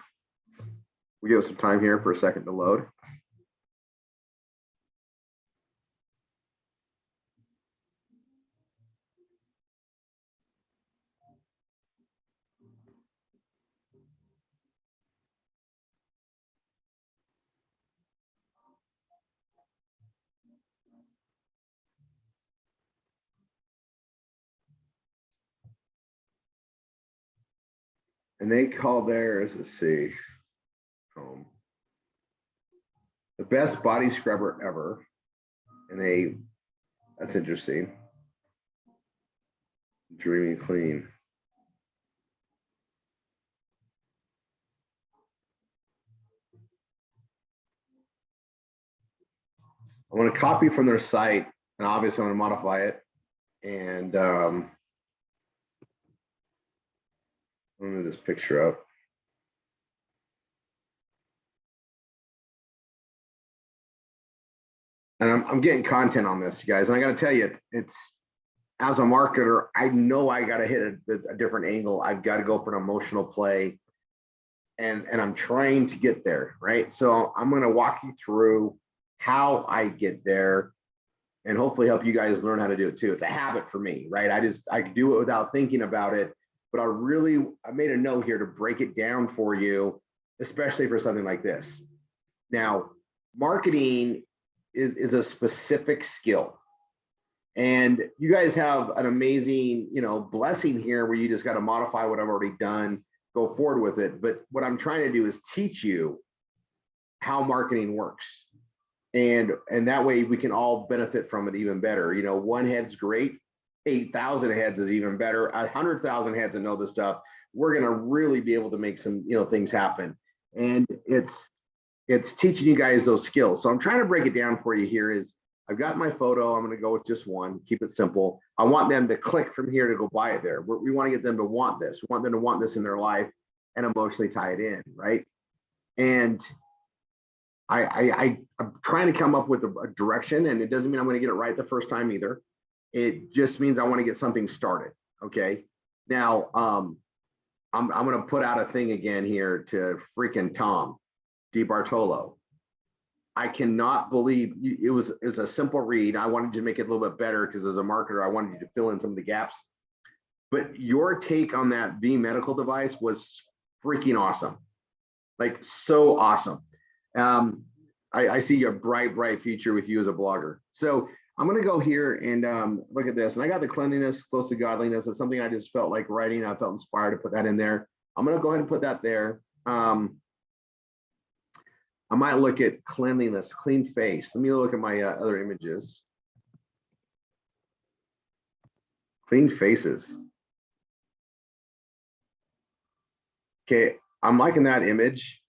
We give it some time here for a second to load. And they call theirs, let's see, the best body scrubber ever. And that's interesting. Dreamy clean. I want to copy from their site, and obviously I want to modify it. And let me move this picture up. And I'm getting content on this, you guys. And I got to tell you, it's as a marketer, I know I got to hit a different angle. I've got to go for an emotional play. And I'm trying to get there, right? So I'm going to walk you through how I get there and hopefully help you guys learn how to do it too. It's a habit for me, right? I do it without thinking about it, but I made a note here to break it down for you, especially for something like this. Now, marketing is a specific skill. And you guys have an amazing, blessing here where you just got to modify what I've already done, go forward with it. But what I'm trying to do is teach you how marketing works. And that way we can all benefit from it even better. One head's great. 8,000 heads is even better. 100,000 heads that know this stuff. We're going to really be able to make some, things happen. And it's teaching you guys those skills. So I'm trying to break it down for you here is I've got my photo. I'm going to go with just one, keep it simple. I want them to click from here to go buy it there. We want to get them to want this. We want them to want this in their life and emotionally tie it in, right? And I'm trying to come up with a direction, and it doesn't mean I'm going to get it right the first time either. It just means I want to get something started. Okay. Now, I'm going to put out a thing again here to freaking Tom DiBartolo. I cannot believe it was a simple read. I wanted to make it a little bit better because as a marketer, I wanted you to fill in some of the gaps. But your take on that V medical device was freaking awesome. Like so awesome. I see a bright future with you as a blogger. So I'm going to go here and look at this. And I got the cleanliness close to godliness. It's something I just felt like writing. I felt inspired to put that in there. I'm going to go ahead and put that there. I might look at cleanliness, clean face. Let me look at my other images. Clean faces. Okay, I'm liking that image.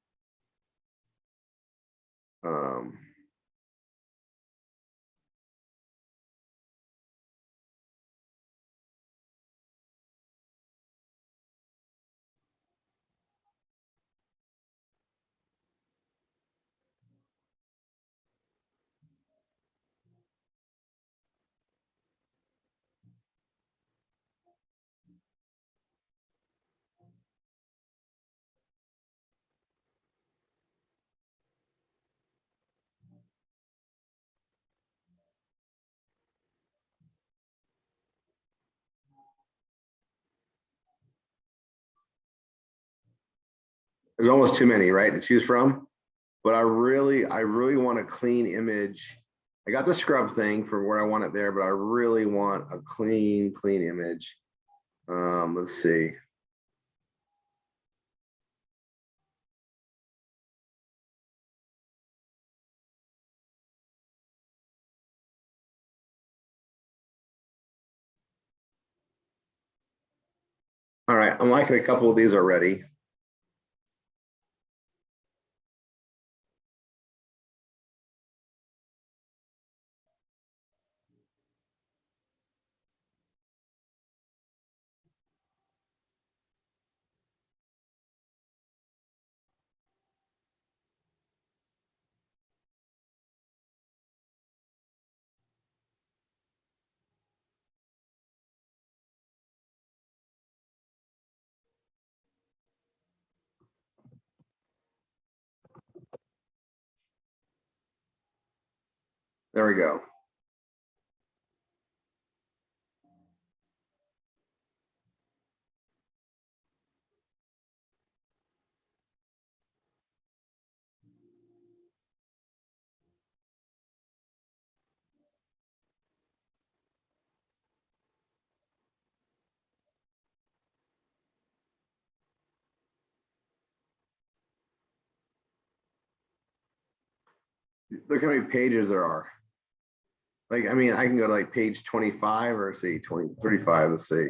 There's almost too many, right, to choose from. But I really want a clean image. I got the scrub thing for where I want it there, but I really want a clean image. Let's see. All right, I'm liking a couple of these already. There we go. Look how many pages there are. Like, I mean, I can go to like page 25 or see 35. Let's see.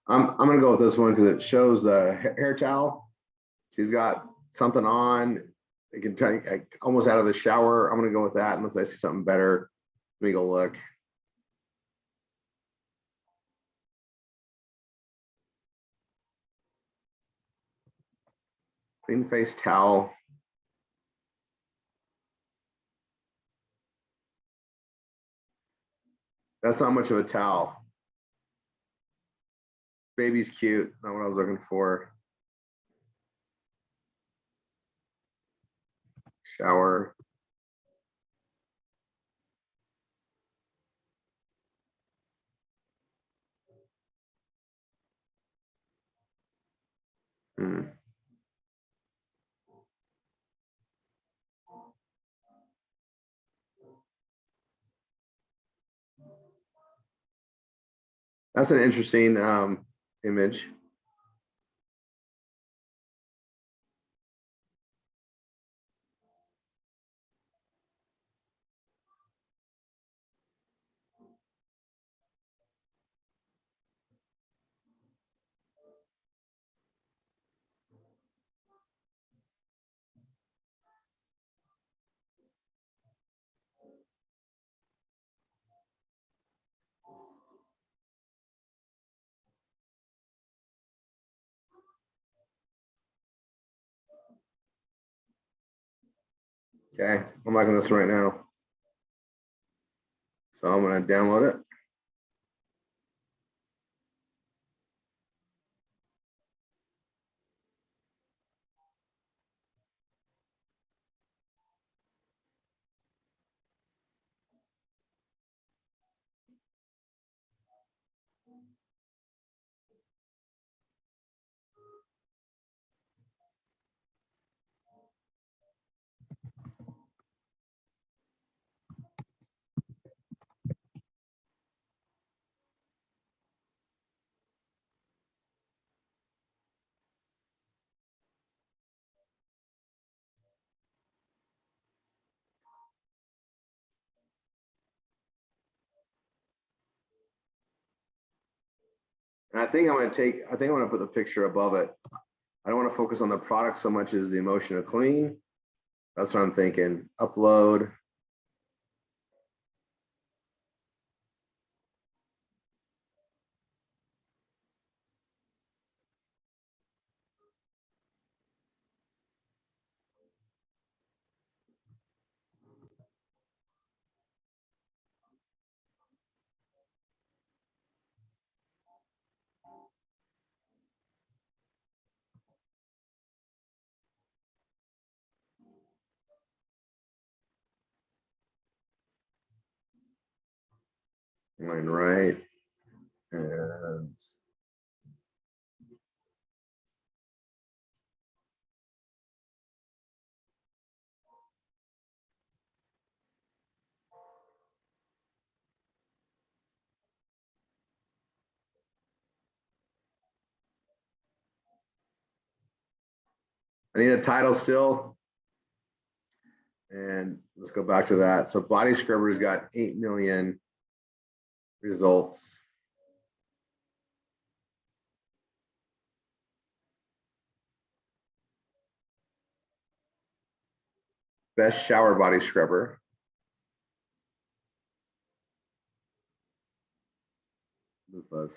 I'm gonna go with this one because it shows the hair towel. She's got something on. You can tell almost out of the shower. I'm gonna go with that unless I see something better. Let me go look. Clean face towel. That's not much of a towel. Baby's cute. Not what I was looking for. shower. Hmm. That's an interesting image. Okay, I'm liking this right now. So I'm going to download it. And I think I'm going to put the picture above it. I don't want to focus on the product so much as the emotion of clean. That's what I'm thinking. Upload. Line right. And I need a title still. And let's go back to that. So body scrubber's got 8 million results. Best shower body scrubber. Loofahs.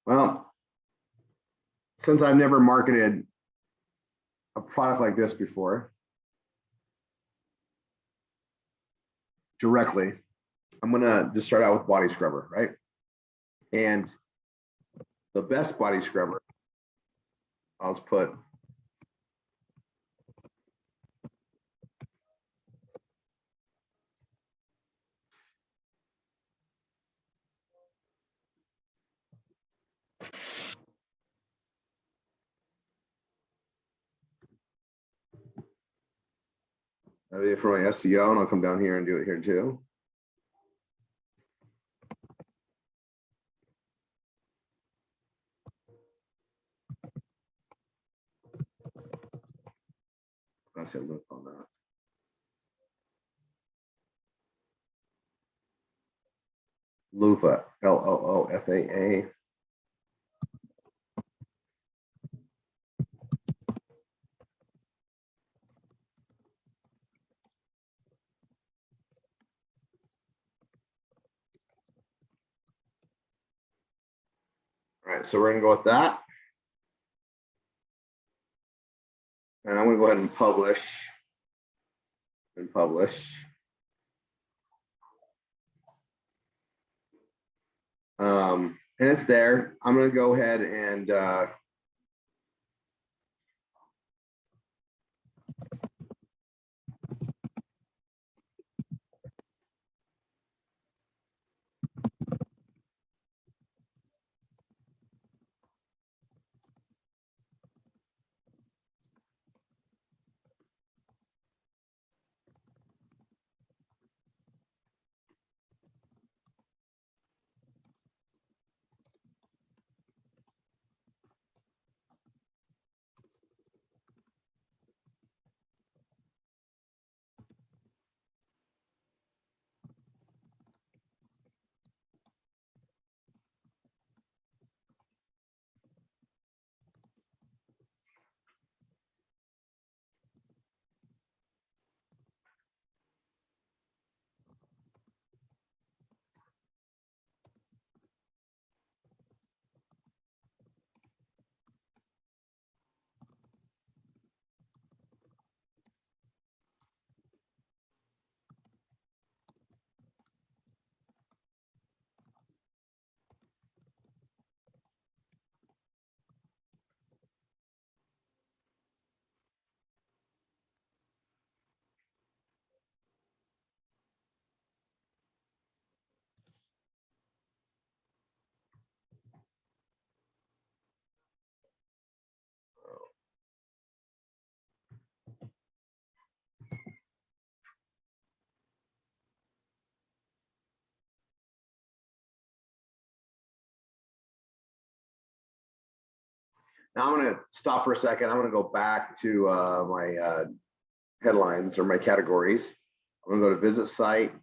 Well, since I've never marketed a product like this before directly, I'm gonna just start out with body scrubber, right? And the best body scrubber, I'll just put that'll be for my SEO, and I'll come down here and do it here too. I said look on that. Loofah, Loofaa. right, so we're gonna go with that. And I'm gonna go ahead and publish. And publish. And it's there. I'm gonna go ahead and now I'm gonna stop for a second. I'm gonna go back to my headlines or my categories. I'm gonna go to visit site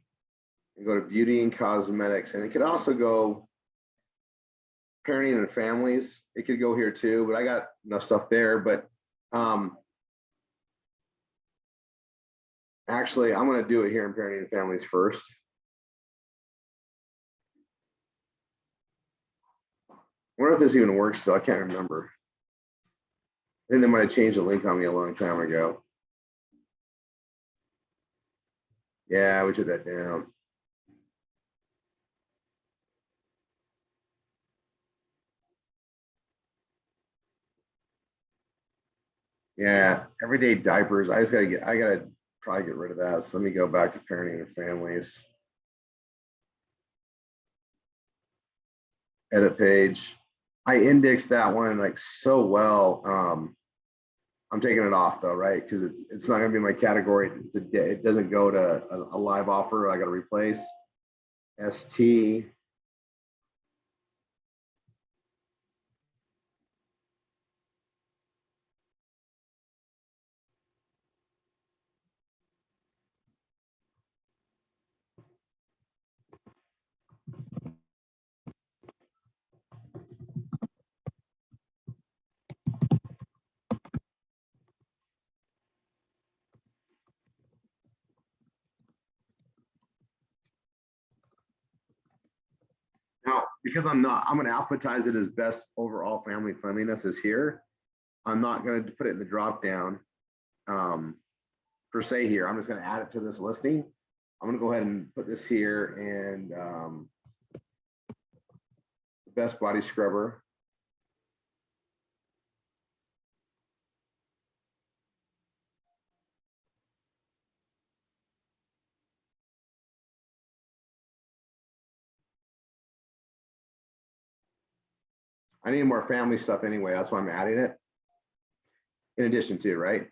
and go to beauty and cosmetics, and it could also go parenting and families. It could go here too, but I got enough stuff there. But actually, I'm gonna do it here in parenting and families first. I wonder if this even works still. I can't remember. I think they might have changed the link on me a long time ago. Yeah, we took that down. Yeah, everyday diapers. I gotta probably get rid of that. So let me go back to parenting and families. Edit page. I indexed that one like so well. I'm taking it off though, right? Because it's not gonna be my category. It doesn't go to a live offer. I gotta replace ST. Now, because I'm gonna alphabetize it as best overall family cleanliness is here. I'm not gonna put it in the drop down per se here. I'm just gonna add it to this listing. I'm gonna go ahead and put this here and the best body scrubber. I need more family stuff anyway. That's why I'm adding it. In addition to, right?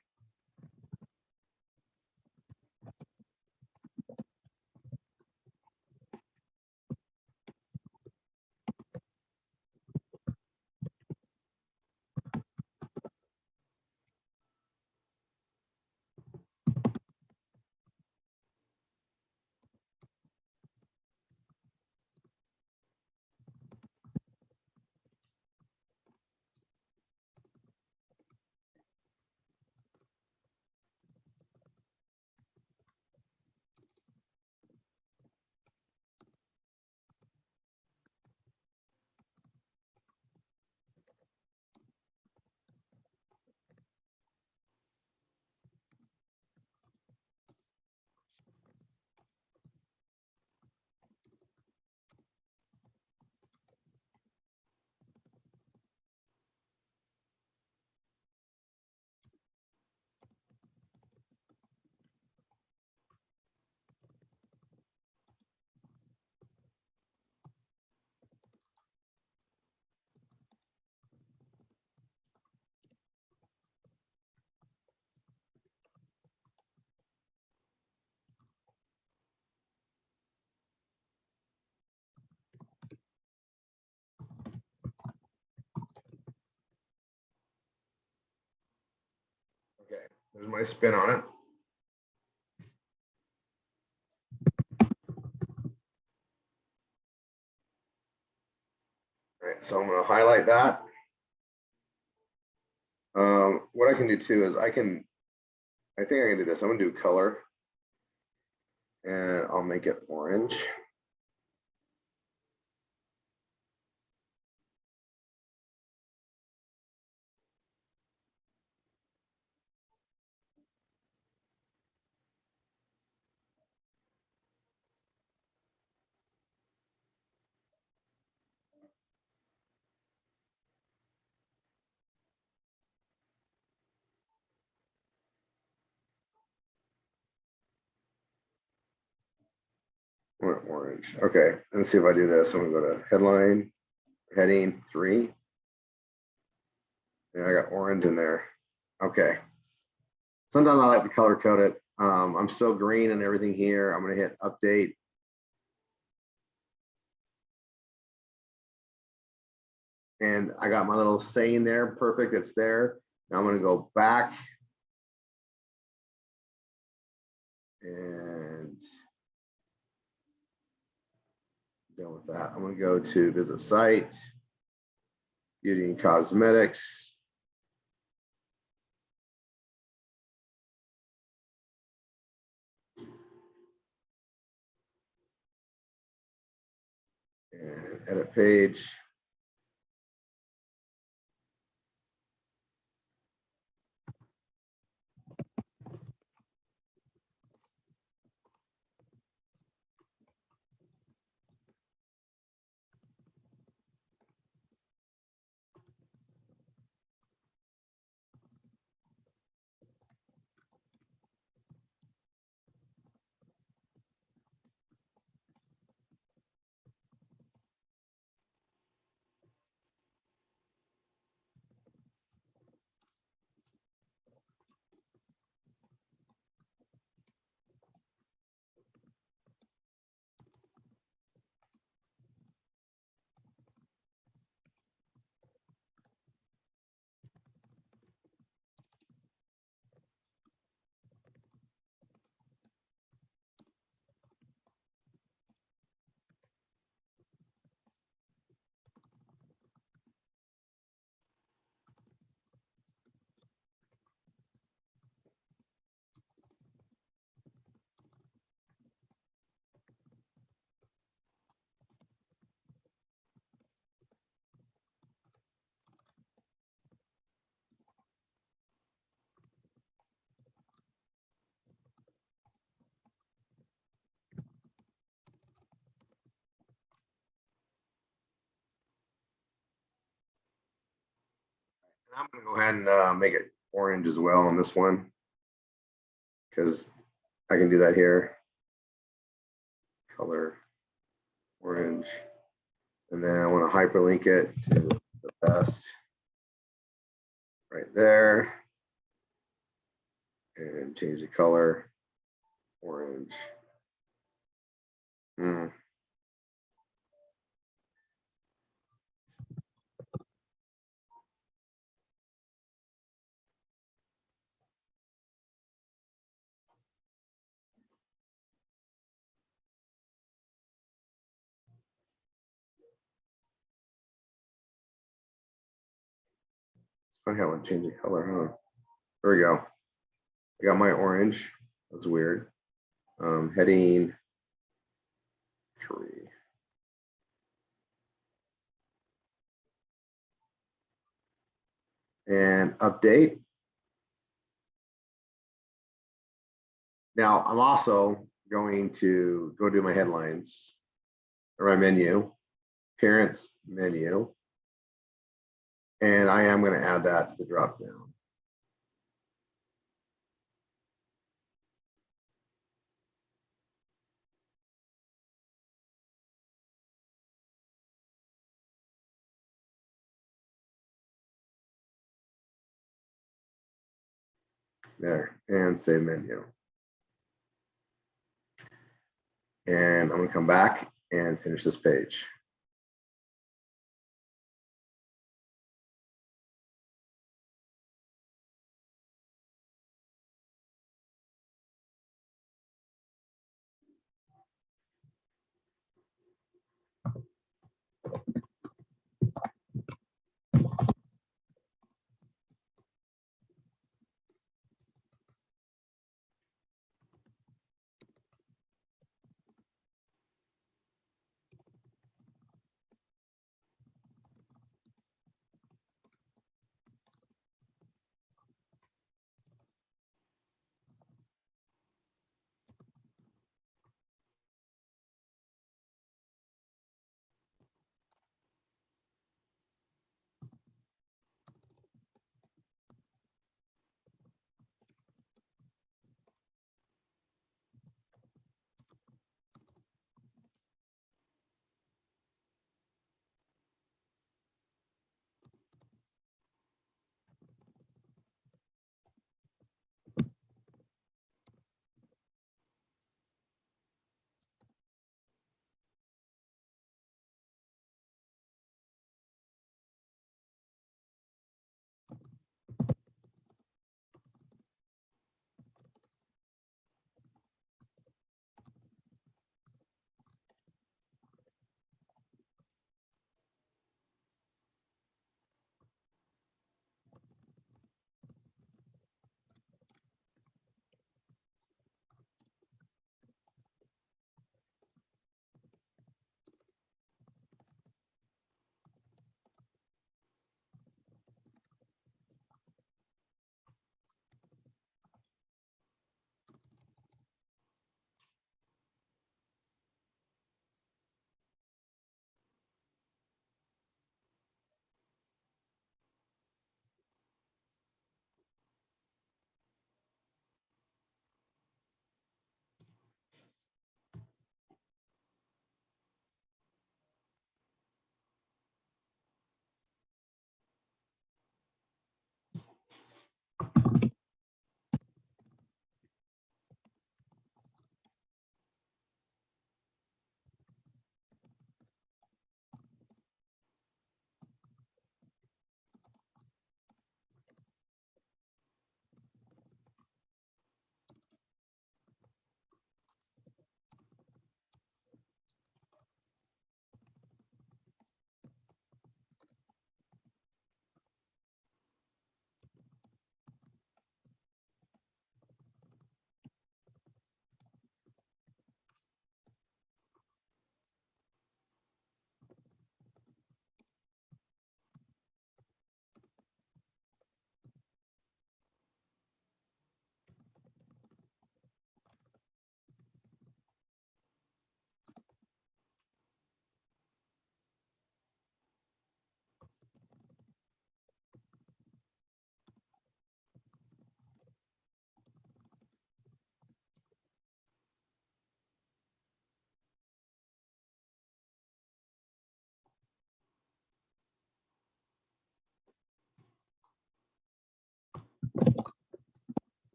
There's my spin on it. All right, so I'm going to highlight that. What I can do too is I think I can do this. I'm going to do color and I'll make it orange. Orange. Okay, let's see if I do this. I'm gonna go to headline, heading 3. Yeah, I got orange in there. Okay. Sometimes I like to color code it. I'm still green and everything here. I'm gonna hit update. And I got my little saying there. Perfect, it's there. Now I'm gonna go back. And done with that. I'm gonna go to visit site, beauty and cosmetics. And edit page. I'm gonna go ahead and make it orange as well on this one, because I can do that here. Color orange, and then I want to hyperlink it to the best right there, and change the color orange. Funny how I want to change the color, huh? There we go. I got my orange. That's weird. Heading 3. And update. Now I'm also going to go do my headlines or my menu, appearance menu. And I am going to add that to the drop down. There, and save menu. And I'm going to come back and finish this page.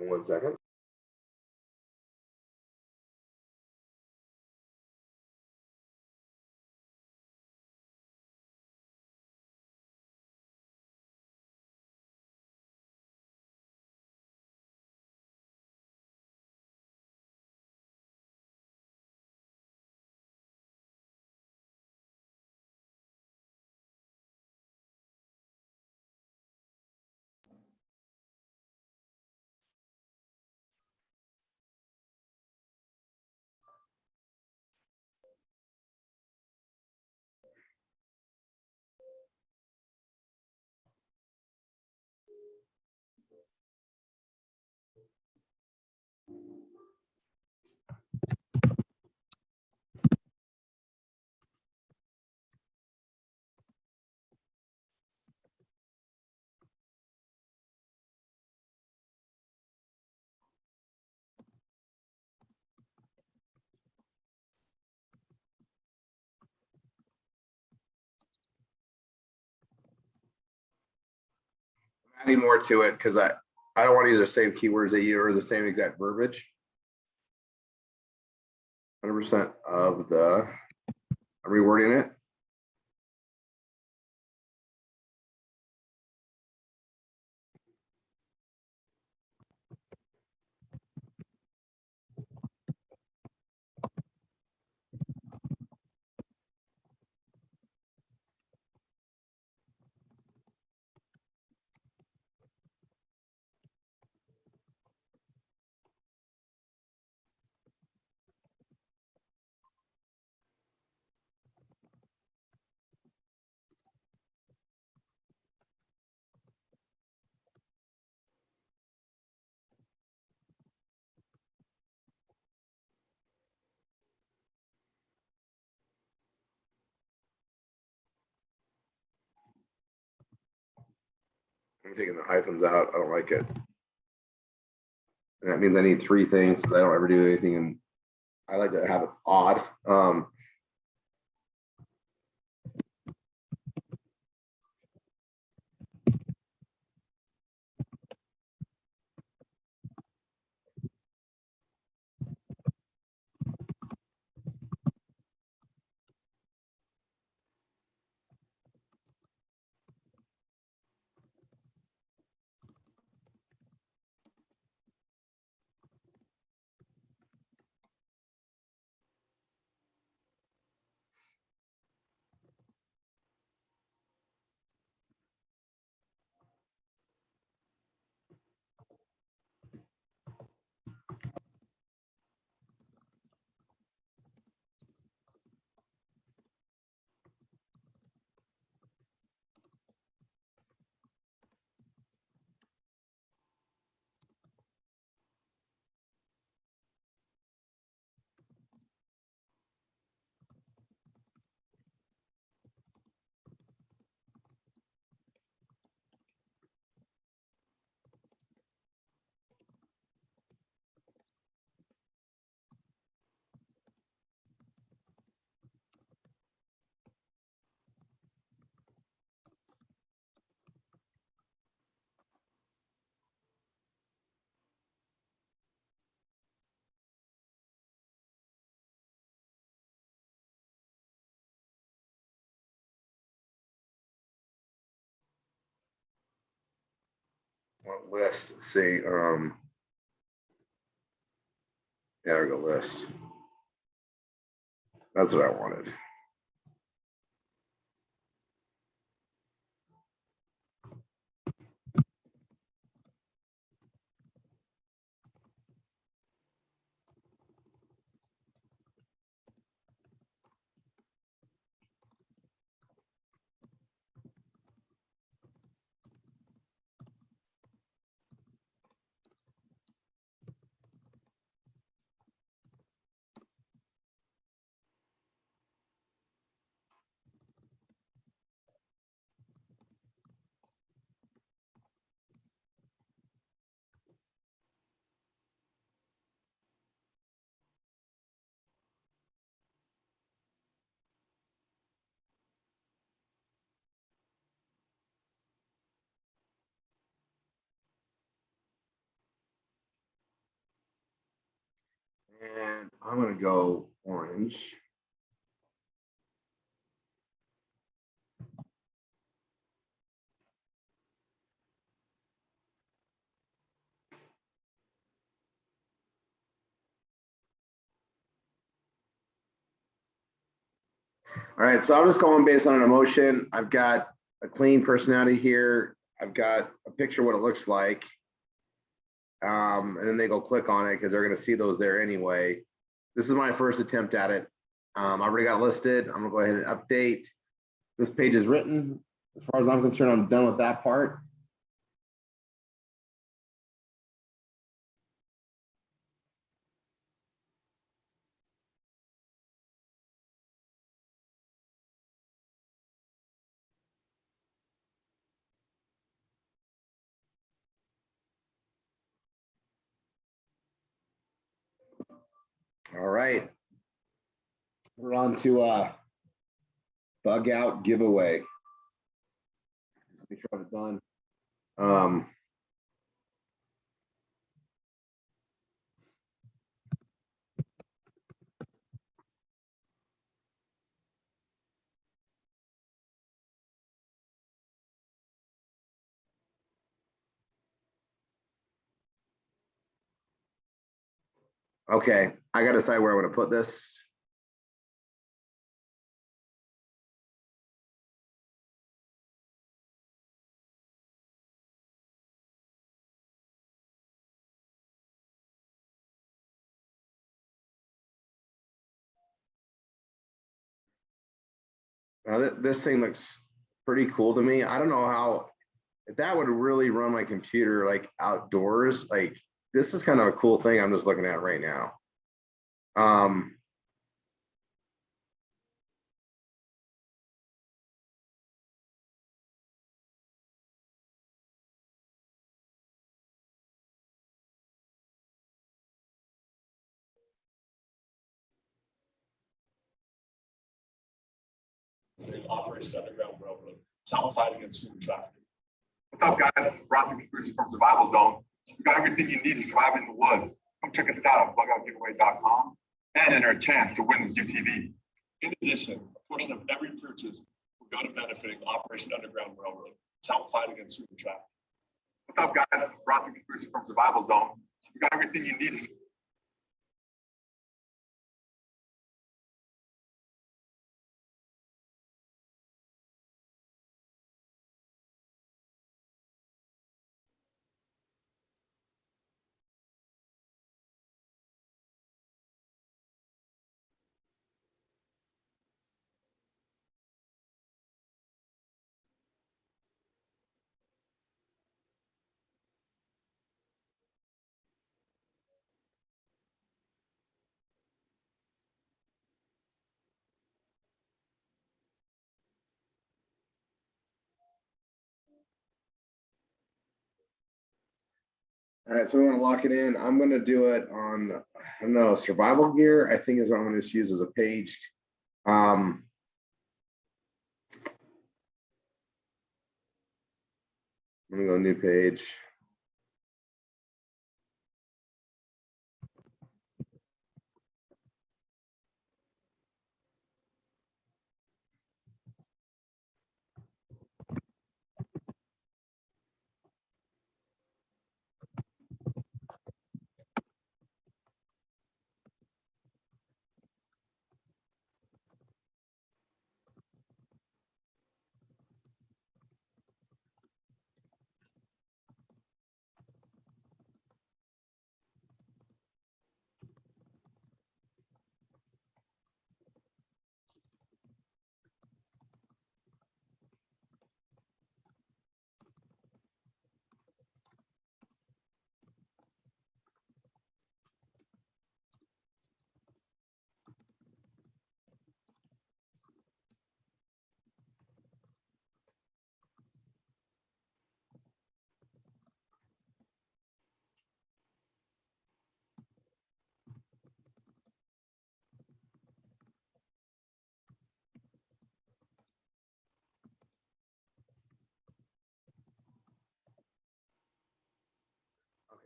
1 second. Adding more to it because I don't want to use the same keywords that you or the same exact verbiage. 100% of the, I'm rewording it. I'm taking the hyphens out. I don't like it. And that means I need 3 things because I don't ever do anything, and I like to have it odd. What list? Let's see. Yeah, there we go. List. That's what I wanted. And I'm gonna go orange. All right, so I'm just going based on an emotion. I've got a clean personality here. I've got a picture of what it looks like. And then they go click on it because they're going to see those there anyway. This is my first attempt at it. I've already got it listed. I'm going to go ahead and update. This page is written. As far as I'm concerned, I'm done with that part. All right. We're on to bug out giveaway. Make sure I'm done. Okay, I got to decide where I want to put this. Now, this thing looks pretty cool to me. I don't know how, if that would really run my computer like outdoors. Like, this is kind of a cool thing I'm just looking at right now. Operation Underground Railroad, fight against human trafficking. What's up, guys? Brought to you from Survival Zone. We got everything you need to survive in the woods. Come check us out at bugoutgiveaway.com and enter a chance to win this UTV. In addition, a portion of every purchase will go to benefiting Operation Underground Railroad to help fight against human trafficking. What's up, guys? Brought to you from Survival Zone. We got everything you need to. All right, so we want to lock it in. I'm going to do it on, I don't know, survival gear, I think is what I'm going to just use as a page. I'm going to go new page.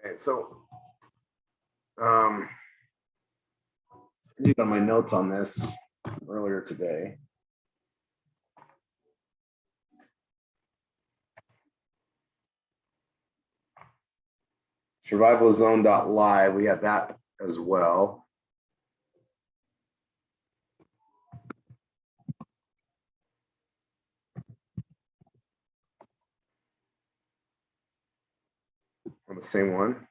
Okay, so I did on my notes on this earlier today. Survivalzone.live, we had that as well. On the same one.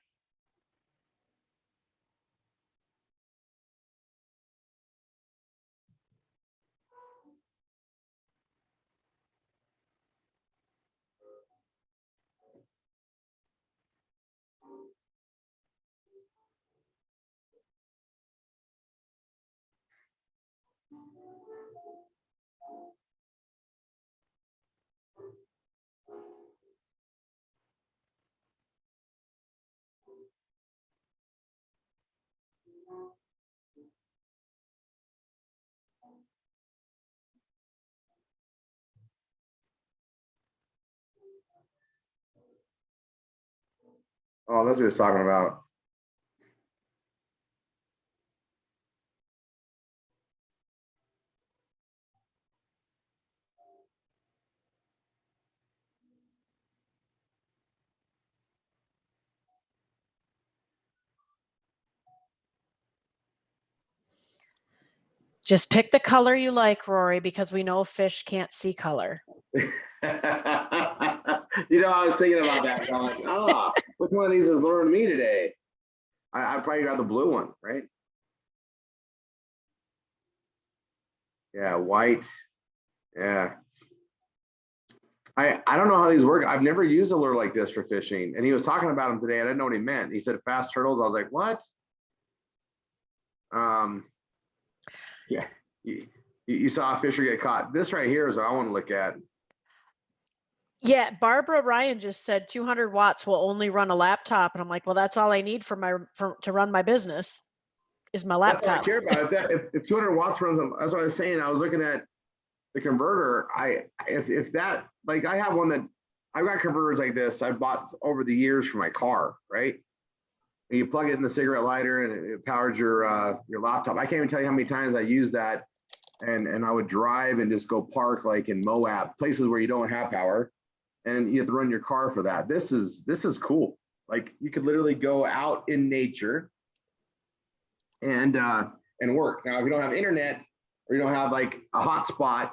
Oh, that's what he was talking about. Just pick the color you like, Rory, because we know fish can't see color. You know, I was thinking about that. I'm like, which one of these is luring me today? I'd probably grab the blue one, right? Yeah, white. Yeah. I don't know how these work. I've never used a lure like this for fishing. And he was talking about them today. I didn't know what he meant. He said fast turtles. I was like, what? Yeah. You saw a fisher get caught. This right here is what I want to look at. Yeah, Barbara Ryan just said 200 watts will only run a laptop, and I'm like, well, that's all I need to run my business is my That's all I laptop. care about. If 200 watts runs, that's what I was saying. I was looking at the converter. If that, like, I have one that I've got converters like this I bought over the years for my car, right? And you plug it in the cigarette lighter and it powers your laptop. I can't even tell you how many times I use that, and I would drive and just go park like in Moab, places where you don't have power, and you have to run your car for that. This is cool. Like, you could literally go out in nature and work. Now, if you don't have internet or you don't have like a hotspot,